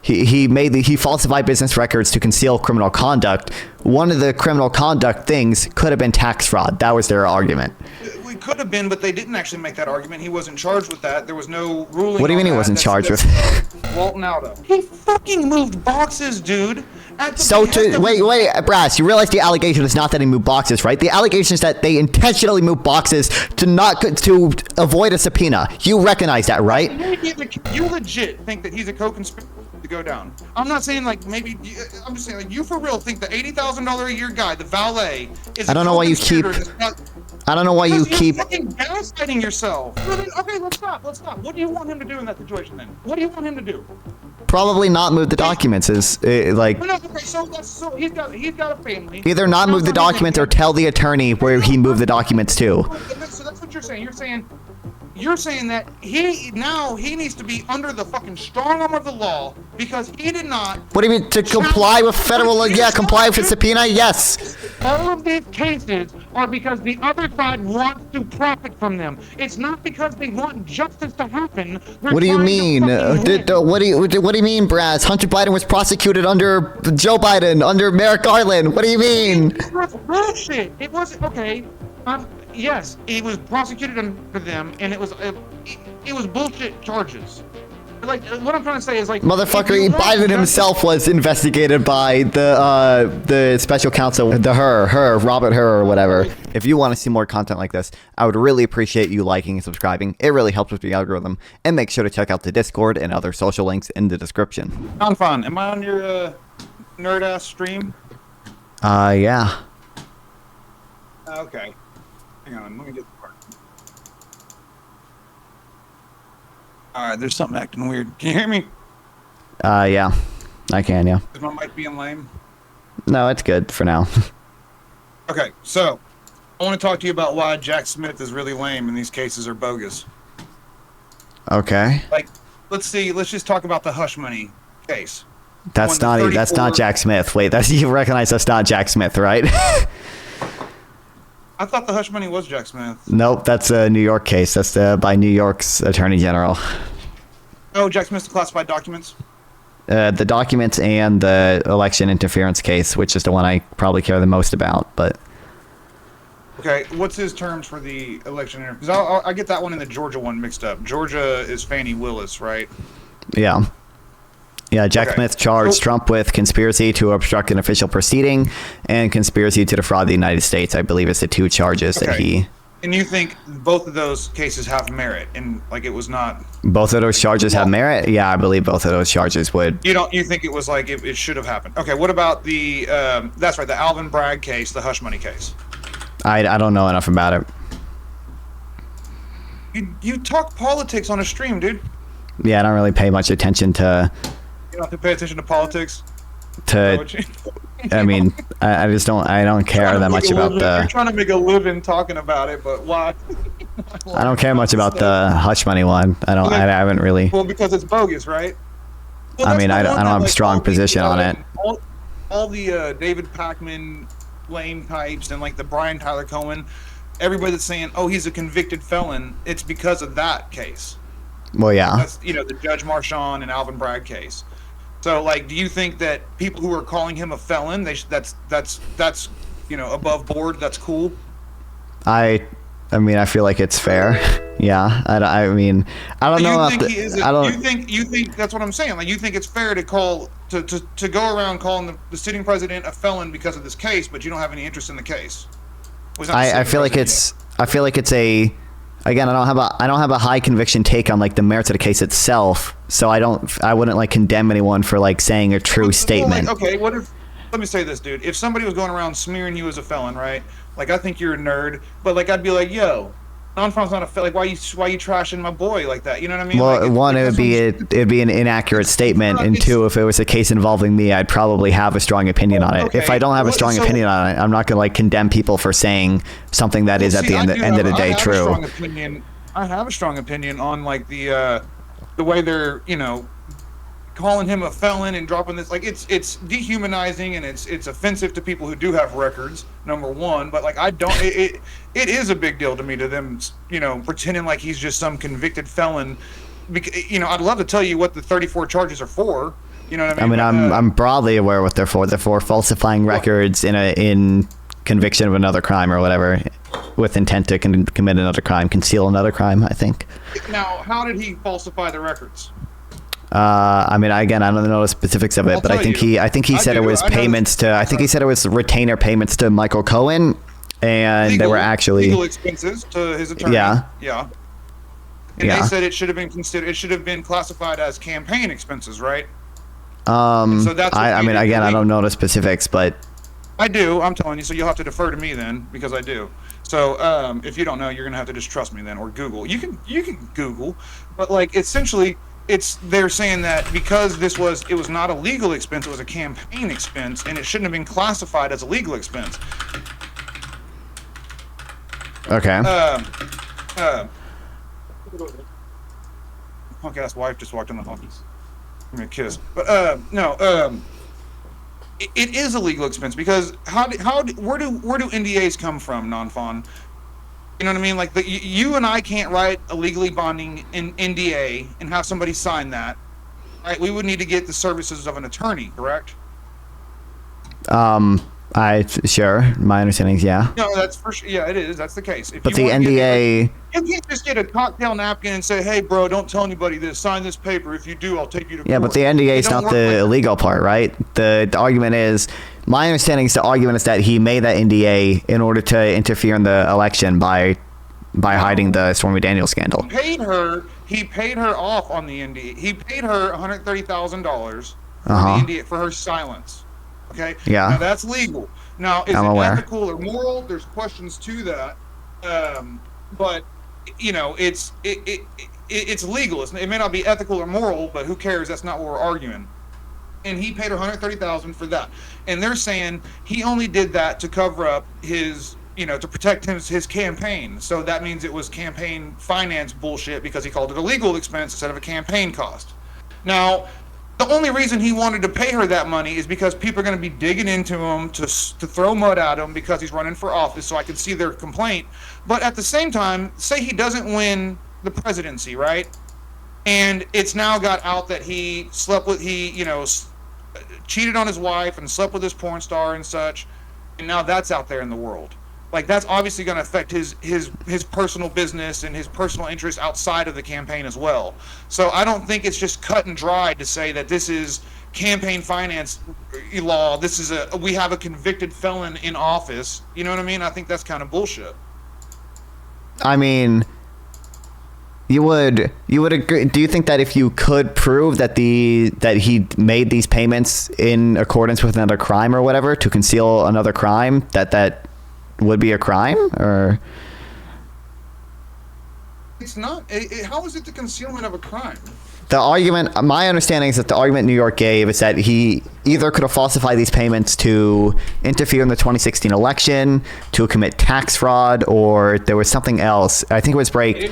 He falsified business records to conceal criminal conduct. One of the criminal conduct things could have been tax fraud. That was their argument. We could have been, but they didn't actually make that argument. He wasn't charged with that. There was no ruling. What do you mean he wasn't charged with? Walt Nauta. He fucking moved boxes, dude. Wait, Brass, you realize the allegation is not that he moved boxes, right? The allegation is that they intentionally moved boxes to avoid a subpoena. You recognize that, right? You legit think that he's a co-conspirator to go down. I'm not saying like maybe. I'm just saying like you for real think the $80,000 a year guy, the valet, is. I don't know why you keep. I don't know why you keep. You're fucking gaslighting yourself. Okay, let's stop. What do you want him to do in that situation then? What do you want him to do? Probably not move the documents. Like. No, okay, so he's got a family. Either not move the documents or tell the attorney where he moved the documents to. So that's what you're saying. You're saying that he needs to be under the fucking strong arm of the law because he did not. What do you mean to comply with federal? Yeah, comply with the subpoena. Yes. All of these cases are because the other side wants to profit from them. It's not because they want justice to happen. What do you mean? What do you mean, Brass? Hunter Biden was prosecuted under Joe Biden, under Merrick Garland. What do you mean? It was bullshit. It was okay. Yes, he was prosecuted under them, and it was bullshit charges. Like what I'm trying to say is like motherfucker, Biden himself was investigated by the special counsel, Robert Hur or whatever. If you want to see more content like this, I would really appreciate you liking and subscribing. It really helps with the algorithm. And make sure to check out the Discord and other social links in the description. Nonfon, am I on your nerd-ass stream? Yeah. Okay. Hang on, let me get the part. Alright, there's something acting weird. Can you hear me? Yeah. I can, yeah. Is my mic being lame? No, it's good for now. Okay, so I want to talk to you about why Jack Smith is really lame and these cases are bogus. Okay. Like, let's just talk about the hush money case. That's not Jack Smith. Wait, you recognize that's not Jack Smith, right? I thought the hush money was Jack Smith. Nope, that's a New York case. That's by New York's Attorney General. Oh, Jack Smith's classified documents? The documents and the election interference case, which is the one I probably care the most about, but... Okay, what's his terms for the election interference? Because I get that one and the Georgia one mixed up. Georgia is Fannie Willis, right? Yeah. Yeah, Jack Smith charged Trump with conspiracy to obstruct an official proceeding and conspiracy to defraud the United States. I believe it's the two charges that he... And you think both of those cases have merit, and like it was not... Both of those charges have merit? Yeah, I believe both of those charges would. You think it was like it should have happened? Okay, what about the... that's right, the Alvin Bragg case, the hush money case? I don't know enough about it. You talk politics on a stream, dude. Yeah, I don't really pay much attention to... You don't have to pay attention to politics? I mean, I just don't care that much about the... You're trying to make a living talking about it, but why? I don't care much about the hush money one. I haven't really... Well, because it's bogus, right? Well, I mean, I don't have a strong position on it. All the David Pakman lame types and like the Brian Tyler Cohen, everybody that's saying, oh, he's a convicted felon, it's because of that case. Well, yeah. That's, the Judge Marchand and Alvin Bragg case. So, like, do you think that people who are calling him a felon, that's above board? That's cool. I mean, I feel like it's fair. Yeah. I mean, I don't know. You think that's what I'm saying? Like, you think it's fair to go around calling the sitting president a felon because of this case, but you don't have any interest in the case? I feel like it's a. Again, I don't have a high conviction take on like the merits of the case itself, so I wouldn't like condemn anyone for like saying a true statement. Like, okay, let me say this, dude. If somebody was going around smearing you as a felon, right? Like, I think you're a nerd, but like I'd be like, yo, Nonfon's not a felon. Like, why you trashing my boy like that? You know what I mean? Well, like, one, it'd be an inaccurate statement, and two, if it was a case involving me, I'd probably have a strong opinion on it. Okay. If I don't have a strong opinion on it, I'm not gonna like condemn people for saying something that is at the end of the day true. I have a strong opinion on like the way they're calling him a felon and dropping this. Like, it's dehumanizing and it's offensive to people who do have records. Number one, but like it is a big deal to me to them, pretending like he's just some convicted felon. I'd love to tell you what the 34 charges are for, You know what I I mean? mean, I'm broadly aware what they're for. They're for falsifying records in conviction of another crime or whatever, with intent to commit another crime, conceal another crime, I think. Now, how did he falsify the records? I mean, again, I don't know the specifics of it, but I think he said it was payments to. I think he said it was retainer payments to Michael Cohen, and they were actually legal expenses to his attorney. Yeah. Yeah. And they said it should have been considered. It should have been classified as campaign expenses, right? So that's. I mean, again, I don't know the specifics, but I do. I'm telling you. So you'll have to defer to me then, because I do. So if you don't know, you're gonna have to just trust me then, or Google. You can Google, but like essentially, they're saying that because it was not a legal expense, it was a campaign expense, and it shouldn't have been classified as a legal expense. okay. Punk ass wife just walked in the office. Give me a kiss. But no. It is a legal expense because where do NDAs come from, Nonfon? You know what I mean? Like you and I can't write a legally binding NDA and have somebody sign that, right? We would need to get the services of an attorney, correct? Sure. My understanding is yeah. No, that's for sure. Yeah, it is. That's the case. But the NDA. You can't just get a cocktail napkin and say, "Hey, bro, don't tell anybody this. Sign this paper. If you do, I'll take you to court." Yeah, but the NDA is not the illegal part, right? The argument is, my understanding is the argument is that he made that NDA in order to interfere in the election by hiding the Stormy Daniels scandal. He paid her off on the NDA. He paid her $130,000 for the NDA for her silence. Okay. Yeah. Now that's legal. Now, is it ethical or moral? There's questions to that. But you know, it's legal. It may not be ethical or moral, but who cares? That's not what we're arguing. And he paid her $130,000 for that. And they're saying he only did that to cover up his, to protect his campaign. So that means it was campaign finance bullshit because he called it a legal expense instead of a campaign cost. Now, the only reason he wanted to pay her that money is because people are going to be digging into him to throw mud at him because he's running for office, so I can see their complaint. But at the same time, say he doesn't win the presidency, right? And it's now got out that he cheated on his wife and slept with his porn star and such, and now that's out there in the world. Like, that's obviously going to affect his personal business and his personal interests outside of the campaign as well. So I don't think it's just cut and dry to say that this is campaign finance law. We have a convicted felon in office. You know what I mean? I think that's kind of bullshit. I mean, you would agree? Do you think that if you could prove that he made these payments in accordance with another crime or whatever to conceal another crime, that would be a crime? Or it's not. How is it the concealment of a crime? The argument, my understanding is that the argument New York gave is that he either could have falsified these payments to interfere in the 2016 election, to commit tax fraud, or there was something else. I think it was break.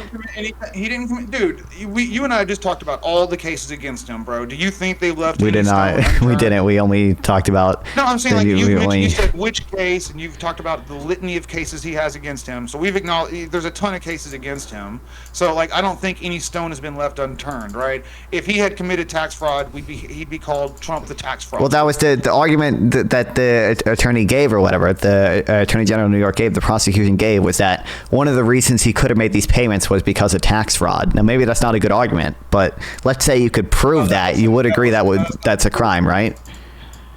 He didn't commit. Dude, you and I just talked about all the cases against him, bro. Do you think they left? We did not. We didn't. We only talked about. No, I'm saying you said which case, and you've talked about the litany of cases he has against him. So we've acknowledged there's a ton of cases against him. So like, I don't think any stone has been left unturned, right? If he had committed tax fraud, he'd be called Trump the tax fraud. Well, that was the argument that the attorney gave, or whatever, the Attorney General of New York gave, the prosecution gave, was that one of the reasons he could have made these payments was because of tax fraud. Now, maybe that's not a good argument, but let's say you could prove that. You would agree that's a crime, right?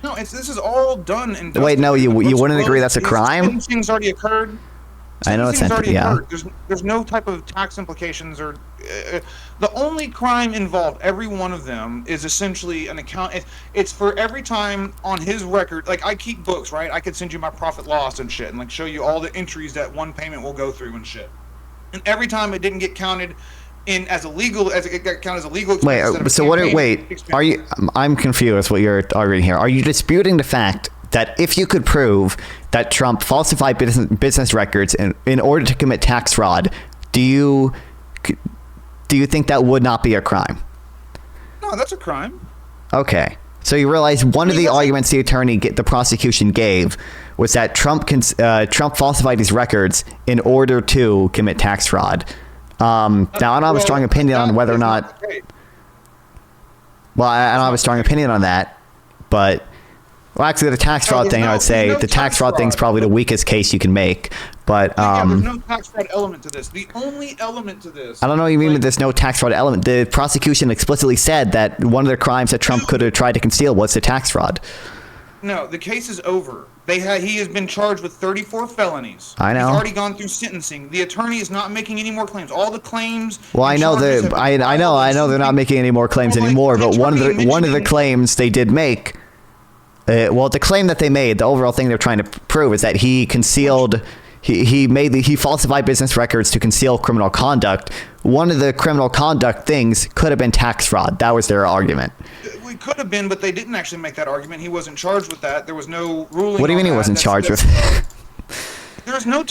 No, this is all done. Wait, no, you wouldn't agree that's a crime? Things already occurred. I know it's already occurred. There's no type of tax implications or the only crime involved. Every one of them is essentially an account. It's for every time on his record. Like, I keep books, right? I could send you my profit loss and shit, and like show you all the entries that one payment will go through and shit. And every time it didn't get counted as it got counted as a legal expense. Wait, so are you? I'm confused. What you're arguing here? Are you disputing the fact that if you could prove that Trump falsified business records in order to commit tax fraud, do you think that would not be a crime? No, that's a crime. Okay. So you realize one of the arguments the prosecution gave was that Trump falsified his records in order to commit tax fraud. Now, I don't have a strong opinion on whether or not. Well, I don't have a strong opinion on that, but well, actually, the tax fraud thing, I would say the tax fraud thing's probably the weakest case you can make. But there's no tax fraud element to this. The only element to this. I don't know what you mean with there's no tax fraud element. The prosecution explicitly said that one of the crimes that Trump could have tried to conceal was the tax fraud. No, the case is over. He has been charged with 34 felonies. I know. He's already gone through sentencing. The attorney is not making any more claims. All the claims. Well, I know they're not making any more claims anymore. But one of the claims they did make. Well, the claim that they made, the overall thing they're trying to prove is that he concealed. He falsified business records to conceal criminal conduct. One of the criminal conduct things could have been tax fraud. That was their argument. It could have been, but they didn't actually make that argument. He wasn't charged with that. There was no ruling. What do you mean he wasn't charged with? There's no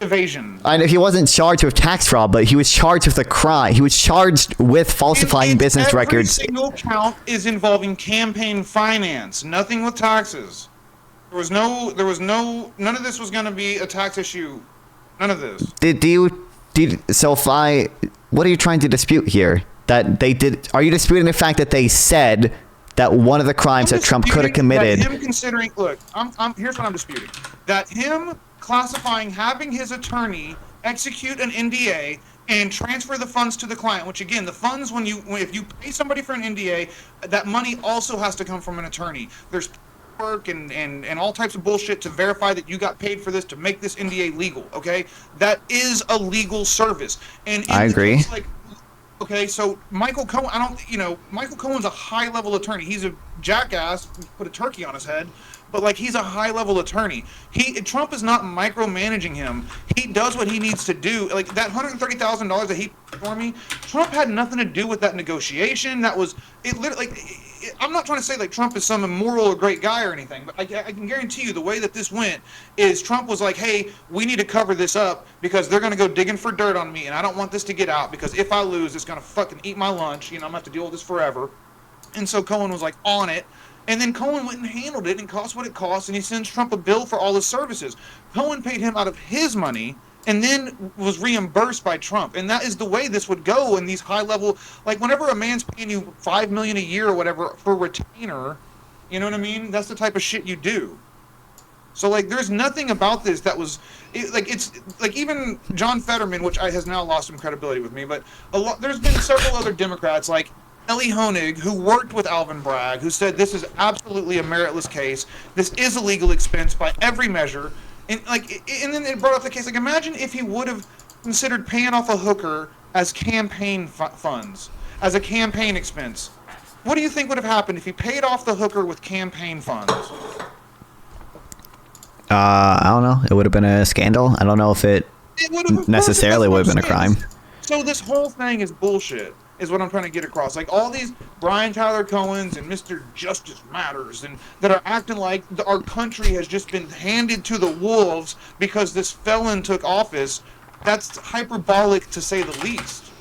evasion. I know he wasn't charged with tax fraud, but he was charged with a crime. He was charged with falsifying business records. Every single count is involving campaign finance. Nothing with taxes. None of this was going to be a tax issue. None of this. What are you trying to dispute here? That they did? Are you disputing the fact that they said that one of the crimes that Trump could have committed? Here's what I'm disputing: that him classifying, having his attorney execute an NDA and transfer the funds to the client. Which again, the funds if you pay somebody for an NDA, that money also has to come from an attorney. There's work and all types of bullshit to verify that you got paid for this to make this NDA legal. Okay, that is a legal service. And I agree. Okay, so Michael Cohen, Michael Cohen's a high-level attorney. He's a jackass, put a turkey on his head, but he's a high-level attorney. Trump is not micromanaging him. He does what he needs to do. Like that $130,000 that he paid for me, Trump had nothing to do with that negotiation. That was it. Literally, I'm not trying to say Trump is some immoral or great guy or anything, but I can guarantee you the way that this went is Trump was like, hey, we need to cover this up because they're going to go digging for dirt on me, and I don't want this to get out because if I lose, it's going to fucking eat my lunch. I'm going to have to deal with this forever. And so Cohen was on it. And then Cohen went and handled it and cost what it cost, and he sends Trump a bill for all his services. Cohen paid him out of his money and then was reimbursed by Trump. And that is the way this would go in these high-level, whenever a man's paying you $5 million a year or whatever for retainer, you know what I mean? That's the type of shit you do. So, there's nothing about this that was, even John Fetterman, which has now lost some credibility with me, but there's been several other Democrats, Ellie Honig, who worked with Alvin Bragg, who said this is absolutely a meritless case. This is a legal expense by every measure. And then it brought up the case. Imagine if he would have considered paying off a hooker as campaign funds, as a campaign expense. What do you think would have happened if he paid off the hooker with campaign funds? I don't know. It would have been a scandal. I don't know if it necessarily would have been a crime. So this whole thing is bullshit. Is what I'm trying to get across. All these Brian Tyler Cohens and Mr. Justice Matters and that are acting like our country has just been handed to the wolves because this felon took office. That's hyperbolic to say the least.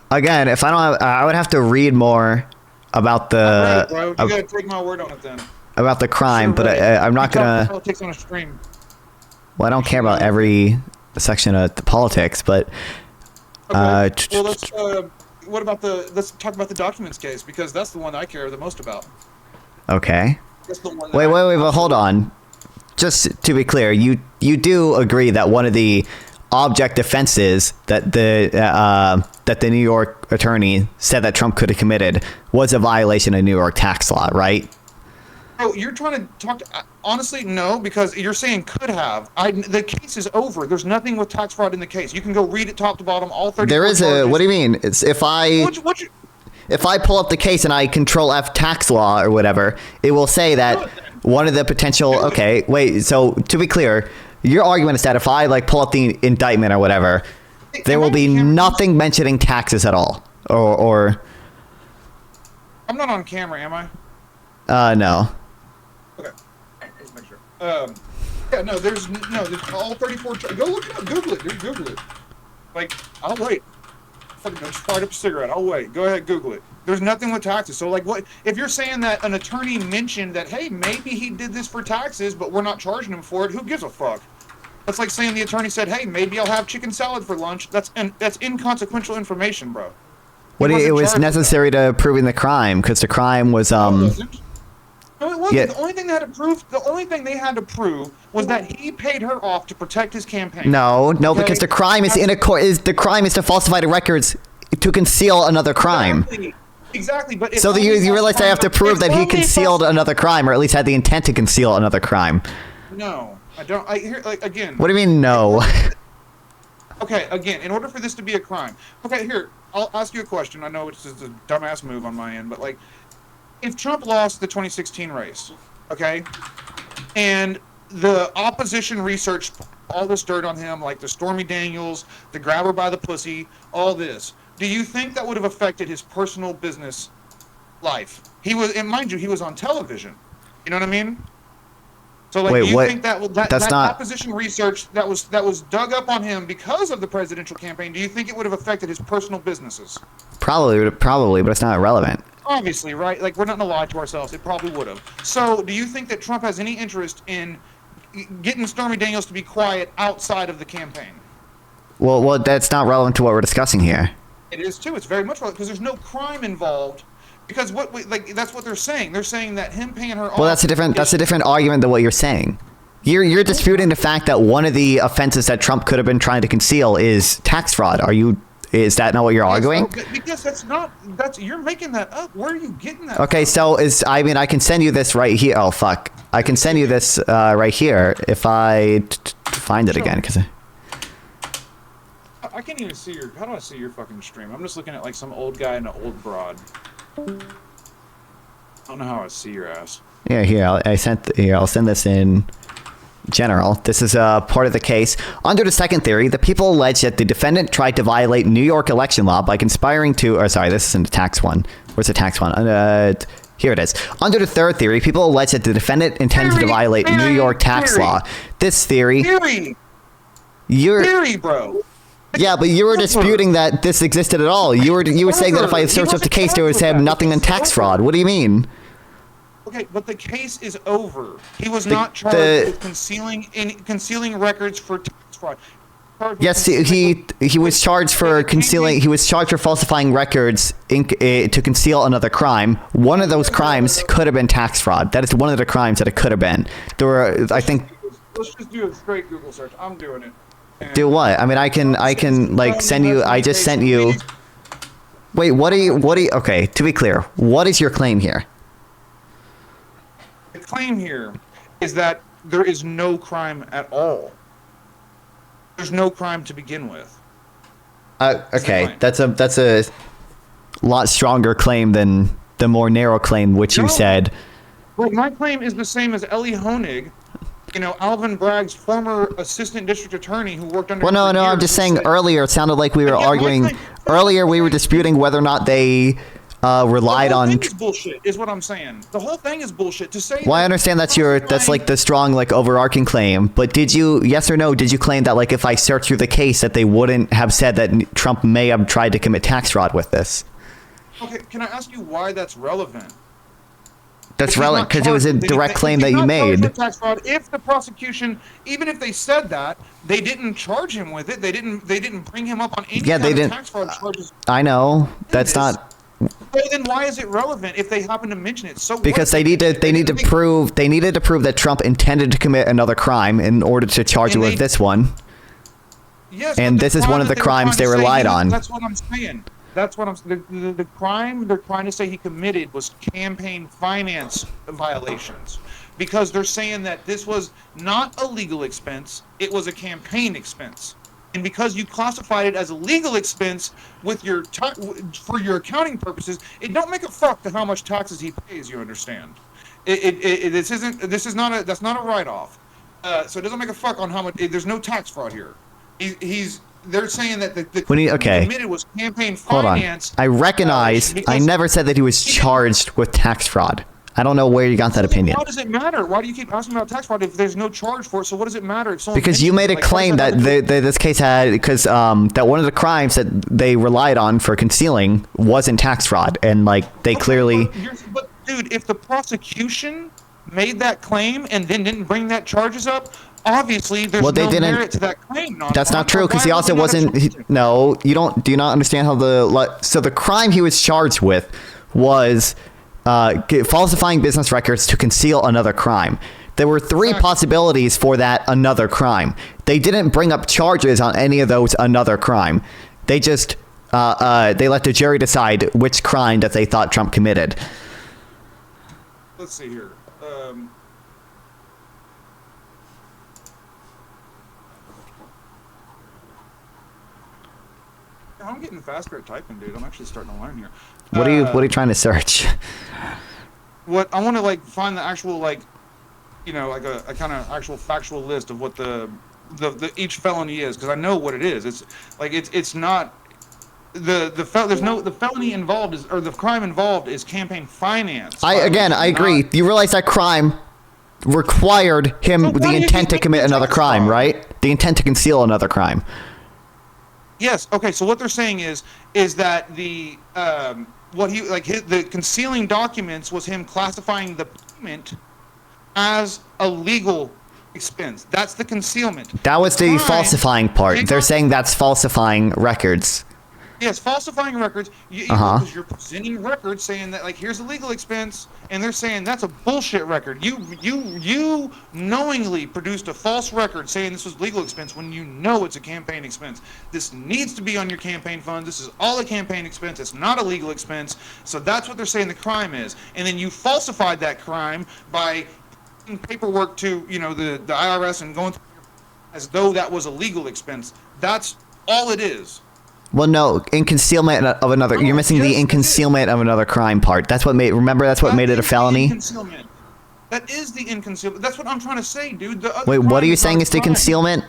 Again, if I don't have, I would have to read more about the. Bro. You gotta take my word on it then. About the crime, but I'm not gonna. Politics on a stream. Well, I don't care about every section of the politics, but. Okay. Well, let's talk about the documents case because that's the one I care the most about. Okay. That's the one wait, but hold on. Just to be clear, you do agree that one of the object offenses that the New York attorney said that Trump could have committed was a violation of New York tax law, right? Oh, you're trying to talk to, honestly, no, because you're saying could have. The case is over. There's nothing with tax fraud in the case. You can go read it top to bottom, all 30. There is charges. What do you mean? It's if I pull up the case and I control F tax law or whatever, it will say that one of the potential. Okay, wait. So to be clear, your argument is that if I pull up the indictment or whatever, there will be nothing mentioning taxes at all, or. I'm not on camera, am I? No. Okay, let's make sure. There's all 34. Go look it up. Google it, dude. Google it. I'll wait. Fucking just fired up a cigarette. I'll wait. Go ahead, Google it. There's nothing with taxes. So, what if you're saying that an attorney mentioned that, hey, maybe he did this for taxes, but we're not charging him for it? Who gives a fuck? That's like saying the attorney said, hey, maybe I'll have chicken salad for lunch. That's inconsequential information, bro. What wasn't it was charged with necessary to proving the crime because the crime was that. No, it wasn't. No, it wasn't. Yeah. The only thing they had to prove. The only thing they had to prove was that he paid her off to protect his campaign. no, Okay? because the crime is in a court. The crime is to falsify the records to conceal another crime. Exactly, but So you realize they have to prove that he concealed another crime, or at least had the intent to conceal another crime. No, I don't. I hear like again. What do you mean, no? Okay, again, in order for this to be a crime. Okay, here, I'll ask you a question. I know it's just a dumbass move on my end, but like, if Trump lost the 2016 race, okay, and the opposition researched all this dirt on him, like the Stormy Daniels, the grab her by the pussy, all this, do you think that would have affected his personal business life? He was, and mind you, he was on television. You know what I mean? So, like, Wait, do you what? think that That's that not- opposition research that was dug up on him because of the presidential campaign? Do you think it would have affected his personal businesses? Probably, but it's not relevant. Obviously, right? Like, we're not gonna lie to ourselves. It probably would have. So, do you think that Trump has any interest in getting Stormy Daniels to be quiet outside of the campaign? Well, that's not relevant to what we're discussing here. It is too. It's very much relevant because there's no crime involved. Because that's what they're saying. They're saying that him paying her off. Well, that's a different argument than what you're saying. You're disputing the fact that one of the offenses that Trump could have been trying to conceal is tax fraud. Is that not what you're arguing? Because you're making that up. Where are you getting that? Okay, from? so I mean I can send you this right here. Oh fuck, I can send you this right here if I find it again because. I can't even see how do I see your fucking stream? I'm just looking at like some old guy and an old broad. I don't know how I see your ass. Yeah, here I'll send this in general. This is part of the case. Under the second theory, the people allege that the defendant tried to violate New York election law by conspiring to. Or sorry, this isn't the tax one. Where's the tax one? Here it is. Under the third theory, people allege that the defendant intended to violate New York tax law. This theory, theory, bro. Yeah, but you were disputing that this existed at all. You were saying that if I searched up the case, there was nothing in tax fraud. What do you mean? Okay, but the case is over. He was not charged with concealing records for tax fraud. Yes, he was charged for concealing. He was charged for falsifying records to conceal another crime. One of those crimes could have been tax fraud. That is one of the crimes that it could have been. There were, I think. Let's just do a straight Google search. I'm doing it. Do what? I mean, I can like send you. I just sent you. Wait, what do you? Okay, to be clear, what is your claim here? The claim here is that there is no crime at all. There's no crime to begin with. Okay, that's a lot stronger claim than the more narrow claim which you said. Well, my claim is the same as Ellie Honig. You know, Alvin Bragg's former assistant district attorney who worked under. Well, no, I'm just saying earlier it sounded like we were arguing. Earlier we were disputing whether or not they relied on. The whole thing is bullshit, is what I'm saying. The whole thing is bullshit. To say. Well, I understand that's like the strong like overarching claim, but did you, yes or no, did you claim that like if I searched through the case that they wouldn't have said that Trump may have tried to commit tax fraud with this? Okay, can I ask you why that's relevant? That's relevant because it was a direct claim that you made. Tax fraud. If the prosecution, even if they said that, they didn't charge him with it. They didn't bring him up on any kind of tax fraud charges. I know that's not. So then why is it relevant if they happen to mention it? So because they needed to prove that Trump intended to commit another crime in order to charge him with this one. Yes, and this is one of the crimes they relied on. That's what I'm saying. That's what I'm. The crime they're trying to say he committed was campaign finance violations, because they're saying that this was not a legal expense; it was a campaign expense, and because you classified it as a legal expense with your for your accounting purposes, it don't make a fuck to how much taxes he pays. You understand? This is not a write-off, so it doesn't make a fuck on how much. There's no tax fraud here. They're saying that the committed was campaign finance. Hold on. I recognize. I never said that he was charged with tax fraud. I don't know where you got that opinion. Why does it matter? Why do you keep asking about tax fraud if there's no charge for it? So what does it matter? If because you made a claim that this case had that one of the crimes that they relied on for concealing wasn't tax fraud, and like they clearly. But dude, if the prosecution made that claim and then didn't bring that charges up, obviously there's Well, they no didn't- merit to that claim. That's not true, because he Why also was he wasn't. not obstructing? No, you don't. Do you not understand how so the crime he was charged with was falsifying business records to conceal another crime. There were three Exactly. possibilities for that another crime. They didn't bring up charges on any of those another crime. They just they let the jury decide which crime that they thought Trump committed. Let's see here. I'm getting faster at typing, dude. I'm actually starting to learn here. What are you trying to search? What I want to like find the actual like, like a kind of actual factual list of what the each felony is, because I know what it is. It's like it's not the felony involved is, or the crime involved is campaign finance. I agree. You realize that crime required him So why the do you intent to think commit it's another crime, satisfied? right? The intent to conceal another crime. Yes. Okay. So what they're saying is that the the concealing documents was him classifying the payment as a legal expense. That's the concealment. That was the Crime- falsifying part. They're saying that's falsifying records. Yes, falsifying records. Because you're presenting records saying that, like, here's a legal expense, and they're saying that's a bullshit record. You knowingly produced a false record saying this was legal expense when you know it's a campaign expense. This needs to be on your campaign fund. This is all a campaign expense. It's not a legal expense. So that's what they're saying the crime is. And then you falsified that crime by putting paperwork to, the IRS and going through as though that was a legal expense. That's all it is. Well, no, in concealment of another. You're missing the in concealment of another crime part. That's what made. Remember, that's what made it a felony. Concealment. That is the in concealment. That's what I'm trying to say, dude. The other Wait, what crime are you is saying not is the a crime. concealment?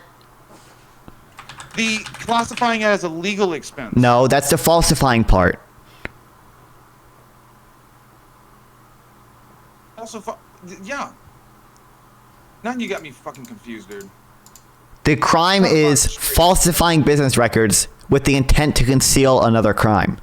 The classifying it as a legal expense. No, that's the falsifying part. Also, yeah. Now you got me fucking confused, dude. The crime is falsifying business records with the intent to conceal another crime.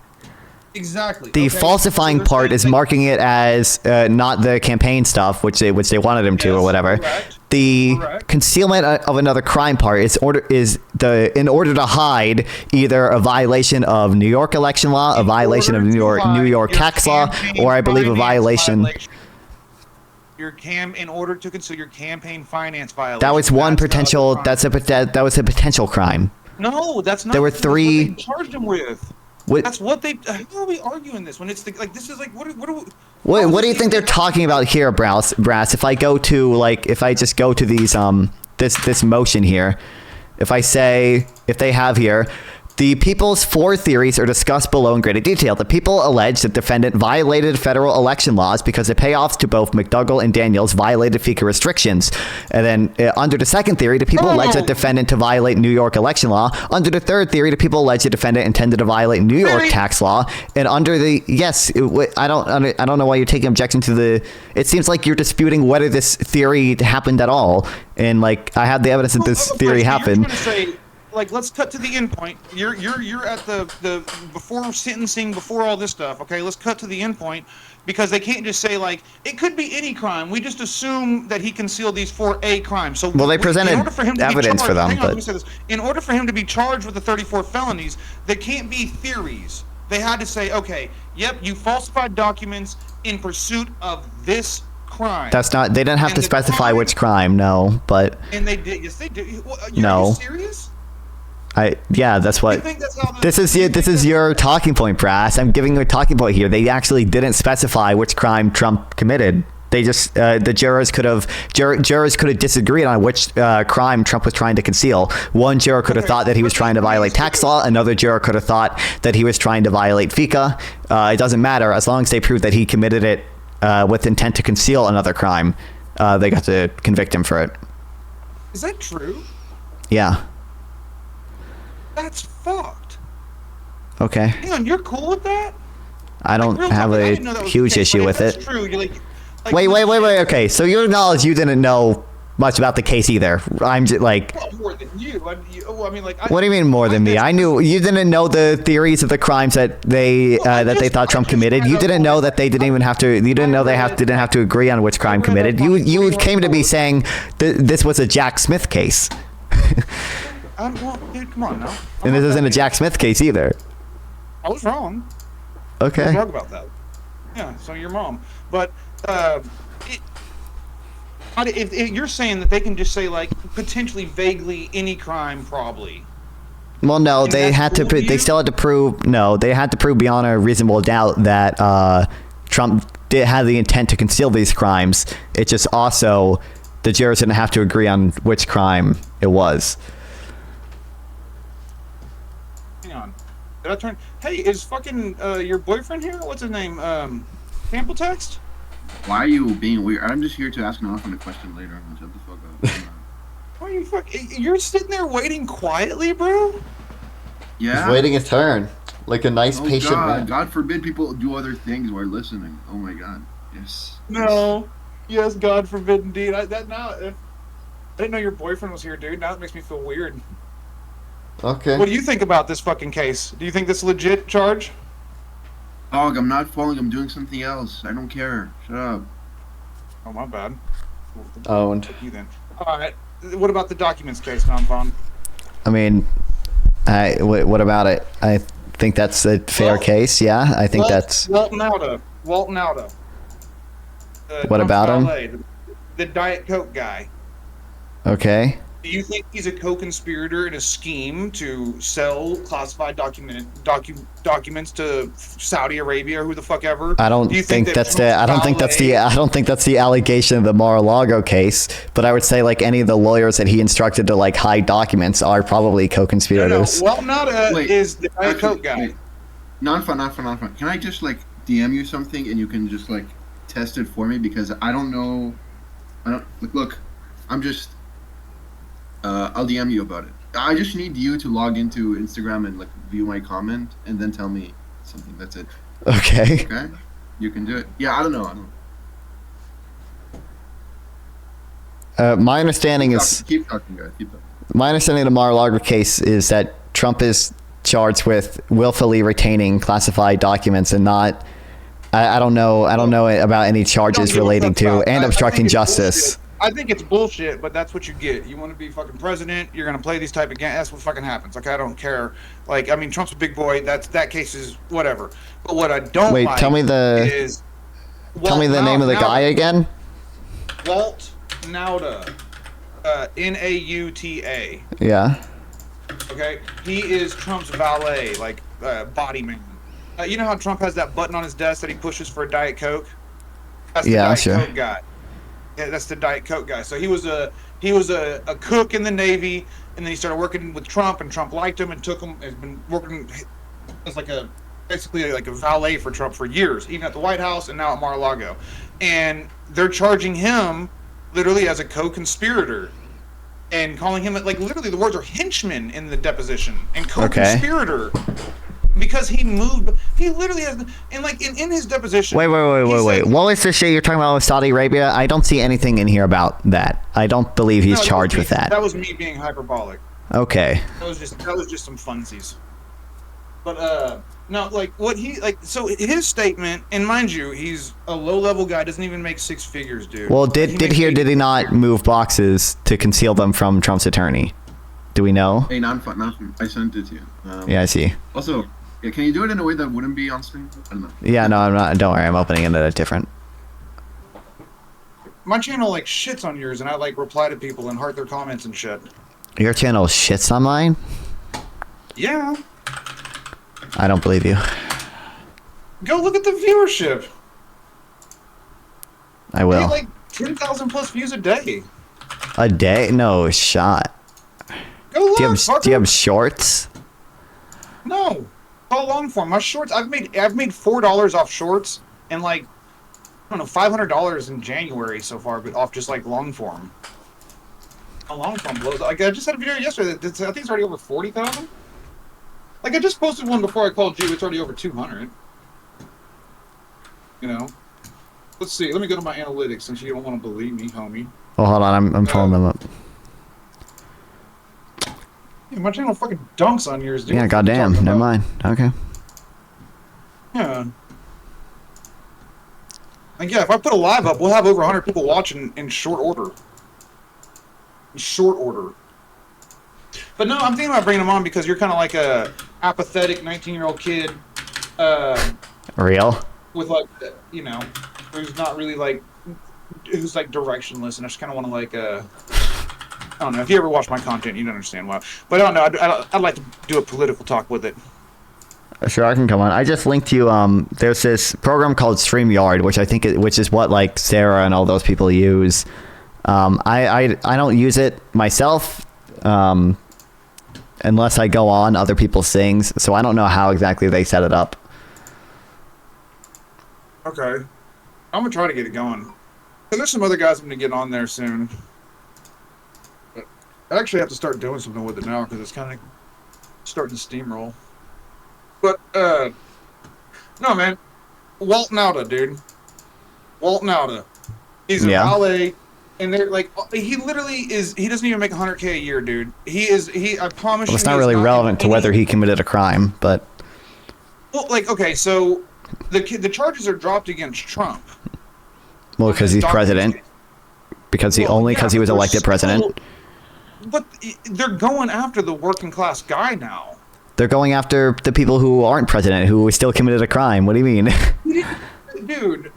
Exactly. The falsifying part is marking it as not the campaign stuff, which they wanted him to, or Yes, whatever. correct. The Correct. concealment of another crime part in order to hide either a violation of New York election law, a violation of New York tax law, or I believe a violation. In order to conceal your campaign finance violation. That was one That's the other potential. crime. That was a potential crime. No, that's not. There were that's three- what they charged him with. What That's what they. How are we arguing this when it's like this is like what? What do you think they're talking about here, Brass? If I go to if I just go to these this motion here, if they have here, the people's four theories are discussed below in greater detail. The people allege that defendant violated federal election laws because the payoffs to both McDougall and Daniels violated FICA restrictions. And then under the second theory, the people allege that defendant to violate New York election law. Under the third theory, the people allege the defendant intended to violate New York tax law. And under the I don't know why you're taking objection to the. It seems like you're disputing whether this theory happened at all. And I have the evidence that this theory happened. You're trying to say, let's cut to the end point. You're at the before sentencing, before all this stuff. Okay, let's cut to the end point, because they can't just say it could be any crime. We just assume that he concealed these for a crime. So Well, they presented in order for him to be evidence for charged- them, hang on, but- let me say this. In order for him to be charged with the 34 felonies, there can't be theories. They had to say, okay, yep, you falsified documents in pursuit of this crime. That's not. They didn't have And to the specify crime- which crime. No, but And they did. Yes, they did. No. Are you serious? That's what. You think that's how This is your talking point, Brass. I'm giving you a talking point here. They actually didn't specify which crime Trump committed. They just the jurors could have disagreed on which crime Trump was trying to conceal. One juror could have thought that he was trying to violate tax law. Another juror could have thought that he was trying to violate FICA. It doesn't matter as long as they prove that he committed it with intent to conceal another crime. They got to convict him for it. Is that true? Yeah. That's fucked. Okay. Hang on, you're cool with that? I don't Real have talk, I a didn't know that was huge the case, issue but with if it. that's true, you're like Wait. Okay, so you acknowledge you didn't know much about the case either. I'm just like, Well, more than you. I mean, like. what do you mean more than me? I knew you didn't know the theories of the crimes that they thought Trump committed. You didn't know that they didn't even have to. You didn't know they didn't have to agree on which crime committed. You came to me saying this was a Jack Smith case. Well, dude, come on now. And this isn't a Jack Smith case either. I was wrong. Okay. I was wrong about that. Yeah, so your mom. But if you're saying that they can just say, like, potentially, vaguely, any crime, probably. Well, no, And they that's had to. cool with They you? still had to prove. No, they had to prove beyond a reasonable doubt that Trump did have the intent to conceal these crimes. It just also the jurors didn't have to agree on which crime it was. Hang on. Did I turn? Hey, is fucking your boyfriend here? What's his name? Sample text? Why are you being weird? I'm just here to ask Nonfon a question later. Shut the fuck up. Why are you You're sitting there waiting quietly, bro? Yeah? waiting his turn, like a nice Oh God. God forbid people do other things while listening. Oh my God. Yes. No. Yes, God forbid, indeed. I didn't know your boyfriend was here, dude. Now it makes me feel weird. Okay. What do you think about this fucking case? Do you think this is a legit charge? Dog, I'm not falling. I'm doing something else. I don't care. Shut up. Oh, my bad. Owned. You then. All right. What about the documents case, Nonfon? I mean, what about it? I think that's a fair case. Yeah, I think that's. Walt Nauta. Walt Nauta. What about him? Valet, the Diet Coke guy. Okay. Do you think he's a co-conspirator in a scheme to sell classified documents to Saudi Arabia or who the fuck ever? I don't think that's the. I don't think that's the. I don't think that's the allegation of the Mar-a-Lago case. But I would say like any of the lawyers that he instructed to like hide documents are probably co-conspirators. No, Walt Nauta is the Diet Coke guy. Wait. Nonfon. Can I just like DM you something and you can just like test it for me, because I don't know. Look. I'm just. I'll DM you about it. I just need you to log into Instagram and like view my comment and then tell me something. That's it. Okay. Okay? You can do it. Yeah, I don't know. My understanding is. Keep talking, guys. Keep talking. My understanding of the Mar-a-Lago case is that Trump is charged with willfully retaining classified documents and not. I don't know. I don't know about any charges relating to and obstructing justice. I think it's bullshit, but that's what you get. You want to be fucking president, you're going to play these type of games. That's what fucking happens. Like, I don't care. Like, I mean, Trump's a big boy. That case is whatever. But what I don't Wait, like tell me the name of the guy again. Walt Nauta. Nauta. Yeah. Okay? He is Trump's valet, like, body man. You know how Trump has that button on his desk that he pushes for a Diet Coke? That's the Diet Coke guy. Yeah, that's the Diet Coke guy. So he was a cook in the Navy, and then he started working with Trump, and Trump liked him and took him. Has been working as basically like a valet for Trump for years, even at the White House and now at Mar-a-Lago. And they're charging him literally as a co-conspirator and calling him like literally the words are henchman in the deposition and co-conspirator. Okay. Because he literally has, and like in his deposition. Wait. What was the shit you're talking about with Saudi Arabia? I don't see anything in here about that. I don't believe he's charged with that. That was me being hyperbolic. Okay. That was just some funsies. But no, like what so his statement, and mind you, he's a low-level guy, doesn't even make six figures, dude. Well, did he not move boxes to conceal them from Trump's attorney? Do we know? Hey, Nonfon, I sent it to you. Yeah, I see. Also, yeah, can you do it in a way that wouldn't be on stream? I don't know. Yeah, no, I'm not. Don't worry, I'm opening it at a different. My channel like shits on yours, and I like reply to people and heart their comments and shit. Your channel shits on mine? Yeah. I don't believe you. Go look at the viewership. I will. I get like 10,000 plus views a day. A day? No shot. Go look. Do you have shorts? No. All long form. My shorts. I've made $4 off shorts and like I don't know $500 in January so far, but off just like long form. A long form blows. Like I just had a video yesterday that I think it's already over 40,000. Like I just posted one before I called you. It's already over 200. You know. Let's see. Let me go to my analytics since you don't want to believe me, homie. Oh, hold on, I'm pulling them up. Yeah, my channel fucking dunks on yours, dude. Yeah, What are you goddamn. talking Never about? mind. Okay. Yeah. Like, yeah, if I put a live up, we'll have over 100 people watching in short order. In short order. But no, I'm thinking about bringing them on because you're kind of like a apathetic 19-year-old kid. Real? With like, you know, who's not really like, who's like directionless, and I just kind of want to like, I don't know. If you ever watch my content, you'd understand why. But I don't know. I'd like to do a political talk with it. Sure, I can come on. I just linked you. There's this program called StreamYard, which I think, which is what like Sarah and all those people use. I don't use it myself, unless I go on other people's things. So I don't know how exactly they set it up. Okay. I'm gonna try to get it going. 'Cause there's some other guys I'm gonna get on there soon. But I actually have to start doing something with it now because it's kind of starting to steamroll. But no, man. Walt Nauta, dude. Walt Nauta. He's a valet, and they're like, he literally is. He doesn't even make 100K a year, dude. I promise you. Well, it's not really relevant to whether he committed a crime, but. Well, like, okay, so the charges are dropped against Trump. Well, because he's president. Because he was elected president. But they're going after the working class guy now. They're going after the people who aren't president, who still committed a crime. What do you mean? Dude,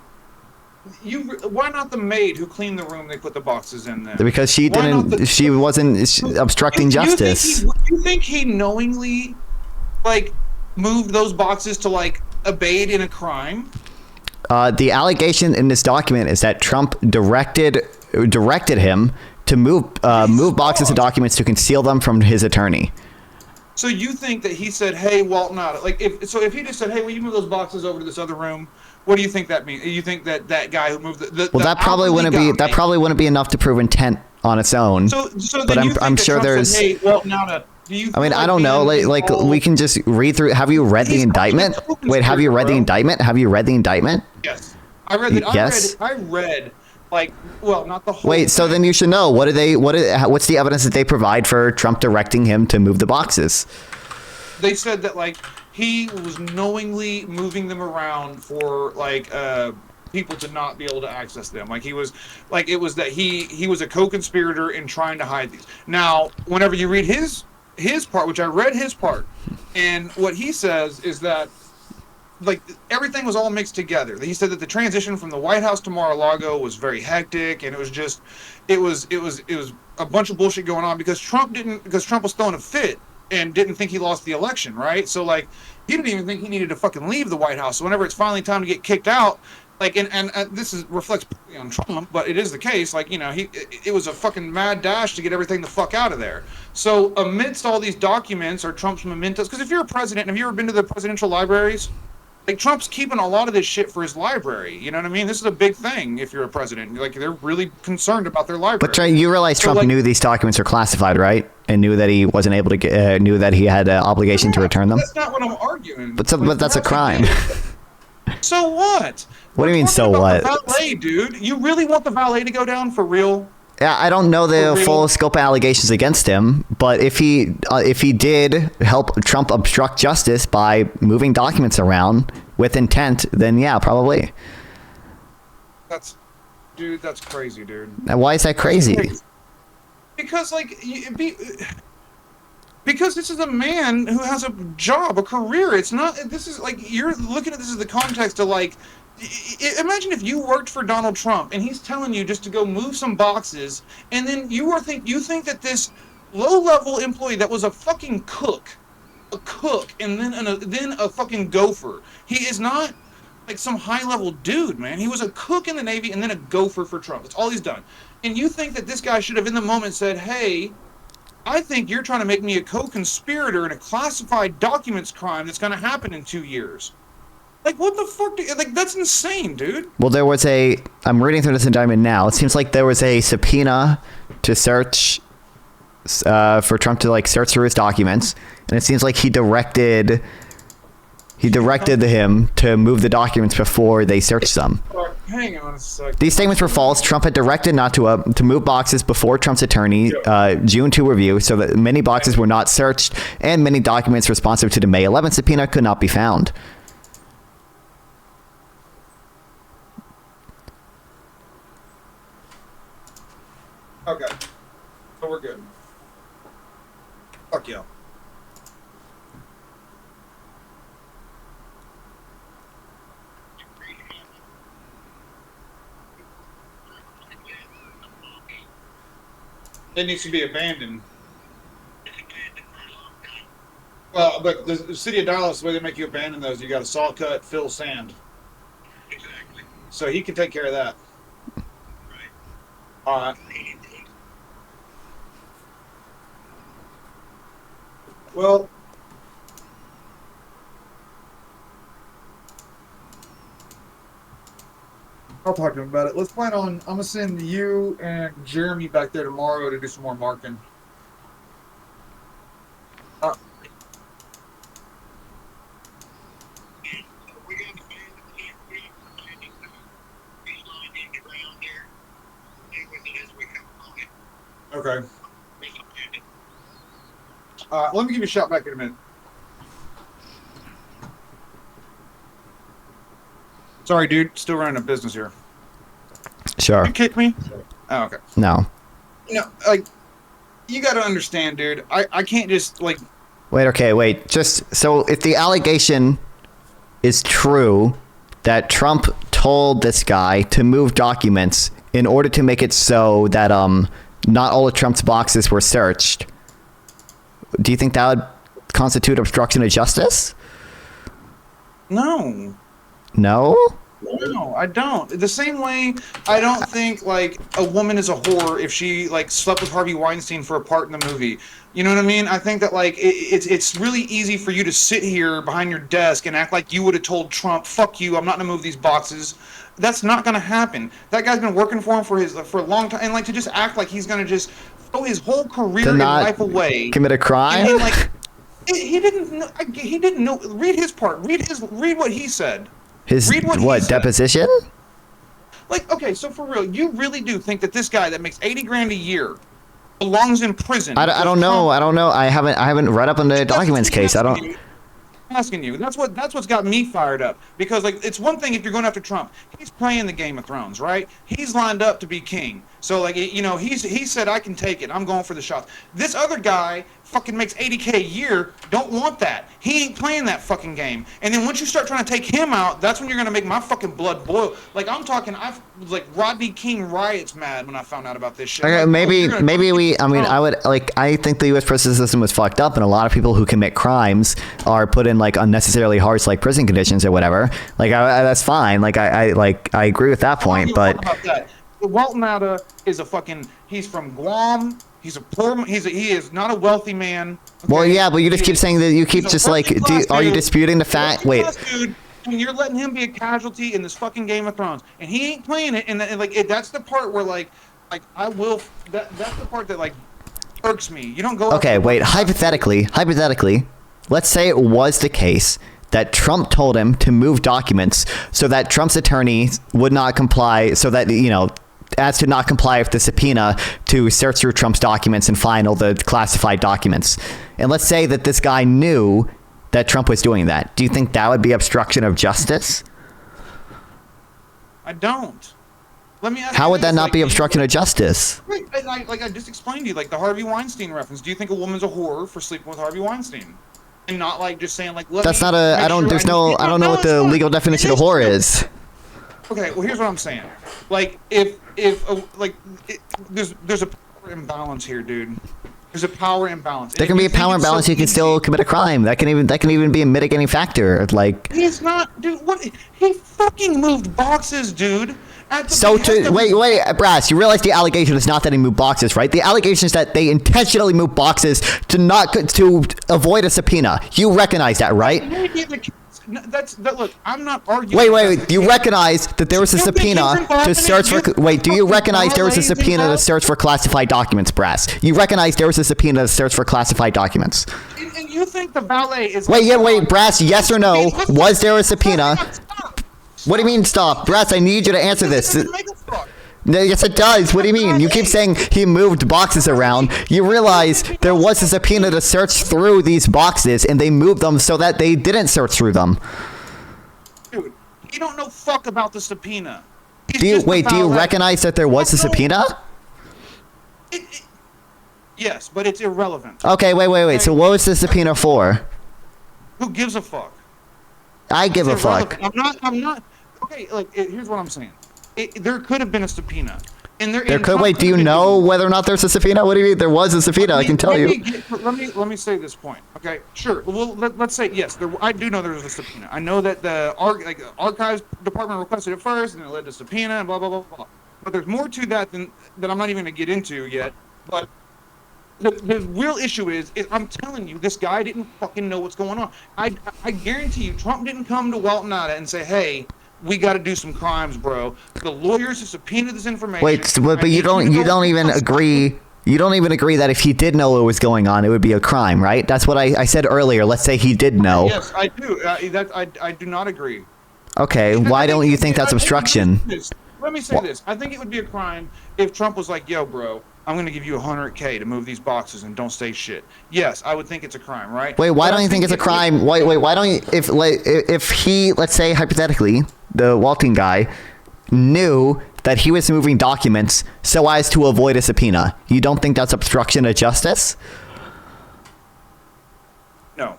why not the maid who cleaned the room they put the boxes in there? Because she wasn't obstructing justice. You think he knowingly, like, moved those boxes to, like, abate in a crime? The allegation in this document is that Trump directed him to move boxes of documents to conceal them from his attorney. So you think that he said, "Hey, Walt Nauta," like if he just said, "Hey, will you move those boxes over to this other room?" What do you think that means? You think that guy who moved that probably wouldn't be enough to prove intent on its own. So but I'm sure there's. Said, "Hey, Walt Nauta, do you?" I mean, I don't know. Like we can just read through. Have you read the indictment? Wait, have you read the indictment? Have you read the indictment? Yes, I read it. Yes. I read. Like, well, not the whole. Wait, so then you should know. What's the evidence that they provide for Trump directing him to move the boxes? They said that, like, he was knowingly moving them around for, like, people to not be able to access them. Like, it was that he was a co-conspirator in trying to hide these. Now, whenever you read his part, which I read his part, and what he says is that, like, everything was all mixed together. He said that the transition from the White House to Mar-a-Lago was very hectic, and it was a bunch of bullshit going on because Trump was throwing a fit and didn't think he lost the election, right? So, like, he didn't even think he needed to fucking leave the White House. So whenever it's finally time to get kicked out, like, and this reflects on Trump, but it is the case. Like, you know, it was a fucking mad dash to get everything the fuck out of there. So amidst all these documents are Trump's mementos. Because if you're a president, have you ever been to the presidential libraries? Like, Trump's keeping a lot of this shit for his library. You know what I mean? This is a big thing if you're a president. Like, they're really concerned about their library. But you realize Trump knew these documents were classified, right? And knew that he wasn't able to knew that he had an obligation to return them? That's not what I'm arguing. But that's a crime. So what? What do you mean, so what? The valet, dude. You really want the valet to go down for real? Yeah, I don't know the full scope of allegations against him, but if he did help Trump obstruct justice by moving documents around with intent, then yeah, probably. That's crazy, dude. Now, why is that crazy? Because, like, because this is a man who has a job, a career. It's not. This is like, you're looking at this as the context of, like, imagine if you worked for Donald Trump and he's telling you just to go move some boxes, and then you think that this low-level employee that was a fucking cook, and then a fucking gopher. He is not like some high-level dude, man. He was a cook in the Navy and then a gopher for Trump. That's all he's done. And you think that this guy should have in the moment said, "Hey, I think you're trying to make me a co-conspirator in a classified documents crime that's going to happen in 2 years." Like, what the fuck? That's insane, dude. Well, I'm reading through this indictment now. It seems like there was a subpoena to search, for Trump to, like, search through his documents. And it seems like he directed him to move the documents before they searched them. Hang on a second. These statements were false. Trump had directed not to move boxes before Trump's attorney June 2 review, so that many boxes were not searched, and many documents responsive to the May 11th subpoena could not be found. Okay. So we're good. Fuck yeah. It needs to be abandoned. Well, but the city of Dallas, the way they make you abandon those, you got to saw cut, fill sand. Exactly. So he can take care of that. Right. All right. Well, I'll talk to him about it. Let's plan on, I'm going to send you and Jeremy back there tomorrow to do some more marking. Okay. Let me give you a shout back in a minute. Sorry, dude. Still running a business here. Sure. You kick me? Oh, okay. No. No, like, you got to understand, dude. I can't just, like... Wait. Just, so if the allegation is true that Trump told this guy to move documents in order to make it so that not all of Trump's boxes were searched, do you think that would constitute obstruction of justice? No. No? No, I don't. The same way, I don't think, like, a woman is a whore if she, like, slept with Harvey Weinstein for a part in the movie. You know what I mean? I think that, like, it's really easy for you to sit here behind your desk and act like you would have told Trump, fuck you, I'm not going to move these boxes. That's not going to happen. That guy's been working for him for a long time, and, like, to just act like he's going to just throw his whole career and life away. Commit a crime? And, like, he didn't know. He didn't know. Read his part. Read what he said. His what deposition? Like, okay, so for real, you really do think that this guy that makes $80,000 a year belongs in prison? I don't know. I haven't read up on the documents case. I don't. Asking you. That's what's got me fired up, because, like, it's one thing if you're going after Trump. He's playing the Game of Thrones, right? He's lined up to be king. So, like, you know, he said, I can take it. I'm going for the shots. This other guy fucking makes $80K a year. Don't want that. He ain't playing that fucking game. And then once you start trying to take him out, that's when you're gonna make my fucking blood boil. Like, I'm talking, I was like Rodney King riots mad when I found out about this shit. Okay, like, I think the U.S. prison system was fucked up, and a lot of people who commit crimes are put in, like, unnecessarily harsh, like, prison conditions or whatever. Like, that's fine. Like, I agree with that point, but. About that. Walt Nauta is a fucking, he's from Guam. He's a poor, he is not a wealthy man. Okay? Well, yeah, but you just keep saying that you keep just like, are you disputing the fact? Wait. Dude, and you're letting him be a casualty in this fucking Game of Thrones, and he ain't playing it. And that's the part where that's the part that, like, irks me. You don't go. Okay, wait. Hypothetically, let's say it was the case that Trump told him to move documents so that Trump's attorney would not comply, so that, you know, as to not comply with the subpoena to search through Trump's documents and find all the classified documents. And let's say that this guy knew that Trump was doing that. Do you think that would be obstruction of justice? I don't. Let me ask How you would that this, not like, be obstruction of justice? Like I just explained to you, like the Harvey Weinstein reference. Do you think a woman's a whore for sleeping with Harvey Weinstein? And not, like, just saying, like, that's not a, I don't know what the legal definition of whore is. Okay, well, here's what I'm saying. Like, there's a power imbalance here, dude. There's a power imbalance. There can be a power imbalance. You can still commit a crime. That can even be a mitigating factor. Like, he's not, dude. What? He fucking moved boxes, dude. Wait, Brass, you realize the allegation is not that he moved boxes, right? The allegation is that they intentionally moved boxes to avoid a subpoena. You recognize that, right? Look, I'm not arguing. Wait. You recognize that there was a subpoena to search for. Wait, do you recognize there was a subpoena to search for classified documents, Brass? You recognize there was a subpoena to search for classified documents? And you think the Valet is? Wait, Brass. Yes or no? Was there a subpoena? What do you mean stop? Brass, I need you to answer this. It doesn't make a fuck. No, yes, it does. What do you mean? You keep saying he moved boxes around. You realize there was a subpoena to search through these boxes, and they moved them so that they didn't search through them. Dude, you don't know fuck about the subpoena. Do you recognize that there was a subpoena? Yes, but it's irrelevant. Okay, wait. So what was the subpoena for? Who gives a fuck? I give a fuck. I'm not. Okay, here's what I'm saying. There could have been a subpoena. Wait, do you know whether or not there's a subpoena? What do you mean? There was a subpoena, I can tell you. Let me say this point, okay? Sure. Well, let's say, yes, I do know there was a subpoena. I know that the archives department requested it first, and it led to subpoena, and blah, blah, blah, blah. But there's more to that that I'm not even going to get into yet. But the real issue is, I'm telling you, this guy didn't fucking know what's going on. I guarantee you, Trump didn't come to Walt Nauta and say, hey, we got to do some crimes, bro. The lawyers who subpoenaed this information. Wait, but you don't even agree. You don't even agree that if he did know what was going on, it would be a crime, right? That's what I said earlier. Let's say he did know. Yes, I do. I do not agree. Okay, why don't you think that's obstruction? Let me say this. I think it would be a crime if Trump was like, yo, bro, I'm going to give you $100K to move these boxes and don't say shit. Yes, I would think it's a crime, right? Wait, why don't you think it's a crime? Wait, why don't you, if he, let's say hypothetically, the Walton guy, knew that he was moving documents so as to avoid a subpoena, you don't think that's obstruction of justice? No.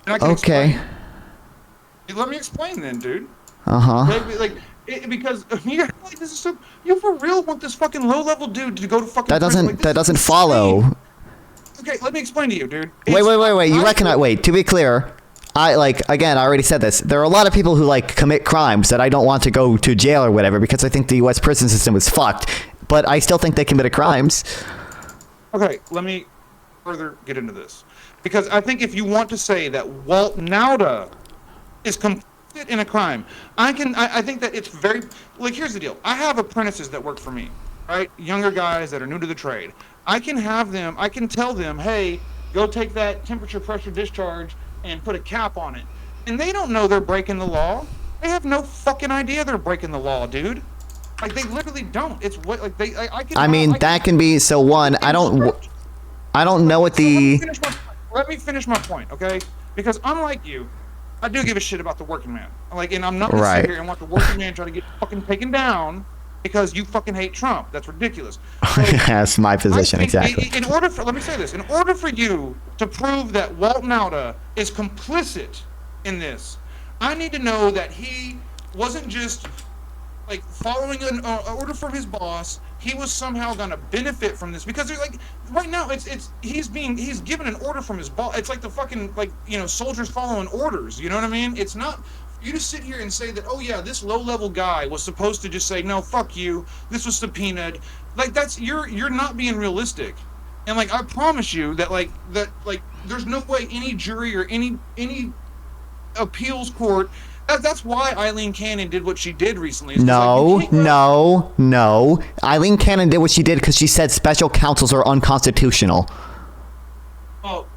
Okay. Let me explain then, dude. Uh-huh. Because you're like, this is so. You for real want this fucking low-level dude to go to fucking? That doesn't follow. Okay, let me explain to you, dude. Wait. You recognize? Wait. To be clear, I already said this. There are a lot of people who commit crimes that I don't want to go to jail or whatever because I think the U.S. prison system is fucked. But I still think they committed crimes. Okay, let me further get into this because I think if you want to say that Walt Nauta is complicit in a crime, I think that it's very here's the deal. I have apprentices that work for me, right? Younger guys that are new to the trade. I can tell them, hey, go take that temperature pressure discharge and put a cap on it. And they don't know they're breaking the law. They have no fucking idea they're breaking the law, dude. They literally don't. It's what that can be so one. I don't know what the. Let me finish my point, okay? Because unlike you, I do give a shit about the working man. And I'm not gonna sit here and want the working man try to get fucking taken down because you fucking hate Trump. That's ridiculous. That's my position, exactly. Let me say this. In order for you to prove that Walt Nauta is complicit in this, I need to know that he wasn't just following an order from his boss. He was somehow gonna benefit from this because they're right now he's given an order from his boss. It's like the fucking soldiers following orders. You know what I mean? It's not you just sit here and say that, oh yeah, this low-level guy was supposed to just say, no, fuck you, this was subpoenaed. That's you're not being realistic. And I promise you that there's no way any jury or any appeals court. That's why Eileen Cannon did what she did recently. No. Eileen Cannon did what she did because she said special counsels are unconstitutional. Oh,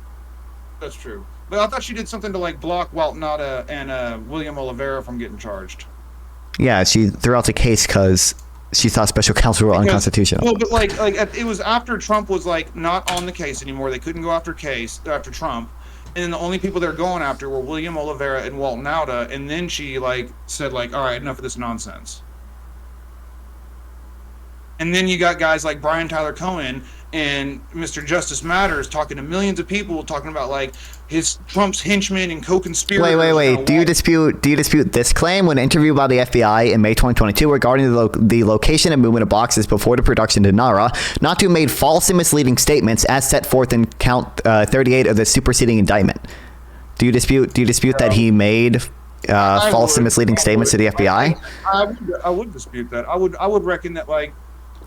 that's true. But I thought she did something to block Walt Nauta and William Oliveira from getting charged. Yeah, she threw out the case because she thought special counsel were unconstitutional. Well, but it was after Trump was not on the case anymore. They couldn't go after Trump. And then the only people they're going after were William Oliveira and Walt Nauta. And then she said all right, enough of this nonsense. And then you got guys like Brian Tyler Cohen and Mr. Justice Matters talking to millions of people, talking about his Trump's henchmen and co-conspirators. Wait. Do you dispute this claim when interviewed by the FBI in May 2022 regarding the location and movement of boxes before the production to NARA, not to have made false and misleading statements as set forth in count 38 of the superseding indictment? Do you dispute that he made false and misleading statements to the FBI? I would dispute that. I would reckon that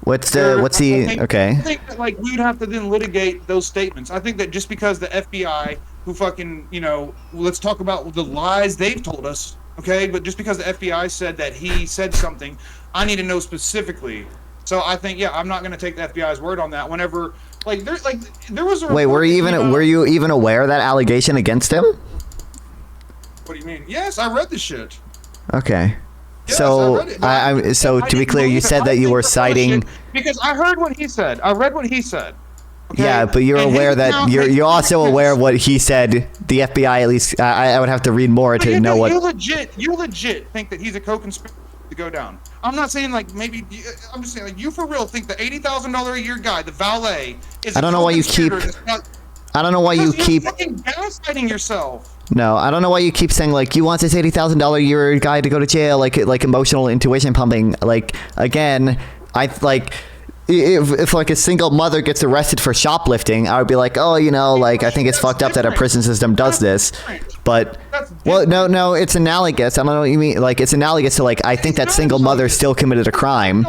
okay. I think that we would have to then litigate those statements. I think that just because the FBI, who fucking, let's talk about the lies they've told us, okay? But just because the FBI said that he said something, I need to know specifically. So I think, I'm not going to take the FBI's word on that. Whenever, there was a. Wait, were you even aware of that allegation against him? What do you mean? Yes, I read the shit. Okay. Yes, So, I read it. so to be clear, you said that you were citing. Because I heard what he said. I read what he said. Okay? Yeah, but you're And aware his that account you're makes also perfect aware of sense. what he said. The FBI, at least, I would have to read more But to know what. you legit think that he's a co-conspirator to go down. I'm not saying like maybe. I'm just saying like you for real think the $80,000 a year guy, the valet, is. I don't know why you keep. I don't know why you keep. You're fucking gaslighting yourself. No, I don't know why you keep saying like you want this $80,000 a year guy to go to jail, like emotional intuition pumping. Like again, I like. If like a single mother gets arrested for shoplifting, I would be like, oh, you know, like I think it's fucked up that our prison system does this. But well, no, it's analogous. I don't know what you mean. Like it's analogous to like I think that single mother still committed a crime.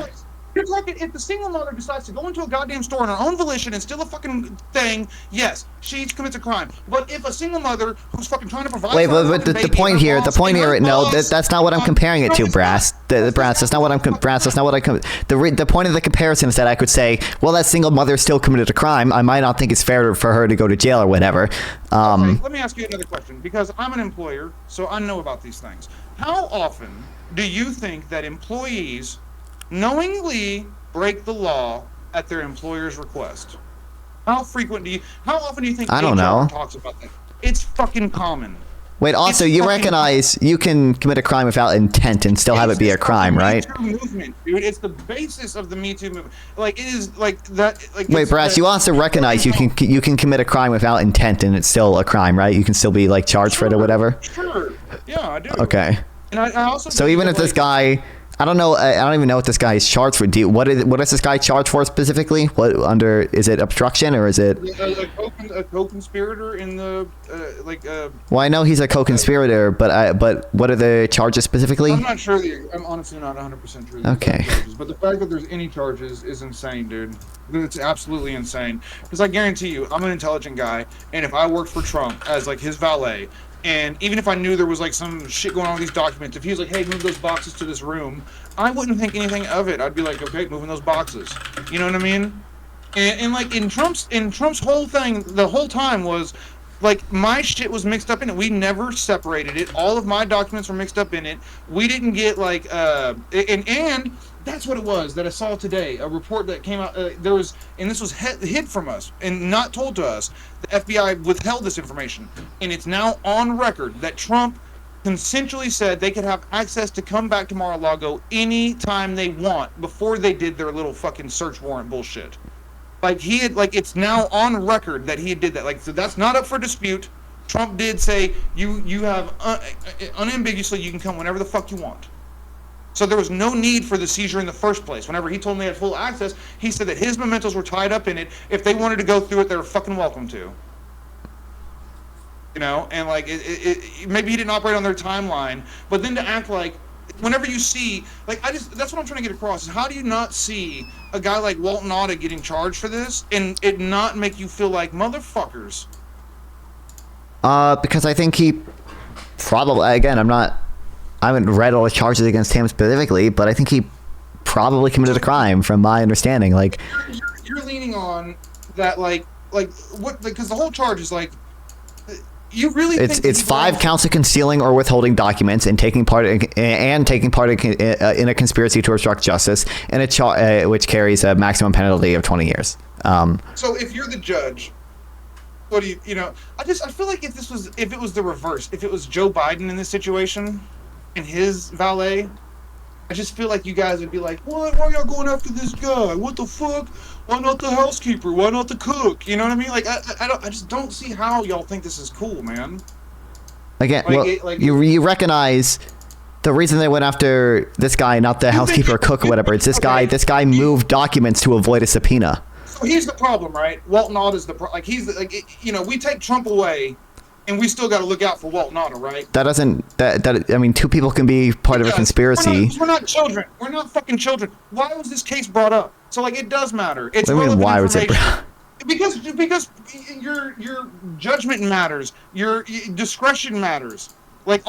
You're talking, if the single mother decides to go into a goddamn store on her own volition and steal a fucking thing, yes, she commits a crime. But if a single mother who's fucking trying to provide Wait, for her but the baby, point here, her the point boss, here, and her no, boss, that's not what I'm comparing it to, no, it's Brass. not. The Brass, that's not what I'm, Brass, that's not what I, the point of the comparison is that I could say, well, that single mother still committed a crime. I might not think it's fair for her to go to jail or whatever. Okay, let me ask you another question, because I'm an employer, so I know about these things. How often do you think that employees knowingly break the law at their employer's request? How often do you think I don't know. HR talks about that? It's fucking common. Wait, also, It's you fucking recognize you can commit a crime without intent and still have it be a crime, right? It's the Me Too movement, dude. It's the basis of the Me Too movement. Like it is like that. Like Wait, it's Brass, you also recognize you can commit a crime without intent and it's still a crime, right? You can still be like charged for it or whatever. Sure. Yeah, I do. Okay. And I also. So believe even that, if this like, guy, I don't know, I don't even know what this guy is charged for. What is this guy charged for specifically? What under, is it obstruction or is it? a co-conspirator in the Well, I know he's a co-conspirator, but what are the charges specifically? I'm not sure. I'm honestly not 100% sure. Okay. Charges, but the fact that there's any charges is insane, dude. It's absolutely insane. Because I guarantee you, I'm an intelligent guy, and if I worked for Trump as like his valet, and even if I knew there was like some shit going on with these documents, if he was like, "Hey, move those boxes to this room," I wouldn't think anything of it. I'd be like, "Okay, moving those boxes." You know what I mean? And like in Trump's whole thing, the whole time was like my shit was mixed up in it. We never separated it. All of my documents were mixed up in it. We didn't get like and that's what it was that I saw today. A report that came out. There was, and this was hid from us and not told to us. The FBI withheld this information, and it's now on record that Trump consensually said they could have access to come back to Mar-a-Lago anytime they want before they did their little fucking search warrant bullshit. Like he had, like it's now on record that he did that. Like so, that's not up for dispute. Trump did say you have unambiguously you can come whenever the fuck you want. So there was no need for the seizure in the first place. Whenever he told them they had full access, he said that his mementos were tied up in it. If they wanted to go through it, they were fucking welcome to. You know, and like maybe he didn't operate on their timeline, but then to act like whenever you see, like that's what I'm trying to get across is how do you not see a guy like Walt Nauta getting charged for this and it not make you feel like motherfuckers? Because I think he probably, again, I haven't read all the charges against him specifically, but I think he probably committed a crime from my understanding. Like, you're leaning on that, like what? Because the whole charge is like, you really think it's 5 counts of concealing or withholding documents and taking part in a conspiracy to obstruct justice, and which carries a maximum penalty of 20 years. So if you're the judge, what do you know? I feel like if it was the reverse, if it was Joe Biden in this situation. And his valet, I just feel like you guys would be like, what? Why are y'all going after this guy? What the fuck? Why not the housekeeper? Why not the cook? You know what I mean? Like, I just don't see how y'all think this is cool, man. Again, you recognize the reason they went after this guy, not the housekeeper or cook or whatever. It's this guy. This guy moved documents to avoid a subpoena. So he's the problem, right? Walt Nauta is the like he's the, like you know we take Trump away. And we still got to look out for Walt Nauta, right? That doesn't. I mean, 2 people can be part of a conspiracy. We're not children. We're not fucking children. Why was this case brought up? So like, it does matter. It's what do you mean, why was it? Because your judgment matters. Your discretion matters. Like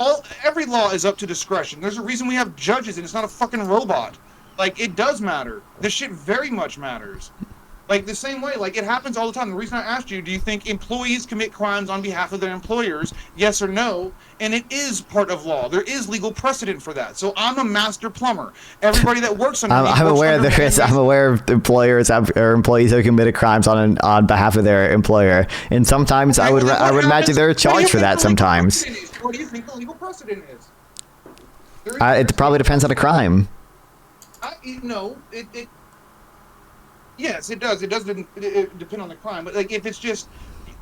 every law is up to discretion. There's a reason we have judges, and it's not a fucking robot. Like it does matter. This shit very much matters. Like the same way, like it happens all the time. The reason I asked you, do you think employees commit crimes on behalf of their employers? Yes or no? And it is part of law. There is legal precedent for that. So I'm a master plumber. Everybody that works under me I'm works aware under there me. is. I'm aware of employers or employees who committed crimes on behalf of their employer, and sometimes I would imagine they're charged for that. Sometimes What do you think the legal precedent is? it probably depends on the crime. Yes, it does. It does depend on the crime. But like, if it's just,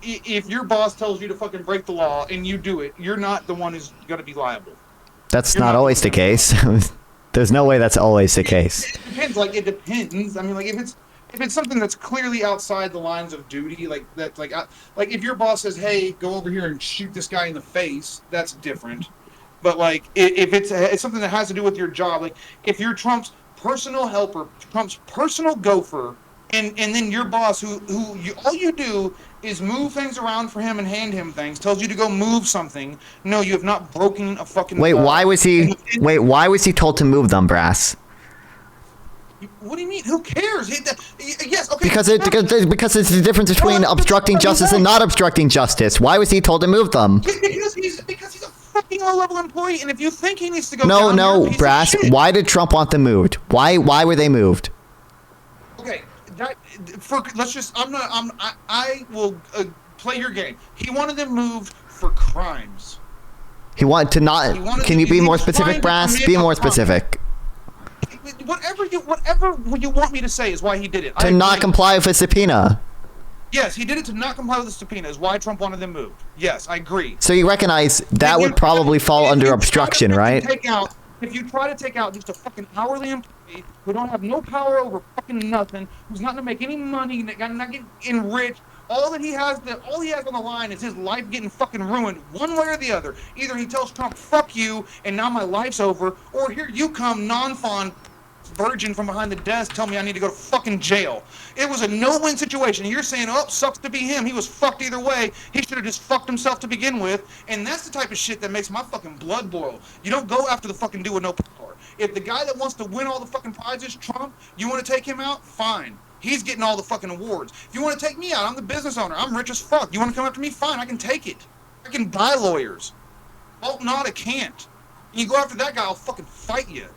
if your boss tells you to fucking break the law and you do it, you're not the one who's going to be liable. That's not always the case. There's no way that's always the case. It depends. Like, it depends. I mean, like, if it's something that's clearly outside the lines of duty, like that's like if your boss says, "Hey, go over here and shoot this guy in the face," that's different. But like, if it's something that has to do with your job, like if you're Trump's personal helper, Trump's personal gopher, and then your boss, all you do is move things around for him and hand him things, tells you to go move something. No, you have not broken a fucking. Wait, why was he told to move them, Brass? What do you mean? Who cares? Yes, okay. Because it's the difference between obstructing justice and not obstructing justice. Why was he told to move them? Because he's a fucking low-level employee, and if you think he needs to go No, Brass. Why did Trump want them moved? Why were they moved? Okay, I will play your game. He wanted them moved for crimes. He wanted to not. Can you be more specific, Brass? Be more specific. Whatever you want me to say is why he did it. To not comply with a subpoena. Yes, he did it to not comply with the subpoena. Is why Trump wanted them moved. Yes, I agree. So you recognize that would probably fall under obstruction, right? If you try to take out just a fucking hourly employee who don't have no power over fucking nothing, who's not gonna make any money, not get enriched, all he has on the line is his life getting fucking ruined one way or the other. Either he tells Trump, "Fuck you," and now my life's over, or here you come, Nonfon virgin from behind the desk, tell me I need to go to fucking jail. It was a no-win situation. You're saying, "Oh, sucks to be him. He was fucked either way. He should have just fucked himself to begin with." And that's the type of shit that makes my fucking blood boil. You don't go after the fucking dude with no power. If the guy that wants to win all the fucking prizes, Trump, you want to take him out? Fine. He's getting all the fucking awards. If you want to take me out, I'm the business owner. I'm rich as fuck. You want to come after me? Fine, I can take it. I can buy lawyers. Walt Nauta can't. You go after that guy, I'll fucking fight you.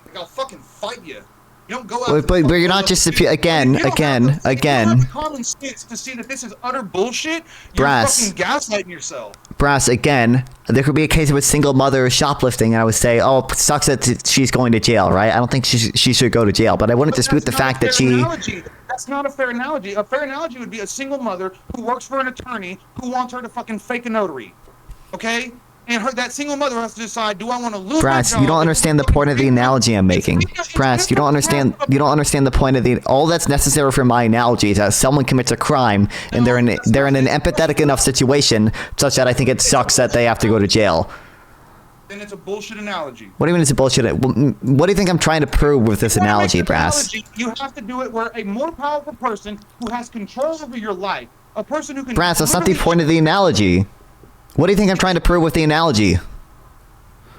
Like, I'll fucking fight you. You don't go after. But you're not just again. You don't have common sense to see that this is utter bullshit. You're fucking gaslighting yourself. Brass, again, there could be a case of a single mother shoplifting, and I would say, "Oh, it sucks that she's going to jail," right? I don't think she should go to jail, but I wouldn't dispute the fact that she. That's not a fair analogy. A fair analogy would be a single mother who works for an attorney who wants her to fucking fake a notary. Okay? And that single mother has to decide, do I want to lose my job? You don't understand the point of the analogy I'm making. Brass, you don't understand the point of all that's necessary for my analogy is that someone commits a crime and they're in an empathetic enough situation such that I think it sucks that they have to go to jail. Then it's a bullshit analogy. What do you mean it's a bullshit? What do you think I'm trying to prove with this analogy, Brass? You have to do it where a more powerful person who has control over your life, a person who can... Brass, that's not the point of the analogy. What do you think I'm trying to prove with the analogy?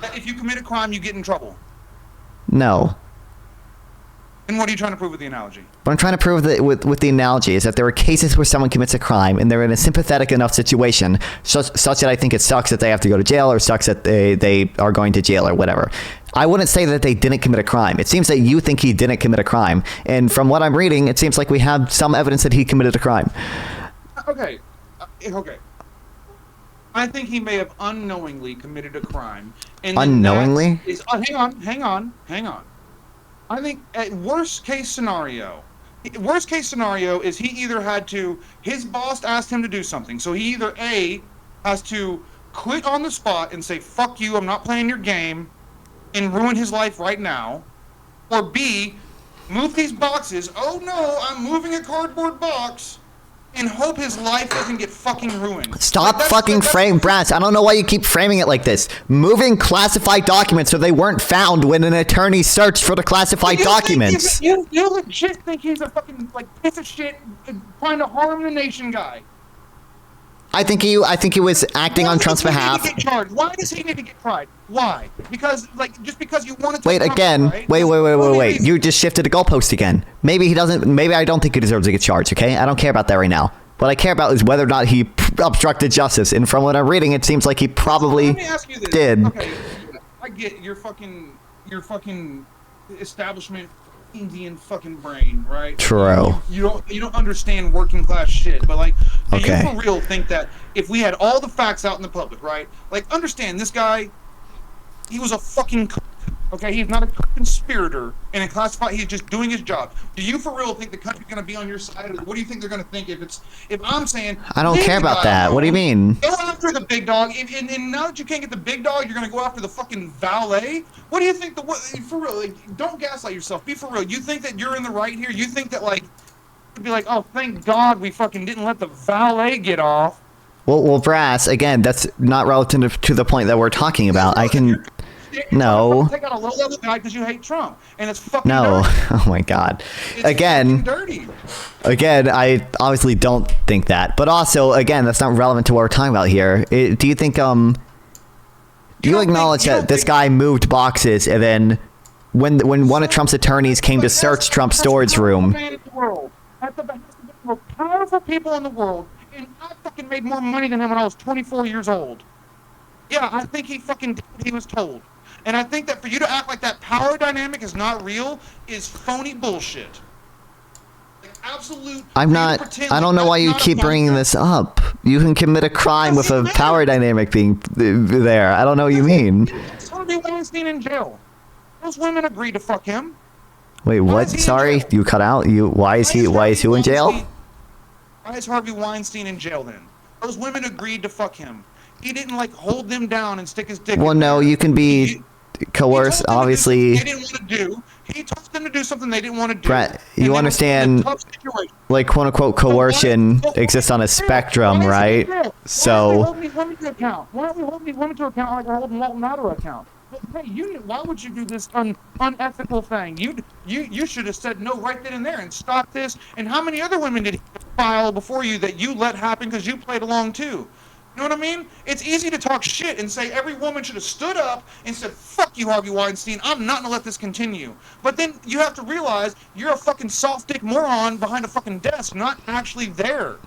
That if you commit a crime, you get in trouble. No. And what are you trying to prove with the analogy? What I'm trying to prove with the analogy is that there are cases where someone commits a crime and they're in a sympathetic enough situation such that I think it sucks that they have to go to jail or sucks that they are going to jail or whatever. I wouldn't say that they didn't commit a crime. It seems that you think he didn't commit a crime. And from what I'm reading, it seems like we have some evidence that he committed a crime. Okay. Okay. I think he may have unknowingly committed a crime. And unknowingly? Hang on. I think at worst case scenario is he either had to, his boss asked him to do something. So he either A, has to quit on the spot and say, "Fuck you, I'm not playing your game," and ruin his life right now. Or B, move these boxes. Oh no, I'm moving a cardboard box. And hope his life doesn't get fucking ruined. Stop fucking framing, Brass. I don't know why you keep framing it like this. Moving classified documents so they weren't found when an attorney searched for the classified documents. You legit think he's a fucking piece of shit trying to harm the nation guy. I think he was acting on Trump's behalf. Why does he need to get tried? Why? Because, like, just because you want to. Wait again. Right? Wait. You just shifted the goalpost again. Maybe he doesn't. Maybe I don't think he deserves to get charged. Okay, I don't care about that right now. What I care about is whether or not he obstructed justice. And from what I'm reading, it seems like he probably did. Okay, I get your fucking establishment Indian fucking brain, right? True. You don't understand working class shit, but like, do you for real think that if we had all the facts out in the public, right? Like, understand this guy, he was a fucking. Okay, he's not a conspirator and a classified. He's just doing his job. Do you for real think the country's gonna be on your side? Or what do you think they're gonna think if I'm saying? I don't care about that. What do you mean? Go after the big dog, and now that you can't get the big dog, you're gonna go after the fucking valet. What do you think? For real? Like, don't gaslight yourself. Be for real. You think that you're in the right here? You think that like, you'd be like, oh, thank God we fucking didn't let the valet get off. Well, Brass. Again, that's not relative to the point that we're talking about. I can. No. Take out a low-level guy because you hate Trump, and it's fucking no. dirty. Oh my God. It's again, dirty. Again, I obviously don't think that, but also, again, that's not relevant to what we're talking about here. Do you think do you acknowledge that this guy moved boxes, and then when one of Trump's attorneys came to search Trump's storage room? That's the most powerful people in the world, and I fucking made more money than him when I was 24 years old. Yeah, I think he fucking did what he was told. And I think that for you to act like that power dynamic is not real is phony bullshit. Like, absolute. I'm not. I don't know why you keep bringing this up. You can commit a crime with a power dynamic being there. I don't know what you mean. Harvey Weinstein in jail. Those women agreed to fuck him. Wait, what? Sorry, you cut out. Why is he in jail? Why is Harvey Weinstein in jail then? Those women agreed to fuck him. He didn't like hold them down and stick his dick. Well, no, you can be coerced. Obviously, they didn't want to do. He told them to do something they didn't want to do. Brett, you understand? Like, quote unquote, coercion exists on a spectrum, right? So. Why don't we hold these women to account? Why don't we hold these women to account like we're holding Walt Nauta account? But, hey, why would you do this unethical thing? You should have said no right then and there and stopped this. And how many other women did he file before you that you let happen because you played along too? You know what I mean? It's easy to talk shit and say every woman should have stood up and said, fuck you, Harvey Weinstein, I'm not gonna let this continue. But then you have to realize you're a fucking soft dick moron behind a fucking desk, not actually there.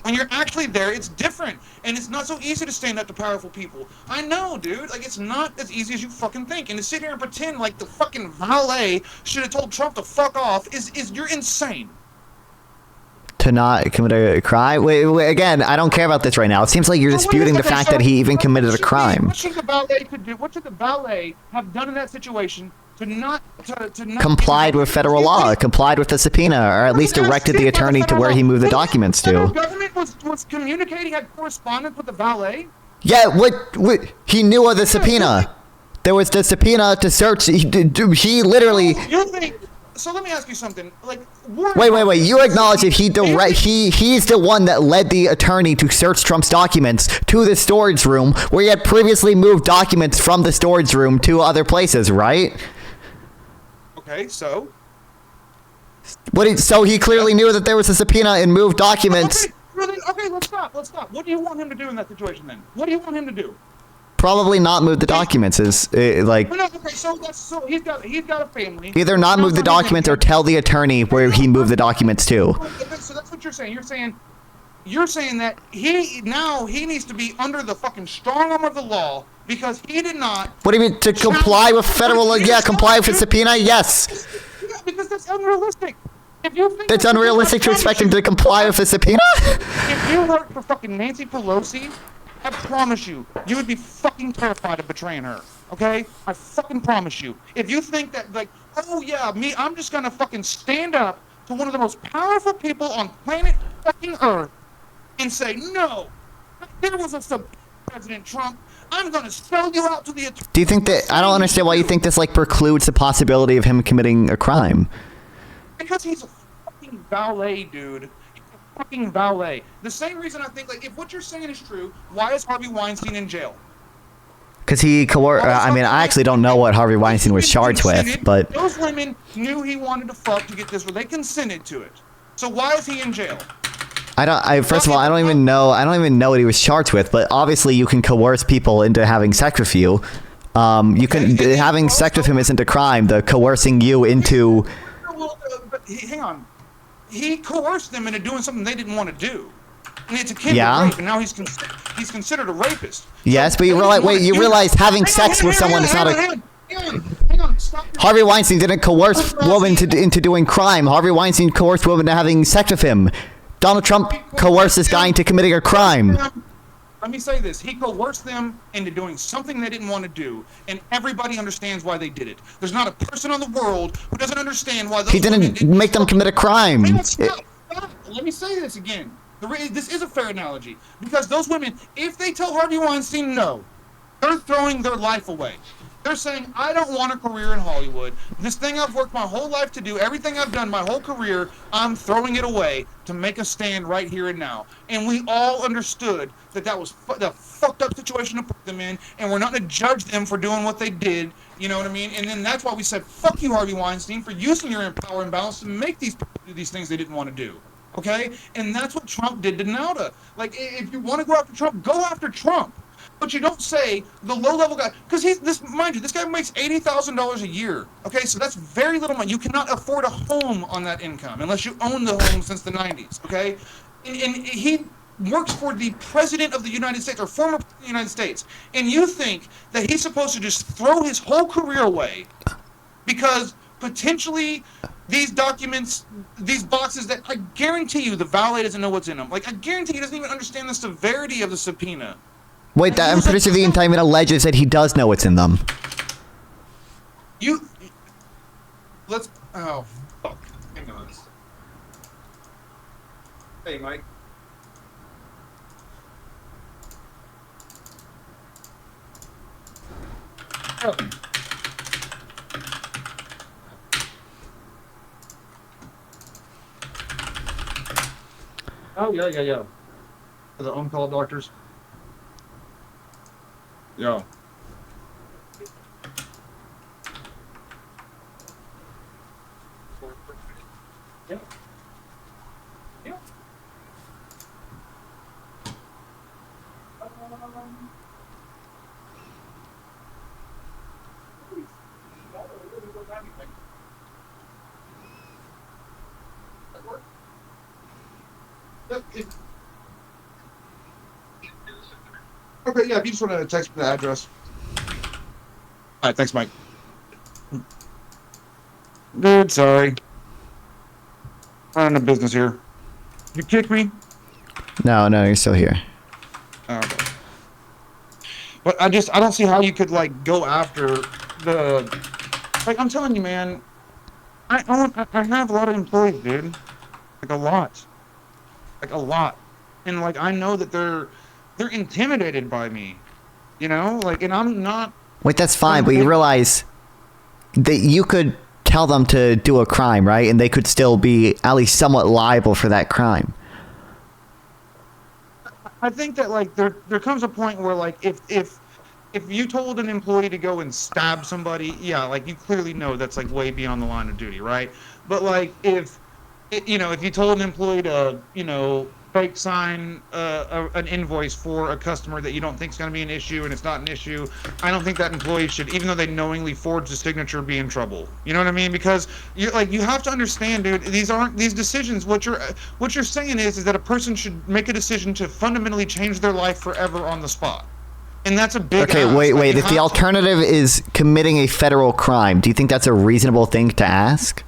When you're actually there, it's different. And it's not so easy to stand up to powerful people. I know, dude. Like, it's not as easy as you fucking think. And to sit here and pretend like the fucking valet should have told Trump to fuck off is you're insane. To not commit a crime? Wait, again, I don't care about this right now. It seems like you're disputing the fact that he even committed a crime. What should the valet have done in that situation to not complied with federal law, complied with the subpoena, or at least directed the attorney to where he moved the documents to? The government was communicating, had correspondence with the valet? Yeah, what he knew of the subpoena. There was the subpoena to search. He literally. So let me ask you something. Like, wait. You acknowledge that he's the one that led the attorney to search Trump's documents to the storage room, where he had previously moved documents from the storage room to other places, right? Okay, so. So he clearly knew that there was a subpoena and moved documents. Okay, let's stop. What do you want him to do in that situation then? What do you want him to do? Probably not move the documents. Like. No, okay, so he's got a family. Either not move the documents or tell the attorney where he moved the documents to. So that's what you're saying. You're saying that he needs to be under the fucking strong arm of the law because he did not. What do you mean to comply with federal law? Yeah, comply with the subpoena. Yes. Yeah, because that's unrealistic. If you think that's unrealistic to expect him to comply with the subpoena. If you worked for fucking Nancy Pelosi, I promise you would be fucking terrified of betraying her. Okay? I fucking promise you. If you think that, like, oh yeah, I'm just gonna fucking stand up to one of the most powerful people on planet fucking Earth and say, no, there was a President Trump. I'm gonna sell you out to the. Do you think that? I don't understand why you think this like precludes the possibility of him committing a crime. Because he's a fucking valet, dude. Fucking valet. The same reason I think, like, if what you're saying is true, why is Harvey Weinstein in jail? Because he I mean, I actually don't know what Harvey Weinstein was charged with, but those women knew he wanted to fuck to get this, or they consented to it. So why is he in jail? First of all, I don't even know what he was charged with. But obviously, you can coerce people into having sex with you. Having sex with him isn't a crime. The coercing you into. But hang on, he coerced them into doing something they didn't want to do, and it's akin to rape. And now he's considered a rapist. Yes, so but you realize having sex with someone is not a. Hang on, stop. Harvey Weinstein didn't coerce women into doing crime. Harvey Weinstein coerced women into having sex with him. Donald Trump coerced this guy into committing a crime. Let me say this. He coerced them into doing something they didn't want to do, and everybody understands why they did it. There's not a person in the world who doesn't understand why those He didn't make them commit a crime. Stop. Let me say this again. This is a fair analogy, because those women, if they tell Harvey Weinstein no, they're throwing their life away. They're saying, I don't want a career in Hollywood. This thing I've worked my whole life to do, everything I've done my whole career, I'm throwing it away to make a stand right here and now. And we all understood that was the fucked up situation to put them in, and we're not going to judge them for doing what they did, you know what I mean? And then that's why we said, fuck you, Harvey Weinstein, for using your power imbalance to make these people do these things they didn't want to do. Okay? And that's what Trump did to Nauta. Like, if you want to go after Trump, go after Trump. But you don't say the low-level guy, because mind you, this guy makes $80,000 a year. Okay, so that's very little money. You cannot afford a home on that income unless you own the home since the 90s. Okay, and he works for the president of the United States, or former president of the United States, and you think that he's supposed to just throw his whole career away because potentially these documents, these boxes that I guarantee you the valet doesn't know what's in them. Like, I guarantee he doesn't even understand the severity of the subpoena. Wait, I'm pretty sure the indictment alleges that he does know what's in them. Oh, fuck. Hang on. Hey, Mike. Oh, yeah. The on-call doctors. Yeah. Yeah. Okay, yeah, if you just want to text me the address. All right, thanks, Mike. Dude, sorry. I'm in a business here. You kick me? No, you're still here. Oh, okay. But I don't see how you could, like, go after the... Like, I'm telling you, man, I have a lot of employees, dude. Like, a lot. And, like, I know that they're intimidated by me, you know, like, and I'm not. Wait, that's fine, but you realize that you could tell them to do a crime, right? And they could still be at least somewhat liable for that crime. I think that, like, there comes a point where, like, if you told an employee to go and stab somebody, yeah, like, you clearly know that's, like, way beyond the line of duty, right? But, like, if you told an employee to, fake sign an invoice for a customer that you don't think is going to be an issue and it's not an issue, I don't think that employee should, even though they knowingly forged the signature, be in trouble. You know what I mean? Because you have to understand, dude, these decisions. What you're saying is that a person should make a decision to fundamentally change their life forever on the spot. And that's a big Okay, ask. wait. If the alternative is committing a federal crime, do you think that's a reasonable thing to ask?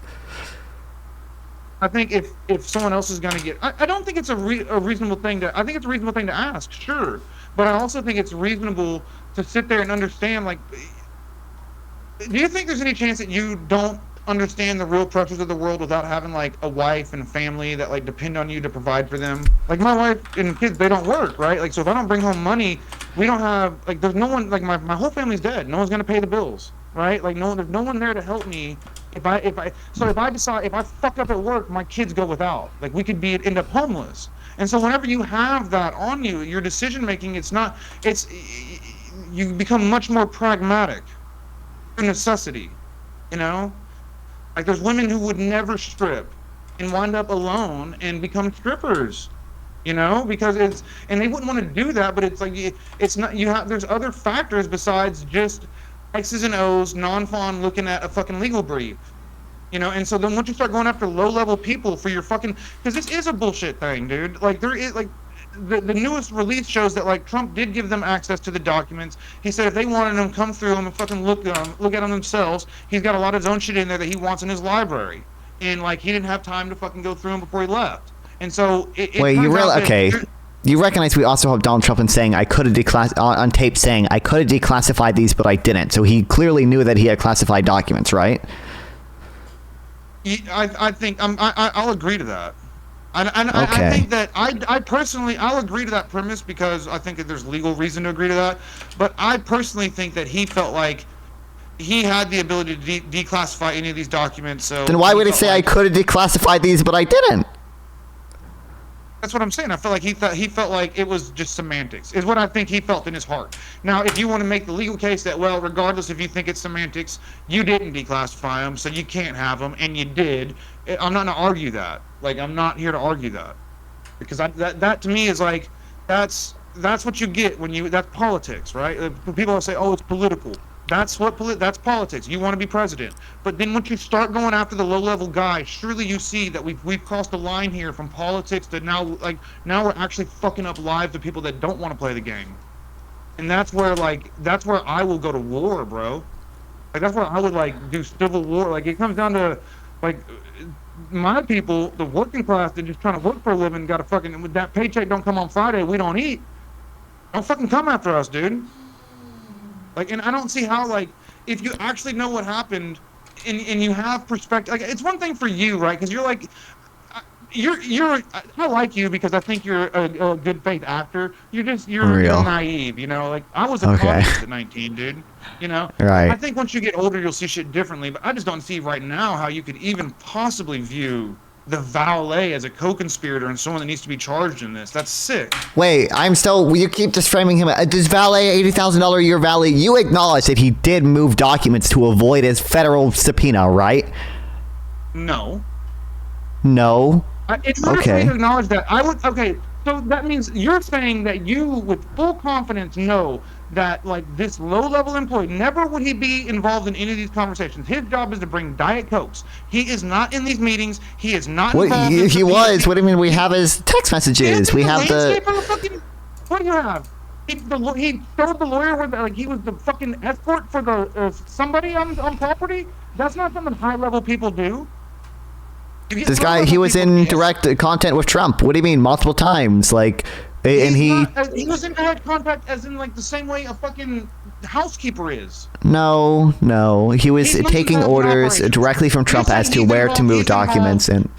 I think if someone else is going to get, I don't think it's a reasonable thing to. I think it's a reasonable thing to ask, sure, but I also think it's reasonable to sit there and understand. Like, do you think there's any chance that you don't understand the real pressures of the world without having, like, a wife and family that, like, depend on you to provide for them? Like, my wife and kids, they don't work, right? Like, so if I don't bring home money, we don't have, like, there's no one, like, my whole family's dead. No one's going to pay the bills, right? Like, there's no one there to help me. If I fuck up at work, my kids go without. Like, we could end up homeless. And so whenever you have that on you, your decision making, you become much more pragmatic. A necessity, Like, there's women who would never strip and wind up alone and become strippers. You know, because and they wouldn't want to do that, but it's like it's not. There's other factors besides just X's and O's, Nonfon looking at a fucking legal brief. You know, and so then once you start going after low-level people for your fucking, because this is a bullshit thing, dude. Like there is like. The newest release shows that like Trump did give them access to the documents. He said if they wanted them, come through them and fucking look at them themselves. He's got a lot of his own shit in there that he wants in his library, and like he didn't have time to fucking go through them before he left. And so wait, you really okay? You recognize we also have Donald Trump saying I could have on tape saying I could have declassified these, but I didn't. So he clearly knew that he had classified documents, right? I think I'll agree to that. Okay. I think that I personally I'll agree to that premise because I think that there's legal reason to agree to that. But I personally think that he felt like he had the ability to declassify any of these documents. So then why would he say I could have declassified these, but I didn't? That's what I'm saying. I feel like he felt like it was just semantics, is what I think he felt in his heart. Now, if you want to make the legal case that, well, regardless if you think it's semantics, you didn't declassify them, so you can't have them, and you did, I'm not going to argue that. Like, I'm not here to argue that. Because that to me is like, that's what you get when you, that's politics, right? People say, oh, it's political. That's politics. You want to be president. But then once you start going after the low-level guy, surely you see that we've crossed a line here from politics to now we're actually fucking up lives of people that don't want to play the game. And that's where I will go to war, bro. Like that's where I would like do civil war. Like it comes down to like my people, the working class, they're just trying to work for a living, got to fucking, with that paycheck don't come on Friday, we don't eat. Don't fucking come after us, dude. Like, and I don't see how, like, if you actually know what happened and you have perspective, like, it's one thing for you, right? Because you're like, I like you because I think you're a good faith actor. You're naive, you know? Like, I was a communist at 19, dude, you know? Right. I think once you get older, you'll see shit differently, but I just don't see right now how you could even possibly view the valet as a co-conspirator and someone that needs to be charged in this. That's sick. Wait, you keep just framing him. Does valet, $80,000 a year valet, you acknowledge that he did move documents to avoid his federal subpoena, right? No. No? It's not okay to acknowledge that. So that means you're saying that you, with full confidence, know that, like, this low-level employee, never would he be involved in any of these conversations. His job is to bring Diet Cokes. He is not in these meetings. He is not involved in he was. What do you mean? We have his text messages. We have the... What do you have? He showed the lawyer where like he was the fucking escort for the somebody on property. That's not something high-level people do. This guy, he was in direct contact with Trump. What do you mean? Multiple times, like... And he was in direct contact as in like the same way a fucking housekeeper is. No, he was taking orders directly from Trump as to where to move documents, and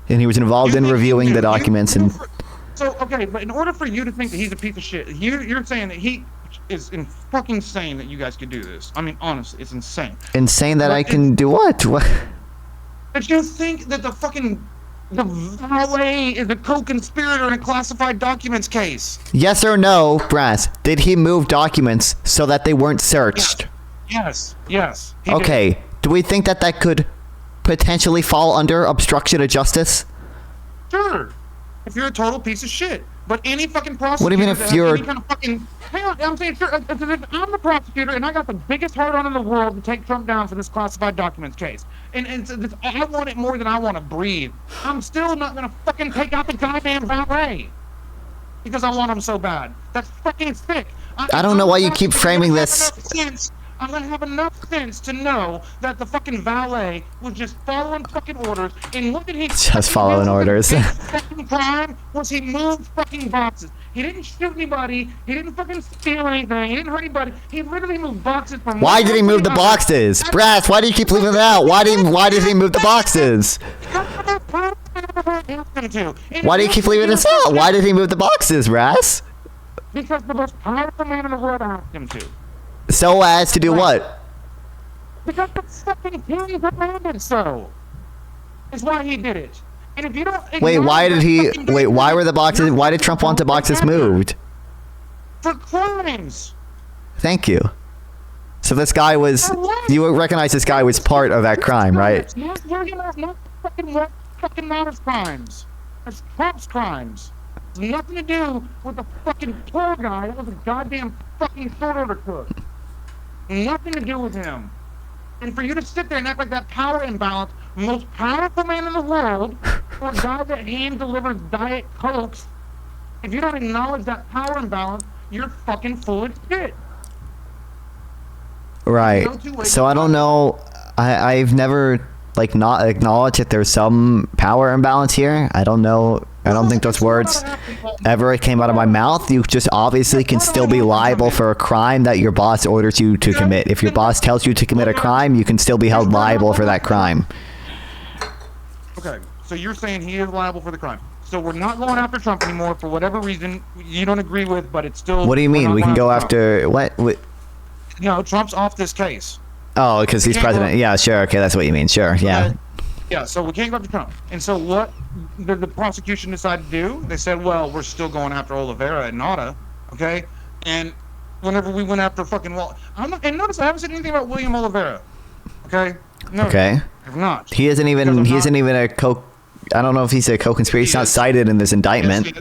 he was involved in reviewing the documents. And so okay, but in order for you to think that he's a piece of shit, you're saying that he is fucking insane that you guys could do this. I mean, honestly, it's insane. Insane that I can do what? What? That you think that the valet is a co-conspirator in a classified documents case. Yes or no, Brass? Did he move documents so that they weren't searched? Yes. Okay. Did. Do we think that could potentially fall under obstruction of justice? Sure. If you're a total piece of shit. But any fucking prosecutor... What do you mean if you're... Any kind of fucking... Hang on, I'm saying, sure, if I'm the prosecutor and I got the biggest heart on in the world to take Trump down for this classified documents case, and so I want it more than I want to breathe, I'm still not going to fucking take out the goddamn valet. Because I want him so bad. That's fucking sick. I don't know why you keep framing this... I'm gonna have enough sense to know that the fucking valet was just following fucking orders, and what did he just following orders? His fucking crime was he moved fucking boxes. He didn't shoot anybody. He didn't fucking steal anything. He didn't hurt anybody. He literally moved boxes from. Why did he move the boxes, Brass? Why do you keep leaving it out? Why did he move the boxes? Why do you keep leaving this out? Why did he move the boxes, Brass? Because the most powerful man in the world asked him to. So as to do what? Because the fucking king demanded so. Is why he did it. And if you don't wait, why were the boxes? Why did Trump want the boxes moved? For crimes. Thank you. So this guy was. You recognize this guy was part of that crime, right? Not fucking Nauta's crimes. It's Trump's crimes. Nothing to do with the fucking poor guy that was a goddamn fucking short order cook. Nothing to do with him. And for you to sit there and act like that power imbalance, most powerful man in the world, or a guy that hand delivers Diet Cokes, if you don't acknowledge that power imbalance, you're fucking full of shit. Right. So I don't know. I've never like not acknowledged that there's some power imbalance here. I don't know. I don't think those words ever came out of my mouth. You just obviously can still be liable for a crime that your boss orders you to commit. If your boss tells you to commit a crime, you can still be held liable for that crime. Okay, so you're saying he is liable for the crime. So we're not going after Trump anymore for whatever reason you don't agree with, but it's still... What do you mean? We can go after... What? No, Trump's off this case. Oh, because he's president. Yeah, sure. Okay, that's what you mean. Sure, yeah. Yeah, so we can't go after Trump. And so what the prosecution decided to do, they said, well, we're still going after Oliveira and Nauta, okay? And whenever we went after fucking Walt... and notice I haven't said anything about William Oliveira, okay? No, okay. I've not. He isn't even a I don't know if he's a co-conspirator. He's not cited in this indictment.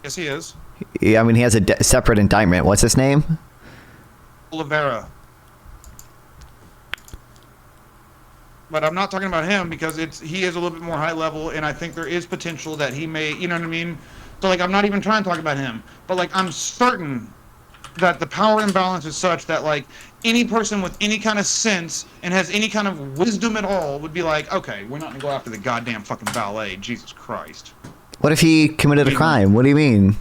Yes, he is. Yeah, I mean, he has a separate indictment. What's his name? Oliveira. But I'm not talking about him because he is a little bit more high level, and I think there is potential that he may, you know what I mean? So like, I'm not even trying to talk about him, but like, I'm certain that the power imbalance is such that like any person with any kind of sense and has any kind of wisdom at all would be like, okay, we're not gonna go after the goddamn fucking Valet. Jesus Christ. What if he committed a crime? What do you mean?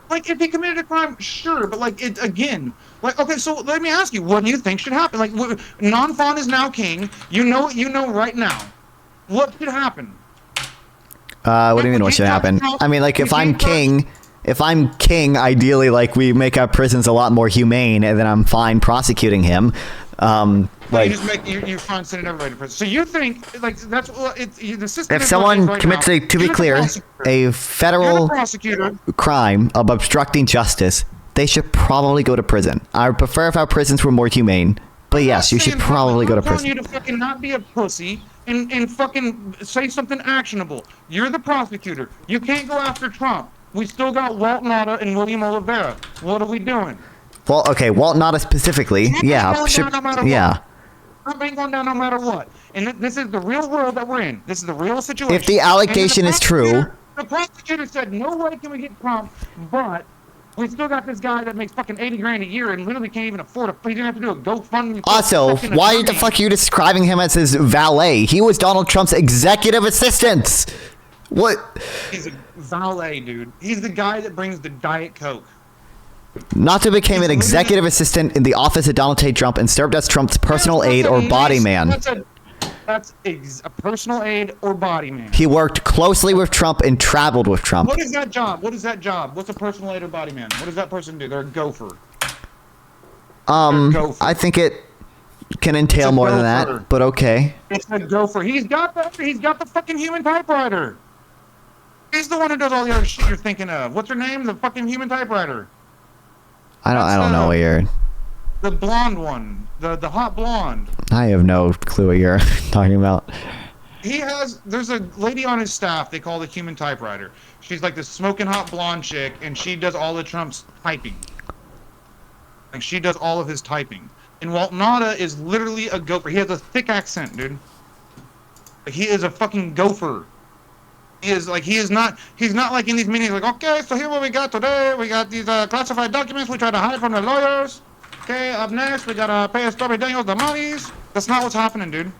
Like, if he committed a crime, sure, but like, it again, like, okay, so let me ask you, what do you think should happen? Like, Nonfon is now king. You know right now. What should happen? What do you mean? What should happen? I mean, like, if I'm king, ideally, like, we make our prisons a lot more humane, and then I'm fine prosecuting him. Like, you fine sending everybody to prison. So you think like that's the system. If someone commits a federal crime of obstructing justice, they should probably go to prison. I would prefer if our prisons were more humane, but yes, you should probably go to prison. I'm telling you to fucking not be a pussy and fucking say something actionable. You're the prosecutor. You can't go after Trump. We still got Walt Nauta and William Oliveira. What are we doing? Well, okay, Walt Nauta specifically. Yeah, yeah. Trump ain't going down no matter what. And this is the real world that we're in. This is the real situation. If the allegation is true... The prosecutor said, no way can we get Trump, but we still got this guy that makes fucking 80 grand a year and literally can't even afford a... He's going to have to do a GoFundMe... Also, why the fuck are you describing him as his valet? He was Donald Trump's executive assistant! What? He's a valet, dude. He's the guy that brings the Diet Coke. Nauta became an executive assistant in the office of Donald J. Trump and served as Trump's personal aide or body man. That's a personal aide or body man. He worked closely with Trump and traveled with Trump. What is that job? What is that job? What's a personal aide or body man? What does that person do? They're a gopher. I think it can entail more than that, but okay. It's a gopher. He's got the fucking human typewriter. He's the one who does all the other shit you're thinking of. What's her name? The fucking human typewriter. I don't know what you're... The blonde one. The hot blonde. I have no clue what you're talking about. There's a lady on his staff they call the human typewriter. She's like this smoking hot blonde chick, and she does all of Trump's typing. Like, she does all of his typing. And Walt Nauta is literally a gopher. He has a thick accent, dude. Like, he is a fucking gopher. He's not like in these meetings like, okay, so here what we got today. We got these classified documents we try to hide from the lawyers. Okay, up next we gotta pay Stormy Daniels the monies. That's not what's happening, dude.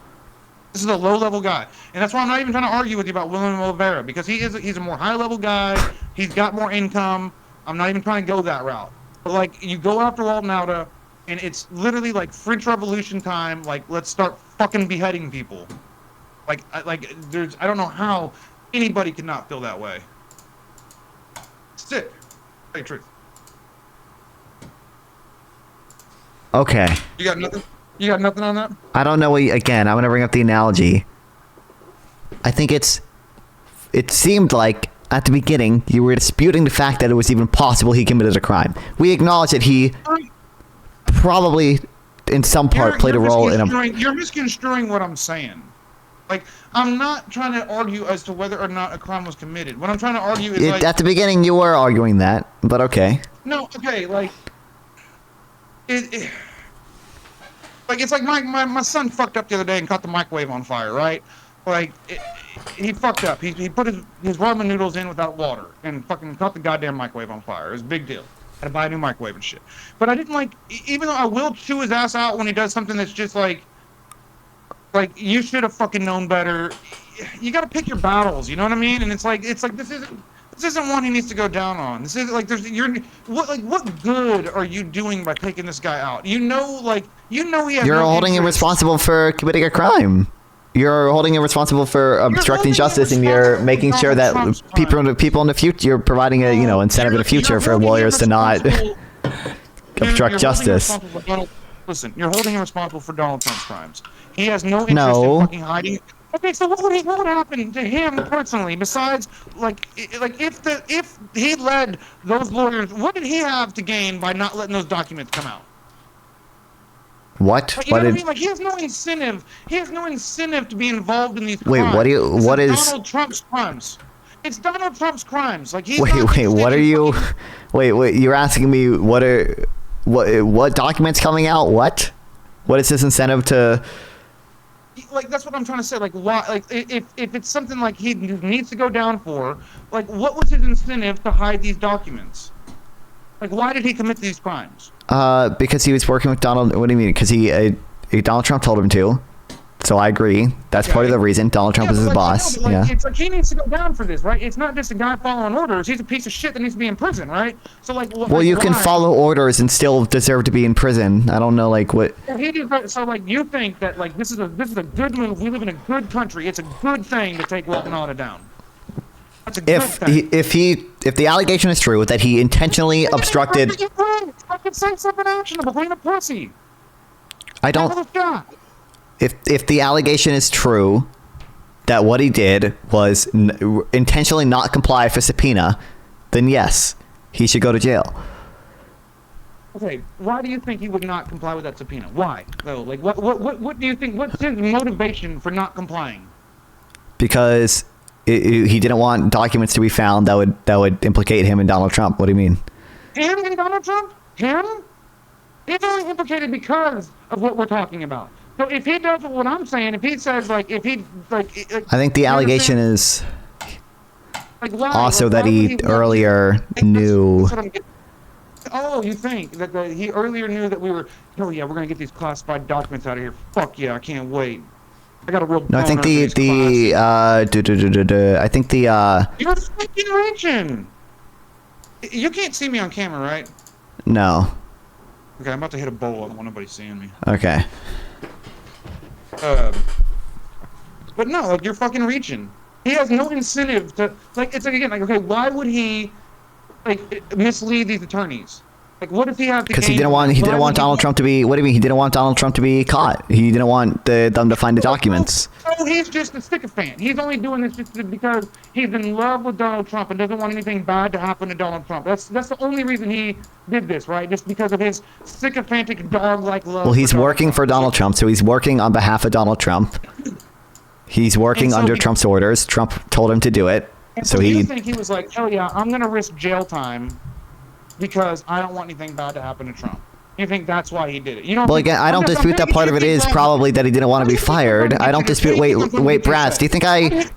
This is a low-level guy. And that's why I'm not even trying to argue with you about William Oliveira, because he's a more high-level guy. He's got more income. I'm not even trying to go that route. But like, you go after Walt Nauta, and it's literally like French Revolution time. Like, let's start fucking beheading people. I don't know how anybody could not feel that way. Sick. Tell you the truth. Okay. You got nothing? You got nothing on that? I don't know what again, I'm going to bring up the analogy. I think it seemed like at the beginning you were disputing the fact that it was even possible he committed a crime. We acknowledge that he probably in some part played a role in a... You're misconstruing what I'm saying. Like, I'm not trying to argue as to whether or not a crime was committed. What I'm trying to argue is like, At the beginning, you were arguing that, but okay. no, okay, like, like it's like my son fucked up the other day and caught the microwave on fire, right? Like, he fucked up. He put his ramen noodles in without water and fucking caught the goddamn microwave on fire. It was a big deal. Had to buy a new microwave and shit. But I didn't like, even though I will chew his ass out when he does something that's just like you should have fucking known better. You got to pick your battles, you know what I mean? And it's like this isn't one he needs to go down on. This is like what good are you doing by taking this guy out? You know he has. You're no holding him interest. responsible for committing a crime. You're holding him responsible for obstructing holding him justice, and you're responsible making for sure that Donald Trump's people in the future, you're providing a incentive in the future for lawyers to not obstruct justice. Listen, you're holding him responsible for Donald Trump's crimes. He has no interest No. in fucking hiding. Okay, so what would happen to him personally besides if he led those lawyers? What did he have to gain by not letting those documents come out? What? Like, you know what I mean? Like, he has no incentive. He has no incentive to be involved in these crimes. Wait, what This is? Donald Trump's crimes? It's Donald Trump's crimes. Like, he's Wait, not what are you? fucking- Wait, you're asking me what documents coming out? What is this incentive to? Like, that's what I'm trying to say. Like, why? Like, if it's something like he needs to go down for, like, what was his incentive to hide these documents? Like, why did he commit these crimes? Because he was working with Donald. What do you mean? Because Donald Trump told him to. So I agree. That's part of the reason. Donald Trump is his boss. Yeah. It's like he needs to go down for this, right? It's not just a guy following orders. He's a piece of shit that needs to be in prison, right? So like, Well, you can follow orders and still deserve to be in prison. I don't know, like what. So like, you think that like this is a good move? We live in a good country. It's a good thing to take Walt Nauta down. That's a good thing. If the allegation is true that he intentionally obstructed. Fucking say something actionable. Clean a pussy. I don't. If the allegation is true that what he did was intentionally not comply for subpoena, then yes, he should go to jail. Okay, why do you think he would not comply with that subpoena? Why? Though, like, what do you think? What's his motivation for not complying? Because he didn't want documents to be found that would implicate him and Donald Trump. What do you mean? Him and Donald Trump? Him? He's only implicated because of what we're talking about. So if he does what I'm saying, if he says like, if he like, I think the allegation is like, why? also Like, that why would he earlier knew. That's what I'm getting. Oh, you think that he earlier knew that we were? Oh yeah, we're gonna get these classified documents out of here. Fuck yeah, I can't wait. I got a real. No, I think I think the. You're fucking reaching. You can't see me on camera, right? No. Okay, I'm about to hit a bowl. I don't want nobody seeing me. Okay. But no, like, you're fucking reaching. He has no incentive to, like, it's like, again, like, okay, why would he, like, mislead these attorneys? Like, what if he had to? Because he didn't want Donald Trump to be. What do you mean? He didn't want Donald Trump to be caught. He didn't want them to find the documents. So he's just a sycophant. He's only doing this just because he's in love with Donald Trump and doesn't want anything bad to happen to Donald Trump. That's the only reason he did this, right? Just because of his sycophantic dog-like love. Well, he's working for Donald Trump, so he's working on behalf of Donald Trump. He's working under Trump's orders. Trump told him to do it. So you think he was like, hell yeah, I'm gonna risk jail time because I don't want anything bad to happen to Trump. You think that's why he did it? You know. Well, again, I don't dispute that part of it is probably that he didn't want to be fired. I don't dispute. Wait, Brass. Do you think I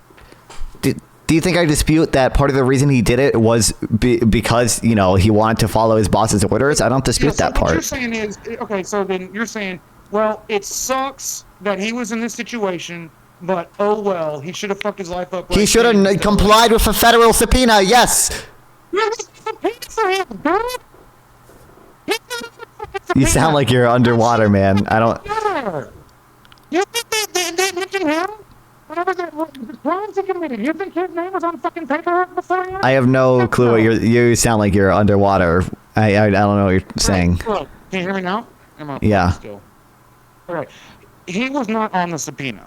dispute that part of the reason he did it was because he wanted to follow his boss's orders? I don't dispute that part. What you're saying is, okay, so then you're saying, well, it sucks that he was in this situation, but oh well, he should have fucked his life up. He should have complied with a federal subpoena. Yes. You sound like you're underwater, man. I don't. You think they mentioned him? Whatever the crimes he committed. You think his name was on fucking paperwork beforehand? I have no clue what you sound like you're underwater. I don't know what you're saying. Look, can you hear me now? Yeah. Still. All right. He was not on the subpoena.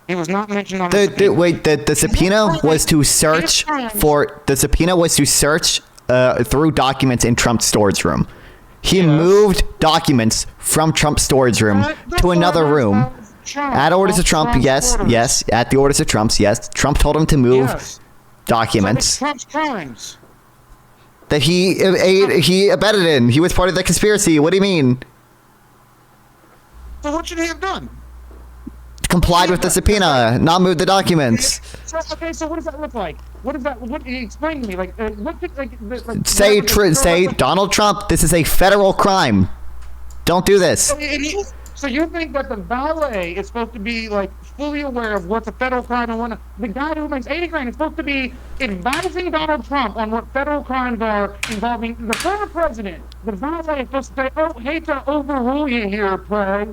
He was not mentioned on the subpoena. Wait, the subpoena was to search for. The subpoena was to search through documents in Trump's storage room. He moved documents from Trump's storage room to another room. Trump. At orders of Trump, Trump's yes, orders. yes. At the orders of Trump's, yes. Trump told him to move Yes. documents So it's Trump's crimes. that he abetted in. He was part of the conspiracy. What do you mean? So what should he have done? Complied with the subpoena, not move the documents. So, okay, so what does that look like? What does that? What? Explain to me. Like, what? Like, Say Donald Trump. This is a federal crime. Don't do this. So you think that the valet is supposed to be like fully aware of what's a federal crime and what the guy who makes 80 grand is supposed to be advising Donald Trump on what federal crimes are involving the former president? The valet is supposed to say, "Oh, hate to overrule you here, Craig,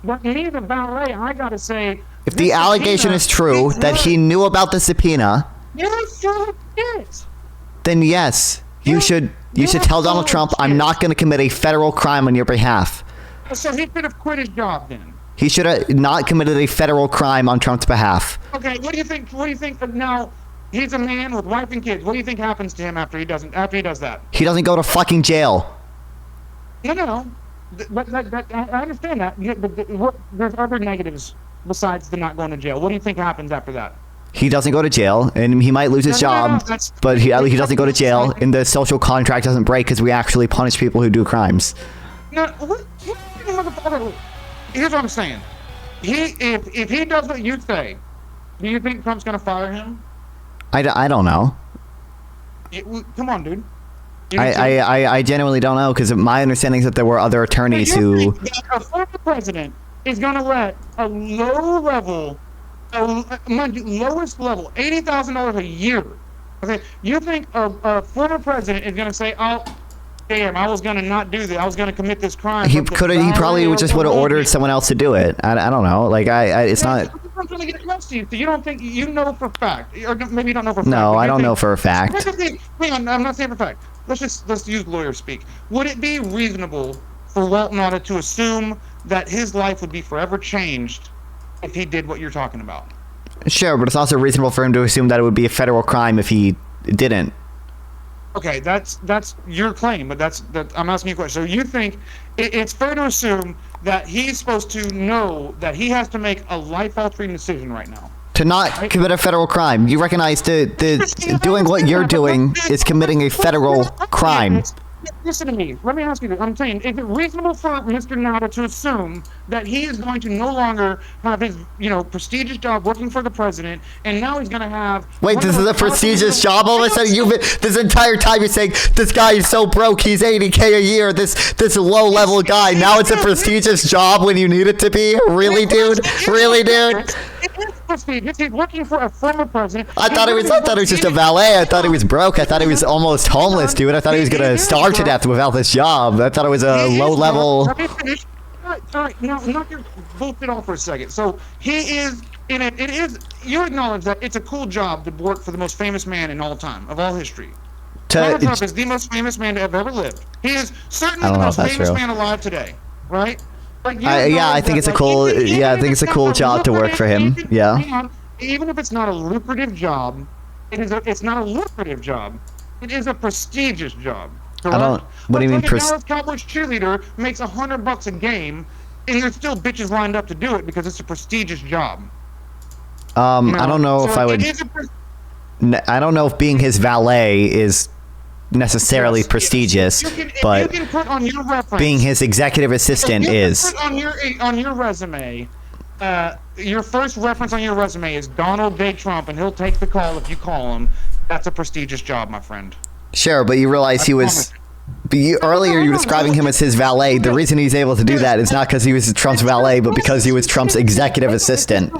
but me, the valet, I gotta say." If the allegation is true that he knew about the subpoena, You're full of shit. then yes, you should tell Donald Trump, I'm not going to commit a federal crime on your behalf. So he could have quit his job then. He should have not committed a federal crime on Trump's behalf. Okay, what do you think? What do you think? Now, he's a man with wife and kids. What do you think happens to him after he does that? He doesn't go to fucking jail. No. But I understand that. But there's other negatives besides the not going to jail. What do you think happens after that? He doesn't go to jail, and he might lose his job, but he doesn't go to jail, and the social contract doesn't break because we actually punish people who do crimes. No, here's what I'm saying. If he does what you say, do you think Trump's going to fire him? I don't know. Come on, dude. I genuinely don't know, because my understanding is that there were other attorneys who... A former president is going to let a low-level, lowest level, $80,000 a year. Okay, you think a former president is going to say, "Oh, damn, I was going to not do that. I was going to commit this crime." He probably just would have ordered someone else to do it. I don't know. Like, it's not... So you don't think, you know for a fact, or maybe you don't know for a fact. No, I don't know for a fact. Hang on, I'm not saying for a fact. Let's use lawyer speak. Would it be reasonable for Walt Nauta to assume that his life would be forever changed if he did what you're talking about? Sure, but it's also reasonable for him to assume that it would be a federal crime if he didn't. Okay, that's your claim, but I'm asking you a question. So you think it's fair to assume that he's supposed to know that he has to make a life-altering decision right now? To not commit a federal crime. You recognize doing what you're doing is committing a federal crime. Listen to me. Let me ask you. I'm saying, is it reasonable for Mr. Nauta to assume that he is going to no longer have his, prestigious job working for the president, and now he's going to have... Wait, this is a prestigious job? All of a sudden, this entire time you're saying, this guy is so broke, he's $80K a year, this low-level guy, now it's a prestigious job when you need it to be? Really, dude? Really, dude? He's working for a former president. I thought it was just a valet. I thought he was broke. I thought he was almost homeless, dude. I thought he was gonna starve to death without this job. I thought it was a low level. Let me finish. All right. Now, knock your bullshit off for a second. So he is in it. It is. You acknowledge that it's a cool job to work for the most famous man in all time of all history. Donald Trump is the most famous man to have ever lived. He is certainly the most famous man alive today, right? I think it's a cool. I think it's a cool job to work for him. Yeah. Even if it's not a lucrative job, it's not a lucrative job. It is a prestigious job. Correct? I don't. What do you mean? A Dallas Cowboys cheerleader makes $100 a game, and there's still bitches lined up to do it because it's a prestigious job. I don't know if I would. I don't know if being his valet is necessarily prestigious, but you can put on your reference, being his executive assistant is. Put on your resume, your first reference on your resume is Donald J. Trump, and he'll take the call if you call him. That's a prestigious job, my friend. Sure, but you realize he was. Earlier, you were describing him as his valet. The reason he's able to do that is not because he was Trump's valet, but because he was Trump's executive assistant.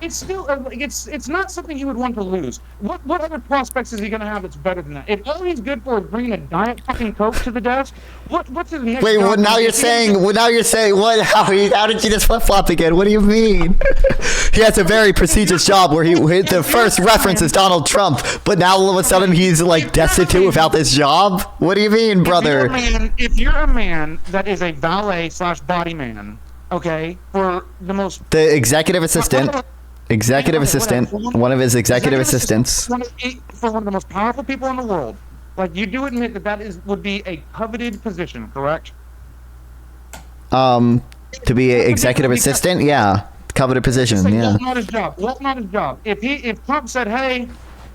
It's still, it's not something you would want to lose. What other prospects is he going to have that's better than that? If all he's good for is bringing a diet fucking Coke to the desk, what's his next? Wait, now you're saying what? How did you just flip flop again? What do you mean? He has a very prestigious job where the first reference is Donald Trump, but now all of a sudden he's like destitute without this job. What do you mean, brother? If you're a man that is a valet / body man, okay, for the executive assistant. One of his executive assistants. For one of the most powerful people in the world. Like, you do admit that would be a coveted position, correct? To be an executive assistant? Yeah. Coveted position, yeah. Walt Nauta's job. Walt Nauta's job. If Trump said, hey,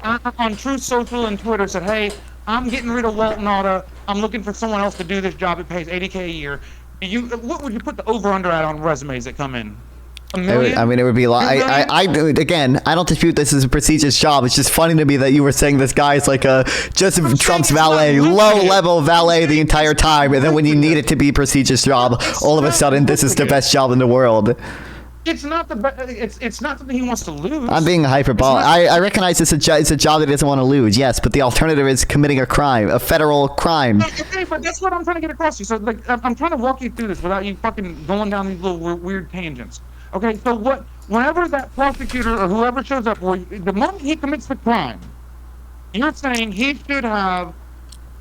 on Truth Social and Twitter said, hey, I'm getting rid of Walt Nauta, I'm looking for someone else to do this job, it pays $80K a year, what would you put the over-under at on resumes that come in? A million? I mean, it would be a lot. Again, I don't dispute this is a prestigious job. It's just funny to me that you were saying this guy is like just Trump's valet, low-level valet the entire time, and then when you need it to be a prestigious job, all of a sudden this is the best job in the world. It's not it's not something he wants to lose. I'm being hyperbolic. I recognize it's a job that he doesn't want to lose. Yes, but the alternative is committing a crime, a federal crime. Okay, but that's what I'm trying to get across to you. So, like, I'm trying to walk you through this without you fucking going down these little weird tangents. Okay, so whenever that prosecutor or whoever shows up for you, the moment he commits the crime, you're saying he should have,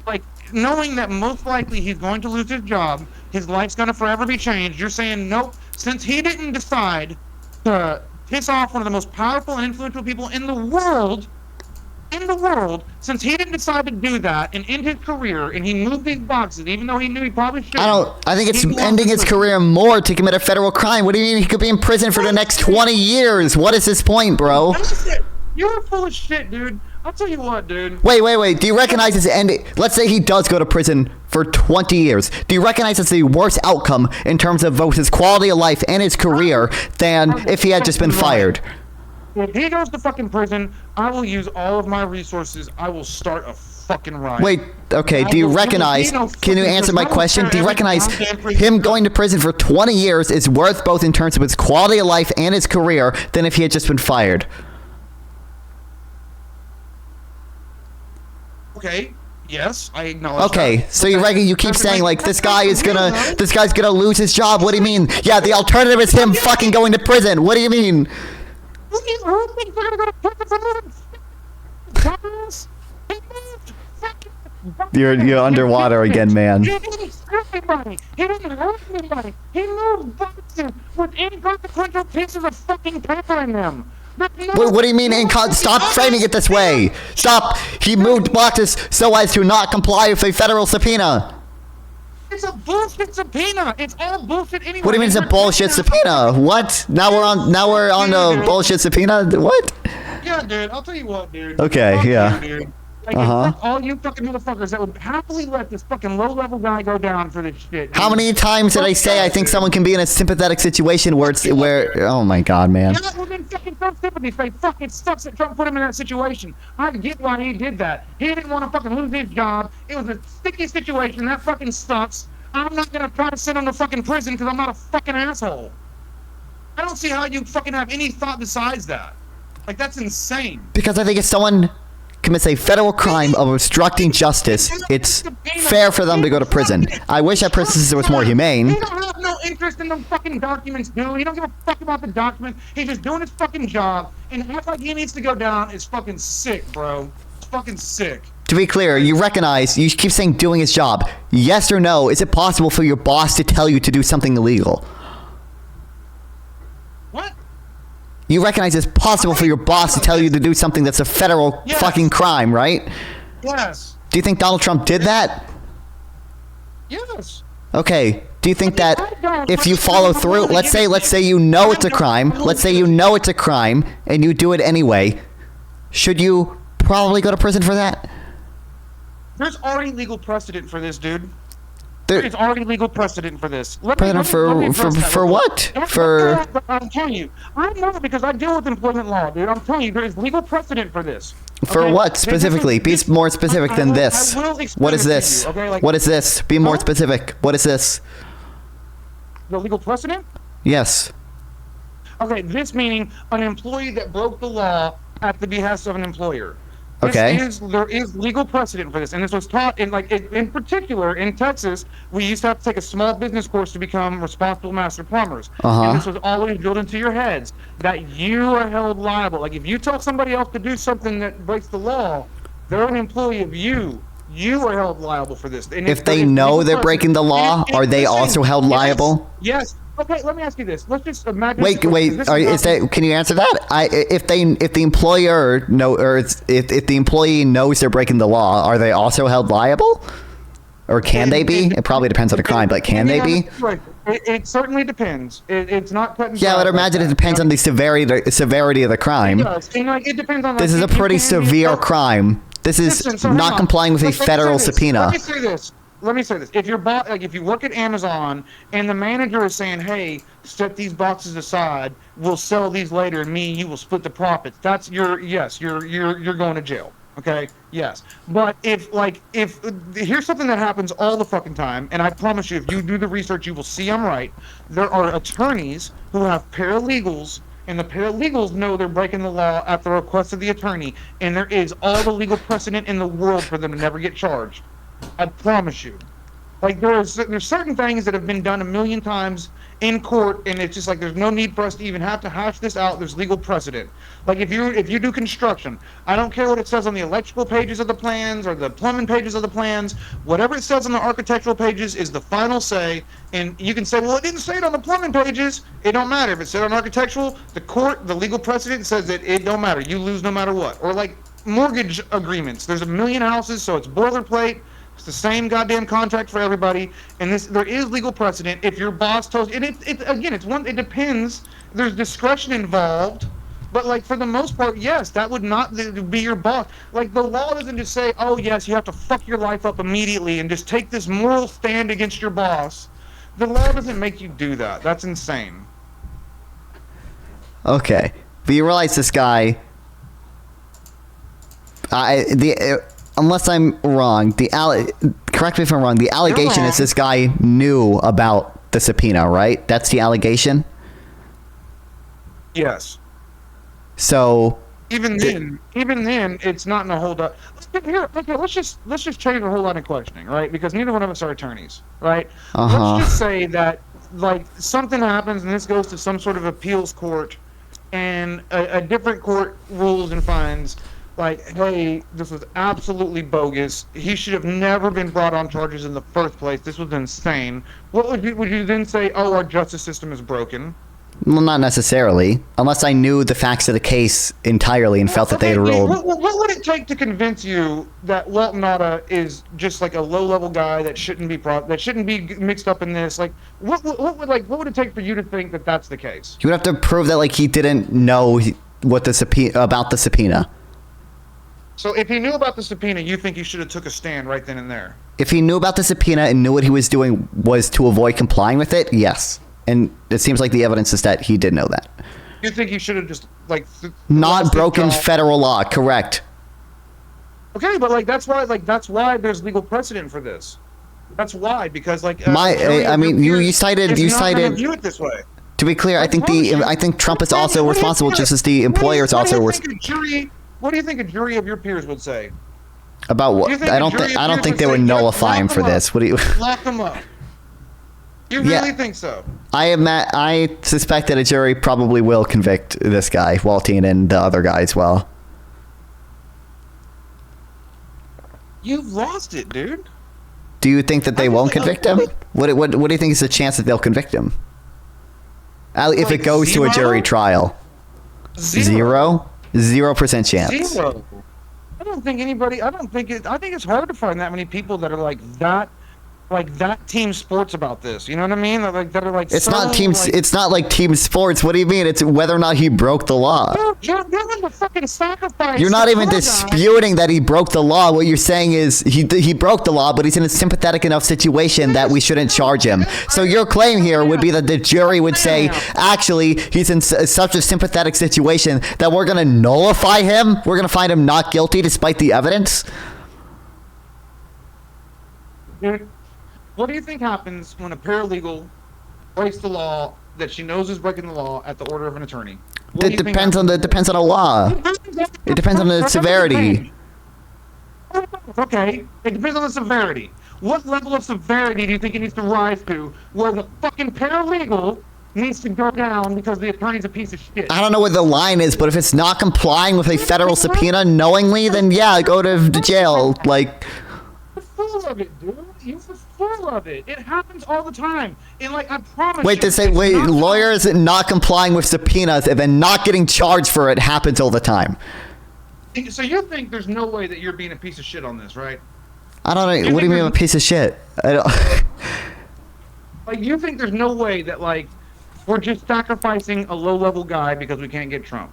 like, knowing that most likely he's going to lose his job, his life's going to forever be changed, you're saying, nope, since he didn't decide to piss off one of the most powerful and influential people in the world, since he didn't decide to do that and end his career, and he moved these boxes, even though he knew he probably shouldn't. I think it's ending his career more to commit a federal crime. What do you mean he could be in prison for the next 20 years? What is his point, bro? You're full of shit, dude. I'll tell you what, dude. Wait. Do you recognize his ending? Let's say he does go to prison for 20 years. Do you recognize it's the worst outcome in terms of both his quality of life and his career than if he had just been fired? If he goes to fucking prison, I will use all of my resources. I will start a fucking riot. Wait, okay, do you recognize, can you answer my question? Do you recognize him going to prison for 20 years is worth both in terms of his quality of life and his career than if he had just been fired? Okay, yes, I acknowledge Okay, that. so you keep saying like this guy's gonna lose his job. What do you mean? Yeah, the alternative is him fucking going to prison. What do you mean? You're underwater again, man. He didn't hurt anybody. He moved boxes with inconsequential pieces of fucking paper in them. What do you mean? Stop framing it this way. Stop. He moved boxes so as to not comply with a federal subpoena. It's a bullshit subpoena. It's all bullshit anyway. What do you mean it's a bullshit subpoena? What? Now we're on the bullshit subpoena? What? Yeah, dude. I'll tell you what, dude. Okay, Fuck yeah. you, dude. Like, all you fucking motherfuckers that would happily let this fucking low-level guy go down for this shit. How many times did I say I think someone can be in a sympathetic situation where oh my god, man. Yeah, well then fucking show sympathy. Say, fuck, it sucks that Trump put him in that situation. I get why he did that. He didn't want to fucking lose his job. It was a sticky situation. That fucking sucks. I'm not gonna try to send him to fucking prison because I'm not a fucking asshole. I don't see how you fucking have any thought besides that. Like, that's insane. Because I think if someone commits a federal crime of obstructing justice, it's fair for them to go to prison. I wish that prison system was more humane. He don't have no interest in the fucking documents, dude. He don't give a fuck about the documents. He's just doing his fucking job, and act like he needs to go down is fucking sick, bro. It's fucking sick. To be clear, you keep saying doing his job. Yes or no, is it possible for your boss to tell you to do something illegal? What? You recognize it's possible for your boss to tell you to do something that's a federal fucking crime, right? Yes. Do you think Donald Trump did that? Yes. Okay. Do you think that if you follow through, let's say you know it's a crime, and you do it anyway, should you probably go to prison for that? There's already legal precedent for this, dude. There- There's already legal precedent for this. For what? I'm telling you. I know because I deal with employment law, dude. I'm telling you, there is legal precedent for this. For Okay? what specifically? Be more specific than this. I will explain What is it to this? you, okay? Like, What is this? Be more Huh? specific. What is this? the legal precedent? Yes. Okay, this meaning an employee that broke the law at the behest of an employer. Okay. There is legal precedent for this, and this was taught in particular in Texas. We used to have to take a small business course to become responsible master plumbers, and this was always drilled into your heads that you are held liable. Like if you tell somebody else to do something that breaks the law, they're an employee of you. You are held liable for this. And If they know they're breaking the law, are they also held liable? Yes. Okay, let me ask you this. Let's just imagine. Wait. Can you answer that? If the employer if the employee knows they're breaking the law, are they also held liable? Or can they be? It probably depends on the crime, but can they be? It certainly depends. It's not cut and Yeah, dry but imagine like it depends on the severity of the crime. It does. And, like, it depends on. This is a pretty severe crime. This is not complying with a federal subpoena. Let me say this. Let me say this. If you're like, if you work at Amazon and the manager is saying, "Hey, set these boxes aside. We'll sell these later, and me and you will split the profits." That's you're going to jail. Okay. Yes. But if here's something that happens all the fucking time, and I promise you, if you do the research, you will see I'm right. There are attorneys who have paralegals, and the paralegals know they're breaking the law at the request of the attorney, and there is all the legal precedent in the world for them to never get charged. I promise you. Like, there's certain things that have been done a million times in court, and it's just like there's no need for us to even have to hash this out. There's legal precedent. Like, if you do construction, I don't care what it says on the electrical pages of the plans or the plumbing pages of the plans. Whatever it says on the architectural pages is the final say. And you can say, well, it didn't say it on the plumbing pages. It don't matter. If it said on architectural, the legal precedent says that it don't matter. You lose no matter what. Or like mortgage agreements. There's a million houses, so it's boilerplate. It's the same goddamn contract for everybody, and there is legal precedent. If your boss tells, and it depends. There's discretion involved, but like for the most part, yes, that would not be your boss. Like the law doesn't just say, oh yes, you have to fuck your life up immediately and just take this moral stand against your boss. The law doesn't make you do that. That's insane. Okay, but you realize this guy. Unless I'm wrong, correct me if I'm wrong. The allegation is this guy knew about the subpoena, right? That's the allegation. Yes. So even then, it's not in a hold up. Here, okay, let's just change the whole line of questioning, right? Because neither one of us are attorneys, right? Let's just say that like something happens and this goes to some sort of appeals court, and a different court rules and finds. Like, hey, this was absolutely bogus. He should have never been brought on charges in the first place. This was insane. What would you then say? Oh, our justice system is broken. Well, not necessarily, unless I knew the facts of the case entirely and felt that they had ruled. What would it take to convince you that Walt Nauta is just like a low-level guy that shouldn't be mixed up in this? Like, what would it take for you to think that that's the case? You would have to prove that like he didn't know about the subpoena. So if he knew about the subpoena, you think he should have took a stand right then and there? If he knew about the subpoena and knew what he was doing was to avoid complying with it, yes. And it seems like the evidence is that he did know that. You think he should have just like not broken federal law, correct? Okay, but like that's why there's legal precedent for this. That's why, because like you cited view it this way. To be clear, I think Trump is also responsible, just as the employer is also responsible. What do you think a jury of your peers would say? About what? I don't think they would nullify him for this. What do you lock him up? You really think so? I suspect that a jury probably will convict this guy, Waltine, and the other guy as well. You've lost it, dude. Do you think that they won't convict him? What do you think is the chance that they'll convict him? If it goes to a jury trial. 0%? 0% chance. 0. I don't think it's hard to find that many people that are like that team sports about this. You know what I mean? That are like. It's not like team sports. What do you mean? It's whether or not he broke the law. You're willing to fucking sacrifice. You're not even disputing that he broke the law. What you're saying is he broke the law, but he's in a sympathetic enough situation that we shouldn't charge him. So your claim here would be that the jury would say, actually, he's in such a sympathetic situation that we're going to nullify him. We're going to find him not guilty despite the evidence. Dude. What do you think happens when a paralegal breaks the law that she knows is breaking the law at the order of an attorney? It depends on the law. It depends on the severity. Okay, it depends on the severity. What level of severity do you think it needs to rise to where the fucking paralegal needs to go down because the attorney's a piece of shit? I don't know what the line is, but if it's not complying with a federal subpoena knowingly, then yeah, go to jail. Like. You're full of it, dude. You're full of it. It happens all the time. And like, I promise. Lawyers not complying with subpoenas and then not getting charged for it happens all the time. So you think there's no way that you're being a piece of shit on this, right? I don't know. What do you mean I'm a piece of shit? I don't. Like, you think there's no way that, like, we're just sacrificing a low-level guy because we can't get Trump?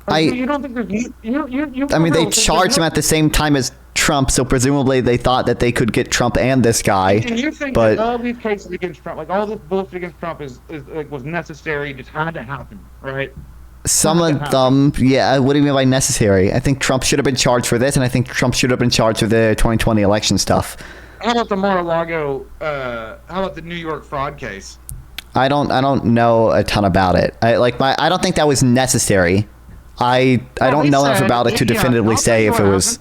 Like, you don't think there's... You I mean, they charged him at the same time as Trump, so presumably they thought that they could get Trump and this guy. And you think that all these cases against Trump, like, all this bullshit against Trump is like, was necessary, just had to happen, right? Some of them, yeah. What do you mean by necessary? I think Trump should have been charged for this, and I think Trump should have been charged for the 2020 election stuff. How about the Mar-a-Lago? How about the New York fraud case? I don't know a ton about it. I don't think that was necessary. I don't know enough about it to definitively say if it was.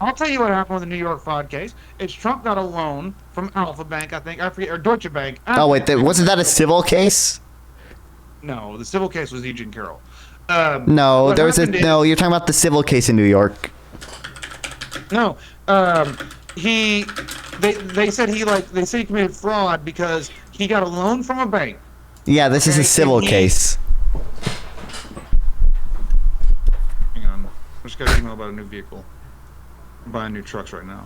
I'll tell you what happened with the New York fraud case. It's Trump got a loan from Alpha Bank, I think, I forget, or Deutsche Bank. Oh wait, wasn't that a civil case? No, the civil case was Eugene Carroll. No, there was no. You're talking about the civil case in New York. No, they said he committed fraud because he got a loan from a bank. Yeah, this is a civil case. Hang on, I just got an email about a new vehicle. I'm buying new trucks right now.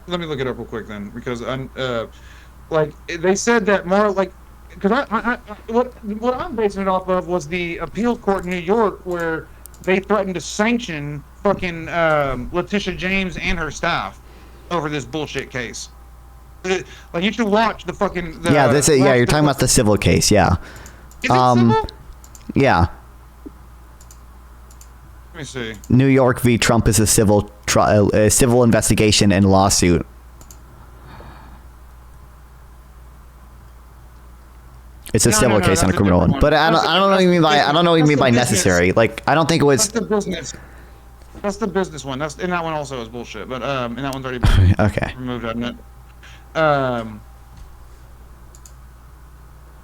Let me look it up real quick then, because like they said that more like, because what I'm basing it off of was the appeals court in New York where they threatened to sanction fucking Letitia James and her staff over this bullshit case. Like, you should watch the fucking. You're talking about the civil case, yeah. Is it civil? Yeah. Let me see. New York v. Trump is a civil investigation and lawsuit. It's a civil case, not a criminal one. But I don't know what you mean by necessary. Like, I don't think it was. That's the business. That's the business one. And that one also is bullshit. But and that one's already been removed, hasn't it?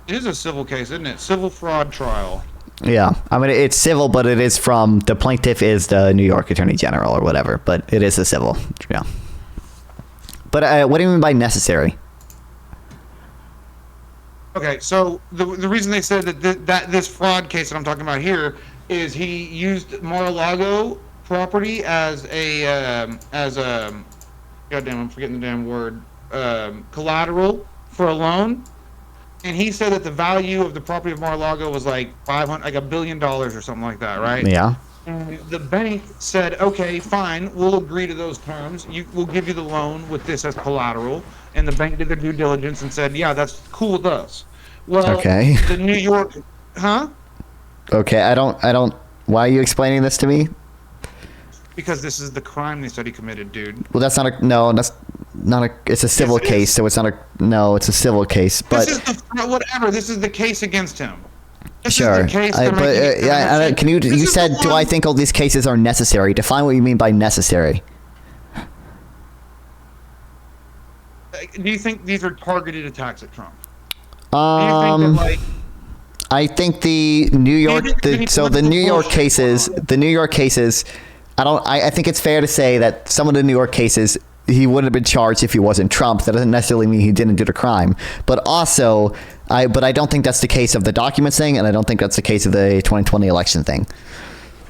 It is a civil case, isn't it? Civil fraud trial. Yeah, I mean, it's civil, but it is from the plaintiff is the New York Attorney General or whatever. But it is a civil, yeah. But what do you mean by necessary? Okay, so the reason they said that this fraud case that I'm talking about here is he used Mar-a-Lago property as goddamn, I'm forgetting the damn word, collateral for a loan, and he said that the value of the property of Mar-a-Lago was like $1 billion or something like that, right? Yeah. And the bank said, okay, fine, we'll agree to those terms. We'll give you the loan with this as collateral. And the bank did their due diligence and said, yeah, that's cool with us. Well, okay. The New York, huh? Okay, I don't. Why are you explaining this to me? Because this is the crime they said he committed, dude. Well, that's not a no. That's not a. It's a civil case, so it's not a. No, it's a civil case. But this is whatever. This is the case against him. Sure. Can you? You said, do I think all these cases are necessary? Define what you mean by necessary. Do you think these are targeted attacks at Trump? I think the New York, the New York cases, I think it's fair to say that some of the New York cases, he wouldn't have been charged if he wasn't Trump. That doesn't necessarily mean he didn't do the crime. But also, I don't think that's the case of the documents thing, and I don't think that's the case of the 2020 election thing.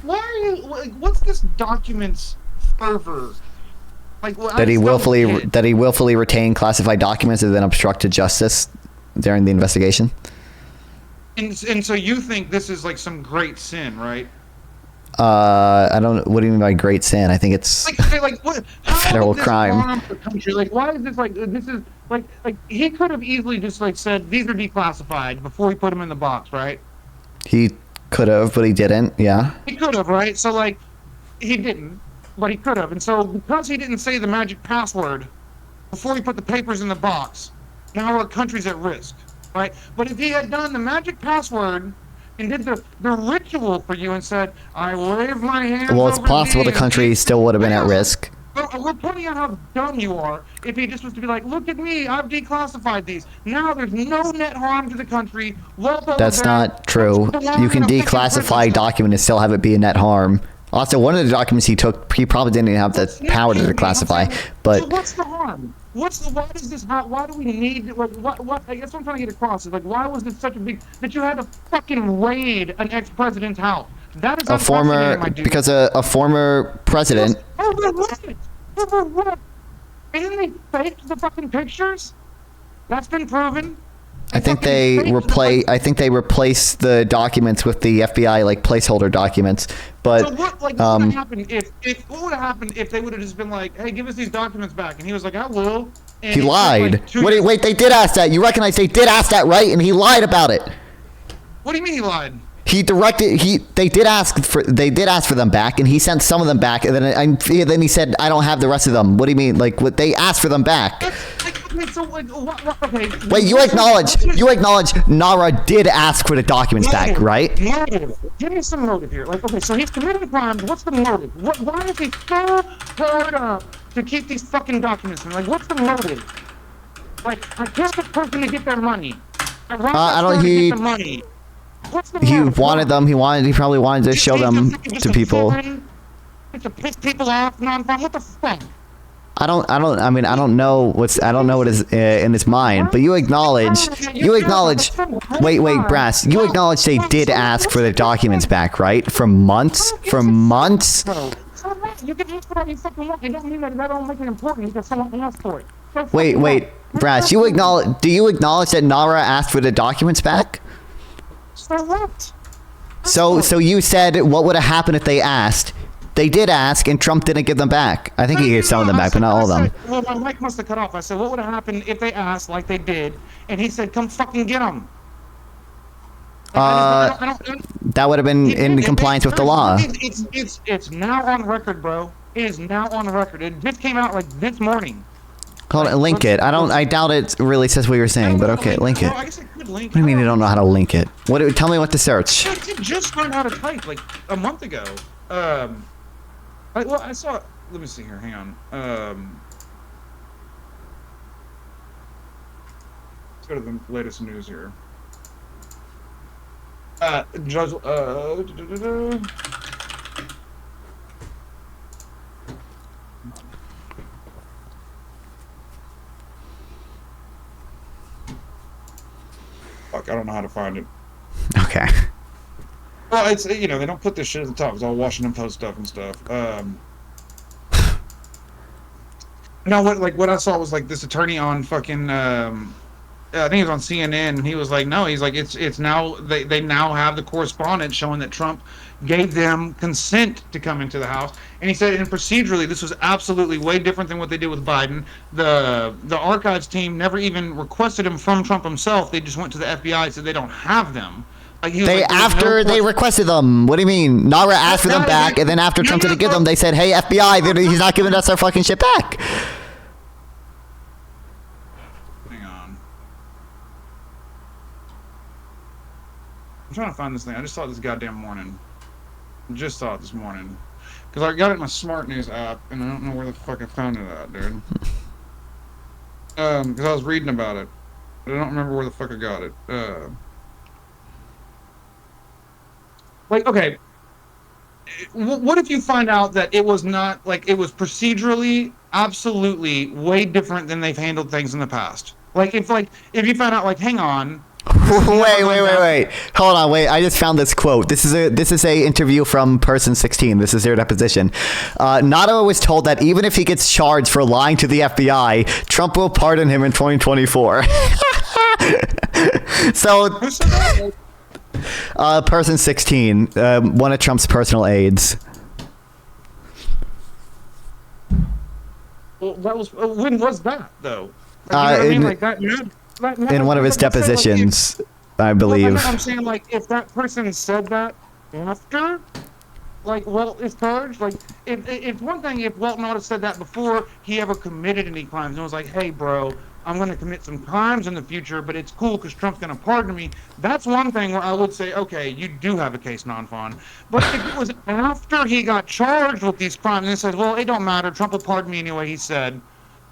Why are you? What's this documents fervor? Like, that he willfully retained classified documents and then obstructed justice during the investigation. And so you think this is like some great sin, right? I don't. What do you mean by great sin? I think it's like what? Federal crime. Like, why is this like? This is like he could have easily just like said these are declassified before he put them in the box, right? He could have, but he didn't. Yeah. He could have, right? So like, he didn't, but he could have, and so because he didn't say the magic password before he put the papers in the box, now our country's at risk, right? But if he had done the magic password and did the ritual for you and said, I wave my hands. Well, it's possible the country still would have been at risk. We're pointing out how dumb you are if he just was to be like, look at me, I've declassified these. Now there's no net harm to the country. That's not true. You can declassify a document and still have it be a net harm. Also, one of the documents he took, he probably didn't even have the power to declassify. But so what's the harm? Why do we need, like, what, I guess what I'm trying to get across is, like, why was this such a big, that you had to fucking raid an ex-president's house? That is a former president. For what? Isn't they faked the fucking pictures? That's been proven. I think they replaced the documents with the FBI like placeholder documents. But so what? Like, what would have happened what would have happened if they would have just been like, "Hey, give us these documents back," and he was like, "I will." And he lied. Like Wait, they did ask that. You recognize they did ask that, right? And he lied about it. What do you mean he lied? They did ask for them back, and he sent some of them back, and then he said, "I don't have the rest of them." What do you mean? Like, what they asked for them back? Okay. Wait, you acknowledge NARA did ask for the documents back, right? Motive. Give me some motive here. Like, okay, so he's committing crimes. What's the motive? Why is he so hard up to keep these fucking documents? And like, what's the motive? Like, I guess the person to get their money. I don't. Get the money. He wanted them. He probably wanted to show them to people. To piss people off, Nonfon. What the fuck? I don't know what is in his mind, but you acknowledge. Wait, Brass. You acknowledge they did ask for the documents back, right? For months. You can ask for what you fucking want. It doesn't mean that don't make it important because someone asked for it. Wait, Brass. Do you acknowledge that NARA asked for the documents back? So what? So you said what would have happened if they asked? They did ask, and Trump didn't give them back. I think he gave some of them back, but not all of them. Well, my mic must have cut off. I said, what would have happened if they asked like they did? And he said, come fucking get them. That would have been in compliance with the law. It's now on record, bro. It is now on record. It just came out like this morning. Hold on, link it. I doubt it really says what you're saying, but okay, link it. I guess I could link. What do you mean you don't know how to link it? Tell me what to search. I just learned how to type like a month ago. I saw. Let me see here. Hang on. Let's go to the latest news here. Judge. Fuck, I don't know how to find it. Okay. Well, it's, they don't put this shit at the top. It's all Washington Post stuff and stuff. No, what I saw was like this attorney on fucking, I think it was on CNN, and he was like, no, he's like, it's now, they now have the correspondence showing that Trump gave them consent to come into the house. And he said, and procedurally, this was absolutely way different than what they did with Biden. The archives team never even requested them from Trump himself. They just went to the FBI and said they don't have them. Like, they requested them. What do you mean? NARA asked for them back, and then after Trump didn't give them, they said, "Hey, FBI, he's not giving us our fucking shit back." Hang on. I'm trying to find this thing. I just saw it this goddamn morning. Just saw it this morning because I got it in my Smart News app, and I don't know where the fuck I found it at, dude. Because I was reading about it, but I don't remember where the fuck I got it. Like, okay, what if you find out that it was not, like, it was procedurally absolutely way different than they've handled things in the past? Like, if you found out, like, hang on. Wait. Hold on, wait. I just found this quote. This is a interview from person 16. This is their deposition. Nauta was told that even if he gets charged for lying to the FBI, Trump will pardon him in 2024. So... Who said that? Person 16, one of Trump's personal aides. Well, when was that though? Like, you know what I mean? In one of his depositions, I believe. Well, I'm saying, like, if that person said that after, like, Walt is charged, like, it's one thing if Walt Nauta said that before he ever committed any crimes and was like, hey, bro, I'm going to commit some crimes in the future, but it's cool because Trump's going to pardon me. That's one thing where I would say, okay, you do have a case, Nonfon. But if it was after he got charged with these crimes and said, well, it don't matter, Trump will pardon me anyway, he said.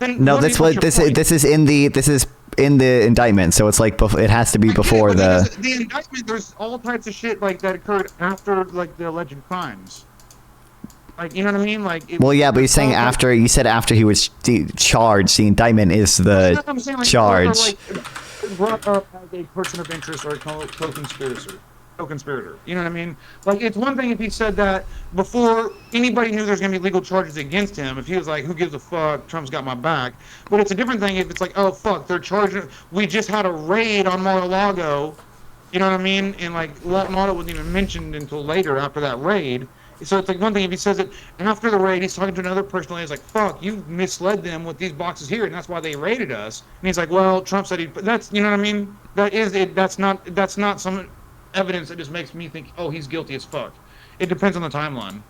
Then no, this is in the indictment, so it's like it has to be before the indictment. There's all types of shit like that occurred after, like, the alleged crimes. Like, you know what I mean? Like, well, yeah, but you're saying after. You said after he was charged. The indictment is the like, charge. like, brought up as a person of interest or a co-conspirator. co-conspirator. You know what I mean? Like, it's one thing if he said that before anybody knew there's going to be legal charges against him. If he was like, who gives a fuck, Trump's got my back. But it's a different thing if it's like, oh, fuck, they're charging, we just had a raid on Mar-a-Lago. You know what I mean? And, like, Walt Nauta wasn't even mentioned until later after that raid. So it's like one thing if he says it after the raid, he's talking to another person, and he's like, fuck, you misled them with these boxes here, and that's why they raided us. And he's like, well, Trump said that's, you know what I mean? That is it. That's not some evidence that just makes me think, oh, he's guilty as fuck. It depends on the timeline.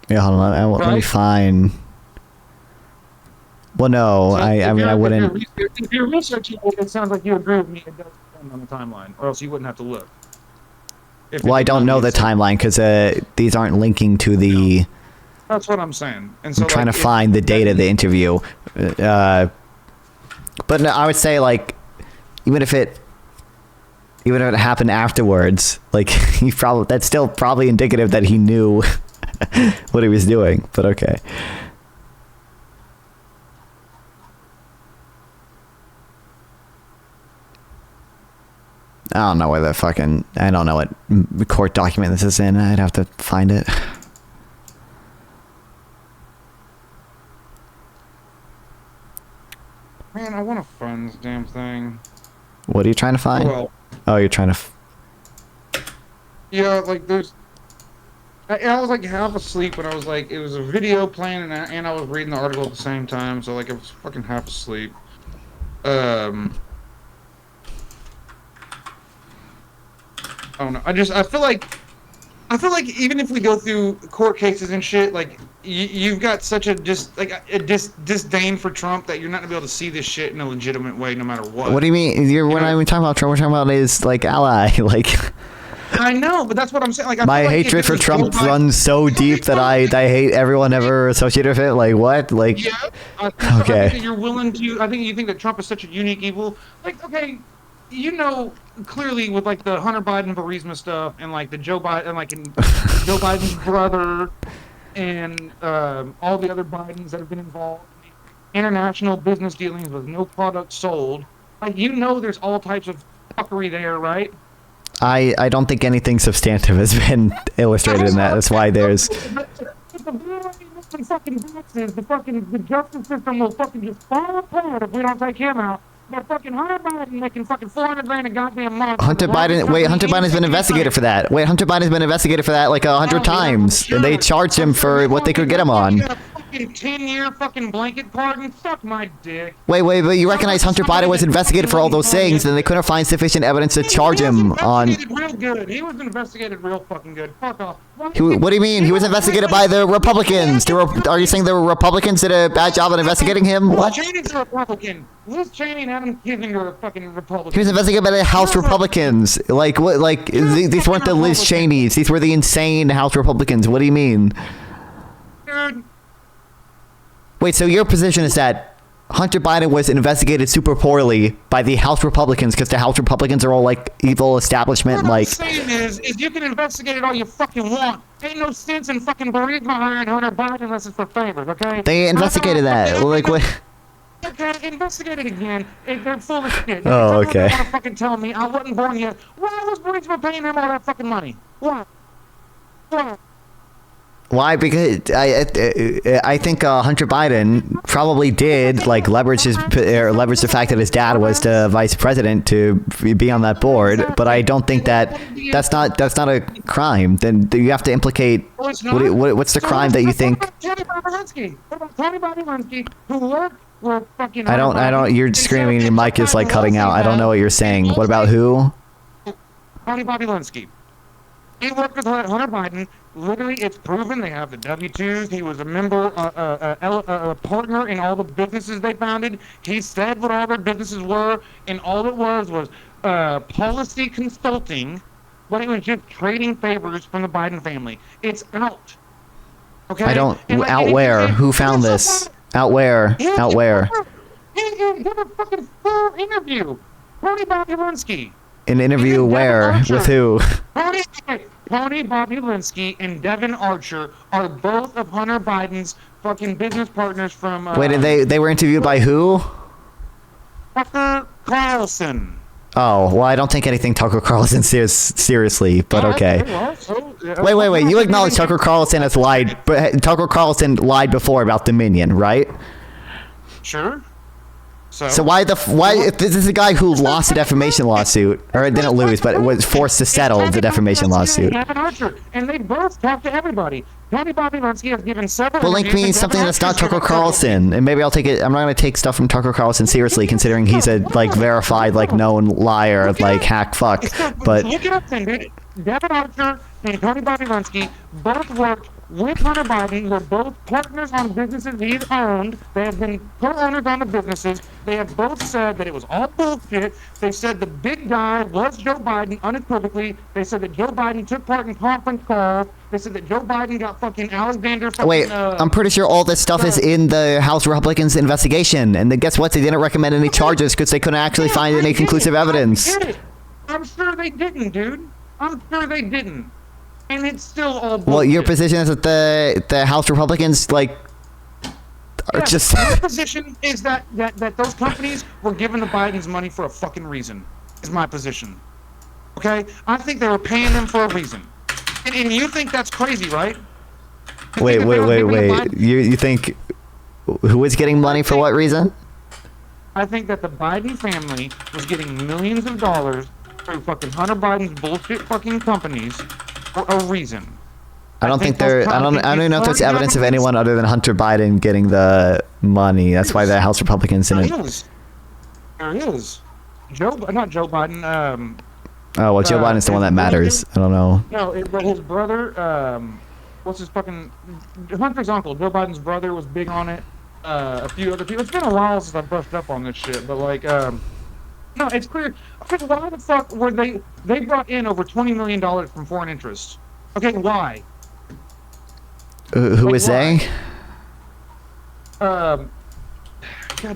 Yeah, hold on. Let me find. Well, no, So I mean, I wouldn't. If you're researching it sounds like you agree with me. It does depend on the timeline, or else you wouldn't have to look. Well, I don't know the timeline because these aren't linking to the. That's what I'm saying. And so I'm trying to find the date of the interview. But no, I would say, like, even if it happened afterwards, like, that's still probably indicative that he knew what he was doing. But okay. I don't know where I don't know what court document this is in. I'd have to find it. Man, I want to find this damn thing. What are you trying to find? Well, Oh, you're trying to. yeah, like there's. I was like half asleep when I was like, it was a video playing and I was reading the article at the same time, so like I was fucking half asleep. I don't know. I feel like even if we go through court cases and shit, like you've got such a disdain for Trump that you're not gonna be able to see this shit in a legitimate way, no matter what. What do you mean? We're not even talking about Trump. We're talking about his like ally. Like. I know, but that's what I'm saying. Like, My hatred for Trump runs so deep that I hate everyone ever associated with it. Like what? Like. Yeah. I think Okay. that you're willing to. I think you think that Trump is such a unique evil. Like, okay. You know, clearly with like the Hunter Biden Burisma stuff and like the Joe Biden, Joe Biden's brother and all the other Bidens that have been involved in international business dealings with no product sold. Like, you know, there's all types of fuckery there, right? I don't think anything substantive has been illustrated in that. That's why there's. The justice system will fucking just fall apart if we don't take him out. But fucking Hunter Biden making fucking $400,000 a goddamn month. Hunter Biden's been investigated for that. Hunter Biden's been investigated for that like 100 times. Sure. They charged him for what they could get him on. Fucking 10-year fucking blanket pardon. Suck my dick. Wait, but you recognize Hunter Biden was investigated for all those things, and they couldn't find sufficient evidence to charge him on. Real good. He was investigated real fucking good. Fuck off. What do you mean? He was investigated by the Republicans. Are you saying the Republicans did a bad job at investigating him? What? Cheney's a Republican. Liz Cheney and Adam Kinzinger are fucking Republicans. He was investigated by the House Republicans. Like what? Like these weren't the Liz Cheneys. These were the insane House Republicans. What do you mean? Dude. Wait, so your position is that Hunter Biden was investigated super poorly by the House Republicans because the House Republicans are all like evil establishment, what like. I'm saying is you can investigate it all you fucking want. Ain't no sense in fucking Burisma hiring Hunter Biden unless it's for favors, okay? They investigated that. Like what? Okay, investigate it again. They're full of shit. Oh, okay. Want to fucking tell me I wasn't born yet? Why was Burisma paying him all that fucking money? Why? Why? Because I think Hunter Biden probably did like leverage the fact that his dad was the vice president to be on that board, but I don't think that's not a crime. Then you have to implicate what's the crime that you think? Tony Bobulinski, who worked with fucking. I don't. You're screaming. Your mic is like cutting out. I don't know what you're saying. What about who? Tony Bobulinski. He worked with Hunter Biden. Literally, it's proven. They have the W-2s. He was a member, a partner in all the businesses they founded. He said what all their businesses were, and all it was policy consulting, but it was just trading favors from the Biden family. It's out. Okay? Out where? Who found this? Out where? Out where? He did a fucking full interview. Tony Bobulinski. An interview where? With who? Tony Bobulinski and Devin Archer are both of Hunter Biden's fucking business partners from. Wait, they were interviewed by who? Tucker Carlson. Oh, well, I don't take anything Tucker Carlson seriously, but okay. Well, so, Wait. You acknowledge Tucker Carlson has lied, but Tucker Carlson lied before about Dominion, right? Sure. So why if this is a guy who lost a defamation lawsuit, or didn't lose, but was forced to settle the defamation lawsuit? And they both talk to everybody. Tony Bobulinski has given several. Well, link me something that's not Tucker Carlson, and maybe I'll take it. I'm not gonna take stuff from Tucker Carlson seriously, considering he's a verified known liar, hack fuck. But look it up then, dude. Devin Archer and Tony Bobulinski both worked with Hunter Biden. They're both partners on businesses he's owned. They have been co-owners on the businesses. They have both said that it was all bullshit. They said the big guy was Joe Biden unequivocally. They said that Joe Biden took part in conference calls. They said that Joe Biden got fucking Alexander. Wait, I'm pretty sure all this stuff is in the House Republicans' investigation. And then guess what? They didn't recommend any charges because they couldn't actually find any conclusive evidence. I'm sure they didn't, dude. I'm sure they didn't. And it's still all bullshit. Well, your position is that the House Republicans are just. My position is that those companies were giving the Bidens money for a fucking reason. Is my position. Okay, I think they were paying them for a reason. And you think that's crazy, right? Wait. You think who is getting money for what reason? I think that the Biden family was getting millions of dollars through fucking Hunter Biden's bullshit fucking companies for a reason. I don't even know if there's evidence of anyone other than Hunter Biden getting the money. That's why the House Republicans didn't. There is. Not Joe Biden. Oh, well, Joe Biden's the one that matters. I don't know. No, but his brother, what's his fucking... Hunter's uncle, Joe Biden's brother, was big on it. A few other people. It's been a while since I brushed up on this shit, but no, it's clear. Okay, why the fuck were they brought in over $20 million from foreign interests? Okay, why? Who is they? God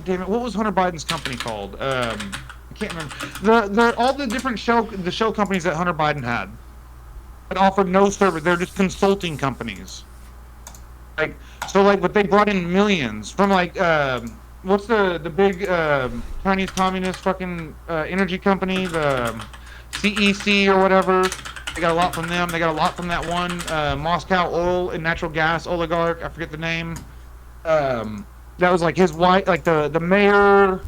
damn it, what was Hunter Biden's company called? I can't remember. All the different shell companies that Hunter Biden had that offered no service. They're just consulting companies. But they brought in millions from what's the big Chinese communist fucking energy company, the CEC or whatever. They got a lot from them. They got a lot from that one Moscow oil and natural gas oligarch. I forget the name. That was his wife, the mayor.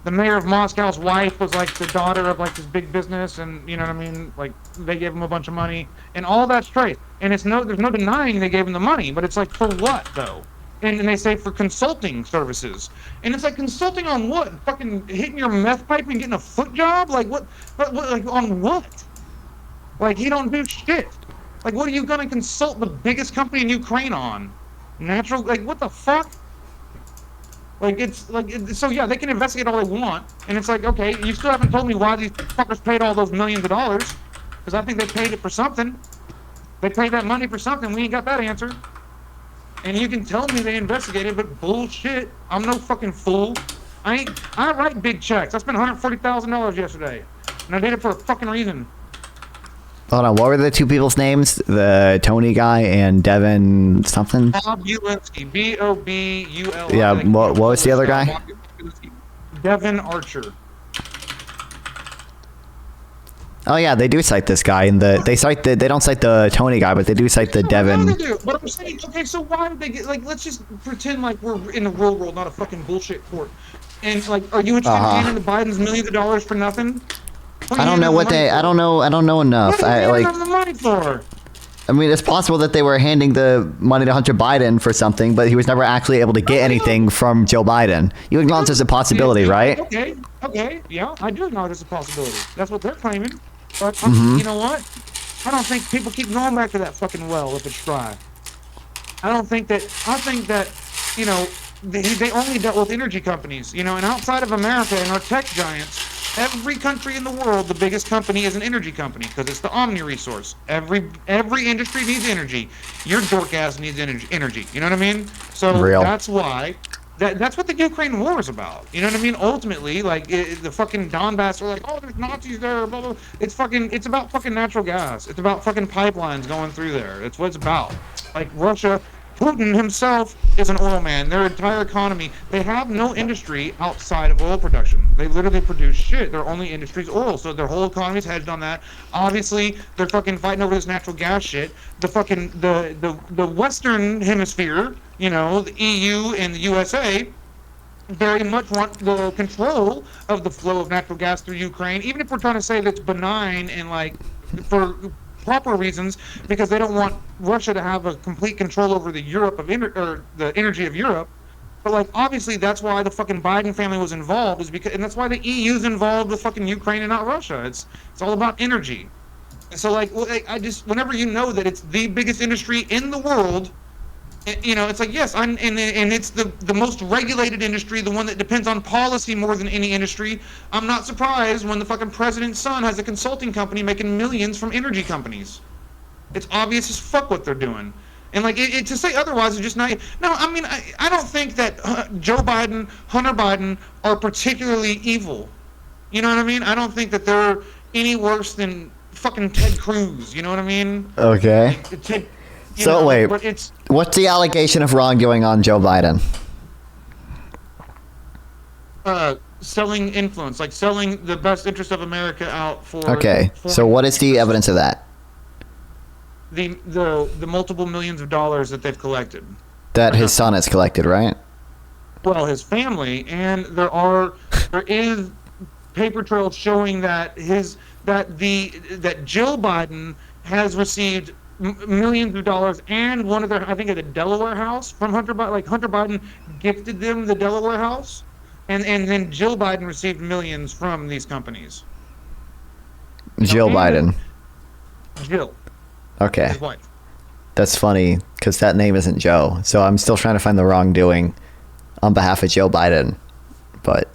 The mayor of Moscow's wife was the daughter of this big business, and you know what I mean. They gave him a bunch of money, and all that's straight. And there's no denying they gave him the money, but it's for what though? And they say for consulting services, and it's consulting on what? Fucking hitting your meth pipe and getting a foot job? What on what? You don't do shit. What are you gonna consult the biggest company in Ukraine on? Natural? What the fuck? So yeah, they can investigate all they want, and it's okay, you still haven't told me why these fuckers paid all those millions of dollars, because I think they paid it for something. They paid that money for something, we ain't got that answer. And you can tell me they investigated, but bullshit, I'm no fucking fool. I write big checks. I spent $140,000 yesterday, and I did it for a fucking reason. Hold on, what were the two people's names? The Tony guy and Devin something? Bobulinski, B-O-B-U-L. Yeah, what was the other guy? Devin Archer. Oh yeah, they do cite this guy, and they don't cite the Tony guy, but they do cite the Devin. They do, but I'm saying, okay, so why did they get let's just pretend we're in the real world, not a fucking bullshit court. And are you interested in handing the Bidens millions of dollars for nothing? I don't know what they. I don't know enough. What are they handing them the money for? I mean, it's possible that they were handing the money to Hunter Biden for something, but he was never actually able to get anything from Joe Biden. You acknowledge there's a possibility, right? Okay, yeah, I do acknowledge there's a possibility. That's what they're claiming. But you know what? I don't think people keep going back to that fucking well if it's dry. I think that they only dealt with energy companies, and outside of America and our tech giants. Every country in the world, the biggest company is an energy company because it's the omni resource. Every industry needs energy. Your dork ass needs energy. You know what I mean? So that's why. That's what the Ukraine war is about. You know what I mean? Ultimately, the fucking Donbass are oh, there's Nazis there, blah, blah. It's about fucking natural gas. It's about fucking pipelines going through there. It's what it's about. Russia Putin himself is an oil man. Their entire economy, they have no industry outside of oil production. They literally produce shit. Their only industry is oil, so their whole economy is hedged on that. Obviously, they're fucking fighting over this natural gas shit. The fucking the Western Hemisphere, you know, the EU and the USA, very much want the control of the flow of natural gas through Ukraine, even if we're trying to say that's benign and like for proper reasons, because they don't want Russia to have a complete control over the the energy of Europe. But like obviously that's why the fucking Biden family was involved, is because, and that's why the EU's involved with fucking Ukraine and not Russia. It's all about energy. So like I just, whenever you know that it's the biggest industry in the world, you know, it's like, yes, and it's the most regulated industry, the one that depends on policy more than any industry. I'm not surprised when the fucking president's son has a consulting company making millions from energy companies. It's obvious as fuck what they're doing. And like to say otherwise is just not. No, I mean, I don't think that Joe Biden, Hunter Biden are particularly evil. You know what I mean? I don't think that they're any worse than fucking Ted Cruz. You know what I mean? Okay. So wait, what's the allegation of wrongdoing on Joe Biden? Selling influence, like selling the best interest of America out for. Okay, so what is the evidence of that? The multiple millions of dollars that they've collected. That his son has collected, right? Well, his family, and there is paper trails showing that Joe Biden has received millions of dollars, and one of their, I think, at the Delaware house from Hunter Biden. Like Hunter Biden gifted them the Delaware house, and then Jill Biden received millions from these companies. Jill Biden. Jill. Okay. His wife. That's funny because that name isn't Joe, so I'm still trying to find the wrongdoing on behalf of Joe Biden, but.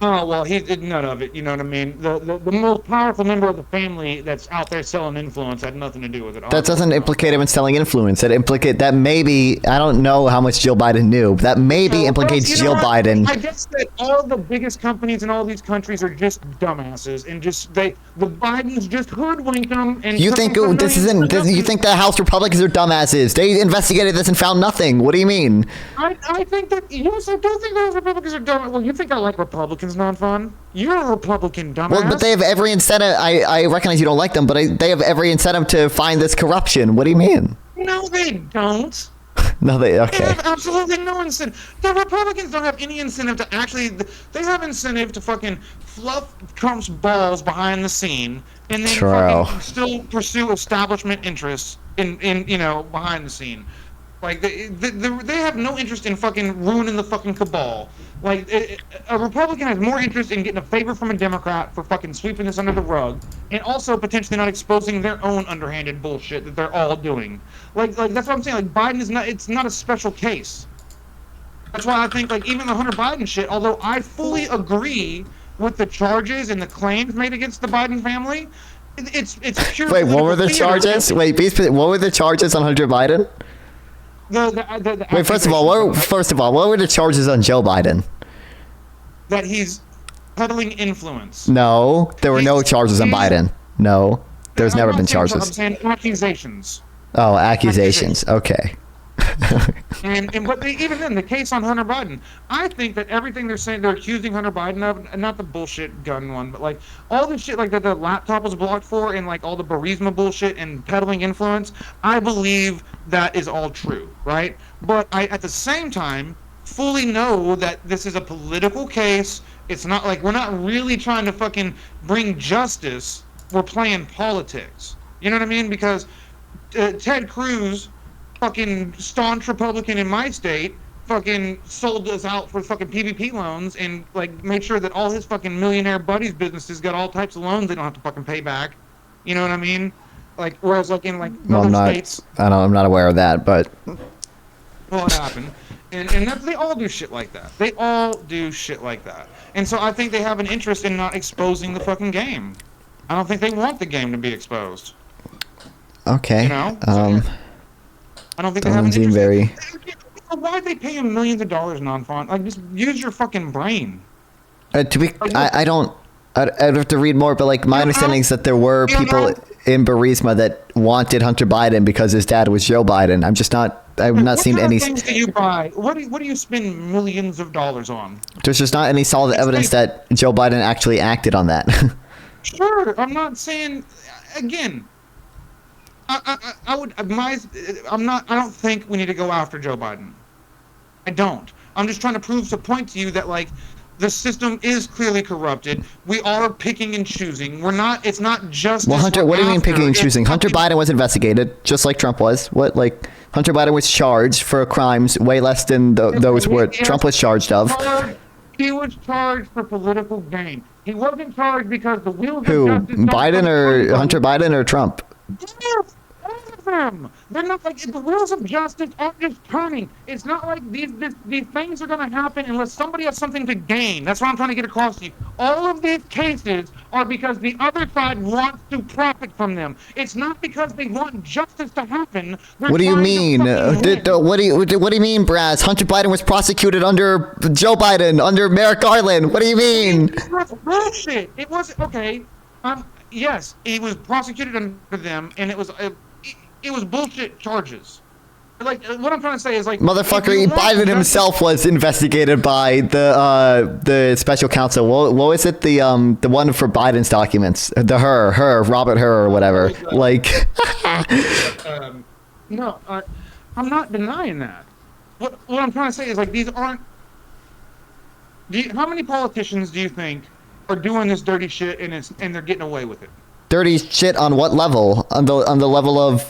Oh, well, he did none of it, you know what I mean? The most powerful member of the family that's out there selling influence had nothing to do with it. That doesn't implicate him in selling influence. That maybe, I don't know how much Jill Biden knew, but that maybe implicates Jill Biden. I guess that all the biggest companies in all these countries are just dumbasses, and just, the Bidens just hoodwinked them. And you think you think the House Republicans are dumbasses? They investigated this and found nothing. What do you mean? I think that, yes, I do think the House Republicans are dumb. Well, you think I like Republicans? Non-fun. You're a Republican dumbass. Well, but they have every incentive. I recognize you don't like them, but they have every incentive to find this corruption. What do you mean? No, they don't. No, okay. They have absolutely no incentive. The Republicans don't have any incentive to actually. They have incentive to fucking fluff Trump's balls behind the scene, and then fucking still pursue establishment interests in behind the scene. Like they have no interest in fucking ruining the fucking cabal. Like a Republican has more interest in getting a favor from a Democrat for fucking sweeping this under the rug, and also potentially not exposing their own underhanded bullshit that they're all doing. Like that's what I'm saying. Like Biden is not. It's not a special case. That's why I think like even the Hunter Biden shit. Although I fully agree with the charges and the claims made against the Biden family, it's pure. Wait, what were the charges? Wait, what were the charges on Hunter Biden? Wait, first of all, what were the charges on Joe Biden? That he's peddling influence. No, there were no charges on Biden. No, there's never been charges. I'm saying accusations. Oh, accusations. Okay. But even then, the case on Hunter Biden, I think that everything they're saying, they're accusing Hunter Biden of, and not the bullshit gun one, but like all the shit like that the laptop was blocked for, and like all the Burisma bullshit and peddling influence, I believe that is all true, right? But I, at the same time, fully know that this is a political case. It's not like we're not really trying to fucking bring justice. We're playing politics. You know what I mean? Because Ted Cruz, fucking staunch Republican in my state, fucking sold us out for fucking PPP loans and like made sure that all his fucking millionaire buddies' businesses got all types of loans they don't have to fucking pay back. You know what I mean? Like whereas like in like other states, I'm not aware of that, but well, it happened. And they all do shit like that. They all do shit like that. And so I think they have an interest in not exposing the fucking game. I don't think they want the game to be exposed. Okay. You know? I don't think they have an interest. Why'd they pay him millions of dollars, Nonfon? Like, just use your fucking brain. I don't. I'd have to read more, but like my understanding is that there were people in Burisma that wanted Hunter Biden because his dad was Joe Biden. I'm just not I've not seen What any. kind of things do you buy? What do you spend millions of dollars on? There's just not any solid evidence that Joe Biden actually acted on that. Sure, I'm not saying. Again, I would advise. I don't think we need to go after Joe Biden. I don't. I'm just trying to prove the point to you that like the system is clearly corrupted. We are picking and choosing. We're not. It's not just. Well, Hunter, what do you mean picking and choosing? Hunter Biden was investigated, just like Trump was. What, like, Hunter Biden was charged for crimes way less than those what Trump was charged of. He was charged for political gain. He wasn't charged because the wheels Who, of justice. Biden or Hunter Biden or Trump? Yes, all of them. They're not like the wheels of justice aren't just turning. It's not like these things are going to happen unless somebody has something to gain. That's what I'm trying to get across to you. All of these cases are because the other side wants to profit from them. It's not because they want justice to happen. What do you mean? What do you mean, Brass? Hunter Biden was prosecuted under Joe Biden, under Merrick Garland. What do you mean? It was bullshit. It was okay. Yes, he was prosecuted under them, and it was bullshit charges. Like what I'm trying to say is like motherfucker, Biden himself was investigated by the special counsel. What was it? The one for Biden's documents. The Robert Hur or whatever. Like. No, I'm not denying that. What I'm trying to say is like these aren't. How many politicians do you think are doing this dirty shit and they're getting away with it? Dirty shit on what level? On the level of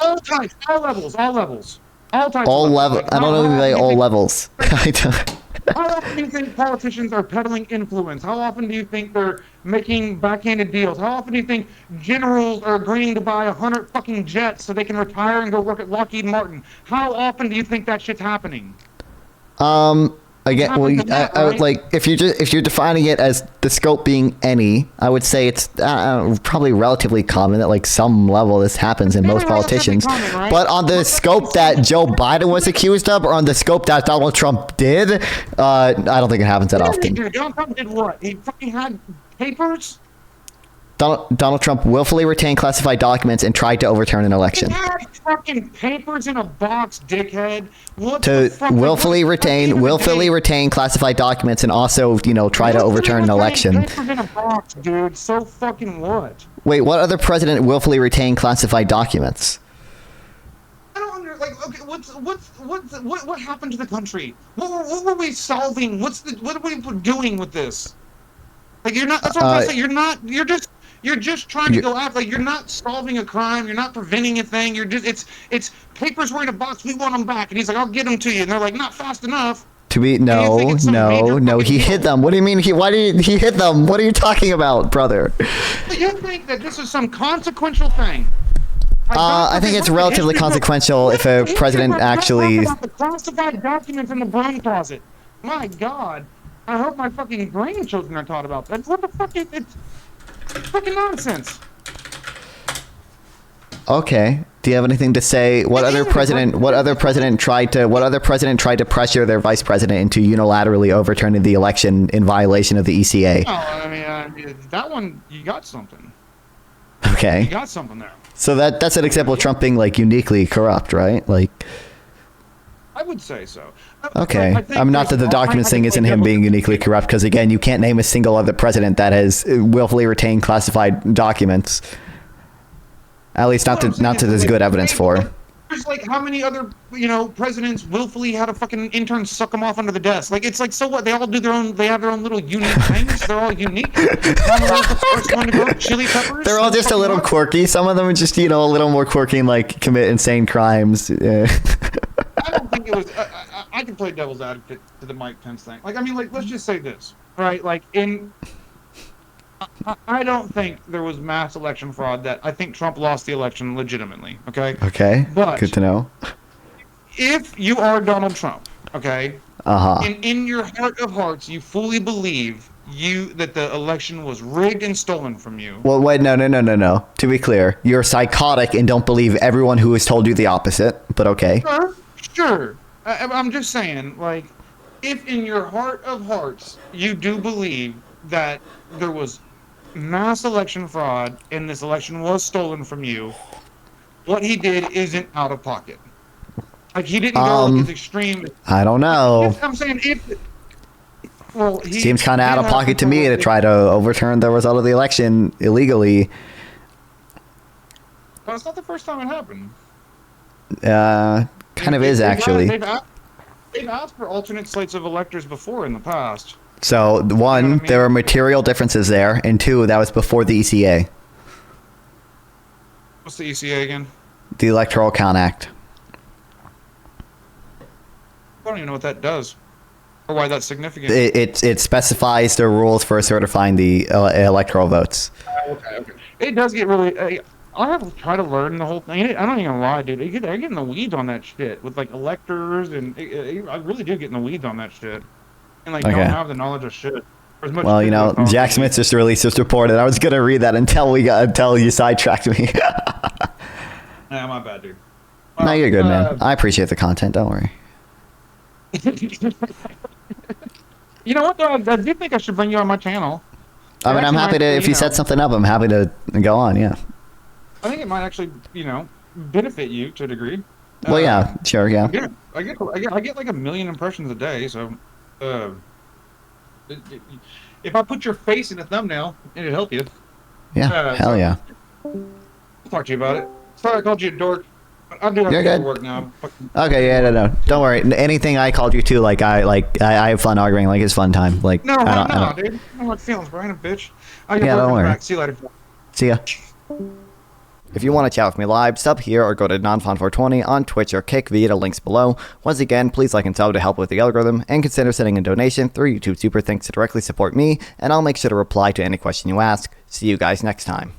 all types, all levels, all levels, all types. All level. I don't know if all levels. I don't. How often do you think politicians are peddling influence? How often do you think they're making backhanded deals? How often do you think generals are agreeing to buy 100 fucking jets so they can retire and go work at Lockheed Martin? How often do you think that shit's happening? Again, well, I would like if you're defining it as the scope being any, I would say it's probably relatively common that like some level this happens in most politicians. Common, right? But on the scope that Joe Biden was accused of, or on the scope that Donald Trump did, I don't think it happens that often. Donald Trump did what? He fucking had papers. Donald Trump willfully retained classified documents and tried to overturn an election. He had fucking papers in a box, dickhead. Willfully retain classified documents and also, try to overturn an election. Papers in a box, dude. So fucking what? Wait, what other president willfully retained classified documents? I don't under like. Okay, what happened to the country? What were we solving? What are we doing with this? Like you're not. That's what I'm trying to say. You're not. You're just trying to go after. Like you're not solving a crime. You're not preventing a thing. You're just. It's papers were in a box. We want them back. And he's like, I'll get them to you. And they're like, not fast enough. No. He hid them. What do you mean? Why did he hid them? What are you talking about, brother? But you think that this is some consequential thing? I think it's relatively consequential if a president actually. The classified documents in the brain closet. My God. I hope my fucking grandchildren are taught about that. What the fuck is it? It's fucking nonsense. Okay. Do you have anything to say? What other president tried to pressure their vice president into unilaterally overturning the election in violation of the ECA? Oh, I mean, that one you got something. Okay. You got something there. So that's an example of Trump being like uniquely corrupt, right? Like. I would say so. Okay. I'm not that the documents thing isn't him being uniquely corrupt, because again, you can't name a single other president that has willfully retained classified documents. At least not that there's good evidence for. There's like how many other presidents willfully had a fucking intern suck them off under the desk? Like it's like so what? They all do their own. They have their own little unique things. They're all unique. The first one to go, chili peppers. They're all just a little quirky. Some of them are just a little more quirky and like commit insane crimes. I don't think it was. I can play devil's advocate to the Mike Pence thing. Like, I mean, like, let's just say this, right? Like, I don't think there was mass election fraud. That I think Trump lost the election legitimately. Okay. Okay. But good to know. If you are Donald Trump, okay, and in your heart of hearts, you fully believe that the election was rigged and stolen from you. Well, wait, no. To be clear, you're psychotic and don't believe everyone who has told you the opposite. But okay. Sure. I'm just saying, like, if in your heart of hearts you do believe that there was mass election fraud and this election was stolen from you, what he did isn't out of pocket. Like he didn't go like, as extreme. I don't know. I'm saying it. Well, he Seems kind of did out of have pocket to me control to of try to overturn the result of the election illegally. Well, it's not the first time it happened. Kind of is actually. They've asked for alternate slates of electors before in the past. So one, You know what I mean? there were material differences there, and two, that was before the ECA, What's the ECA again? the Electoral Count Act. I don't even know what that does, or why that's significant. It specifies the rules for certifying the electoral votes. Okay. It does get really. I have to try to learn the whole thing. I don't even lie, dude. I get in the weeds on that shit with like electors, and I really do get in the weeds on that shit, and like Okay. don't have the knowledge of shit. Or as much Well, shit you know, as possible. Jack Smith just released his report, and I was gonna read that until you sidetracked me. Nah, my bad, dude. No, you're good, man. I appreciate the content. Don't worry. You know what, though? I do think I should bring you on my channel. I mean, I'm happy to. If you set something up, I'm happy to go on. Yeah. I think it might actually, benefit you to a degree. Well, yeah, sure, yeah. I get like 1 million impressions a day, so if I put your face in a thumbnail, it'd help you. Yeah, hell yeah. I'll talk to you about it. Sorry I called you a dork. I do have You're to go to good. work now. Okay, yeah, no, don't worry. Anything I called you to, I have fun arguing, like it's fun time. Like, No, I don't, dude. I don't like feelings, bro. I ain't a bitch. Yeah, don't worry. Back. See you later. See ya. If you want to chat with me live, sub here or go to Nonfon420 on Twitch or Kick via the links below. Once again, please like and sub to help with the algorithm, and consider sending a donation through YouTube Super Thanks to directly support me, and I'll make sure to reply to any question you ask. See you guys next time.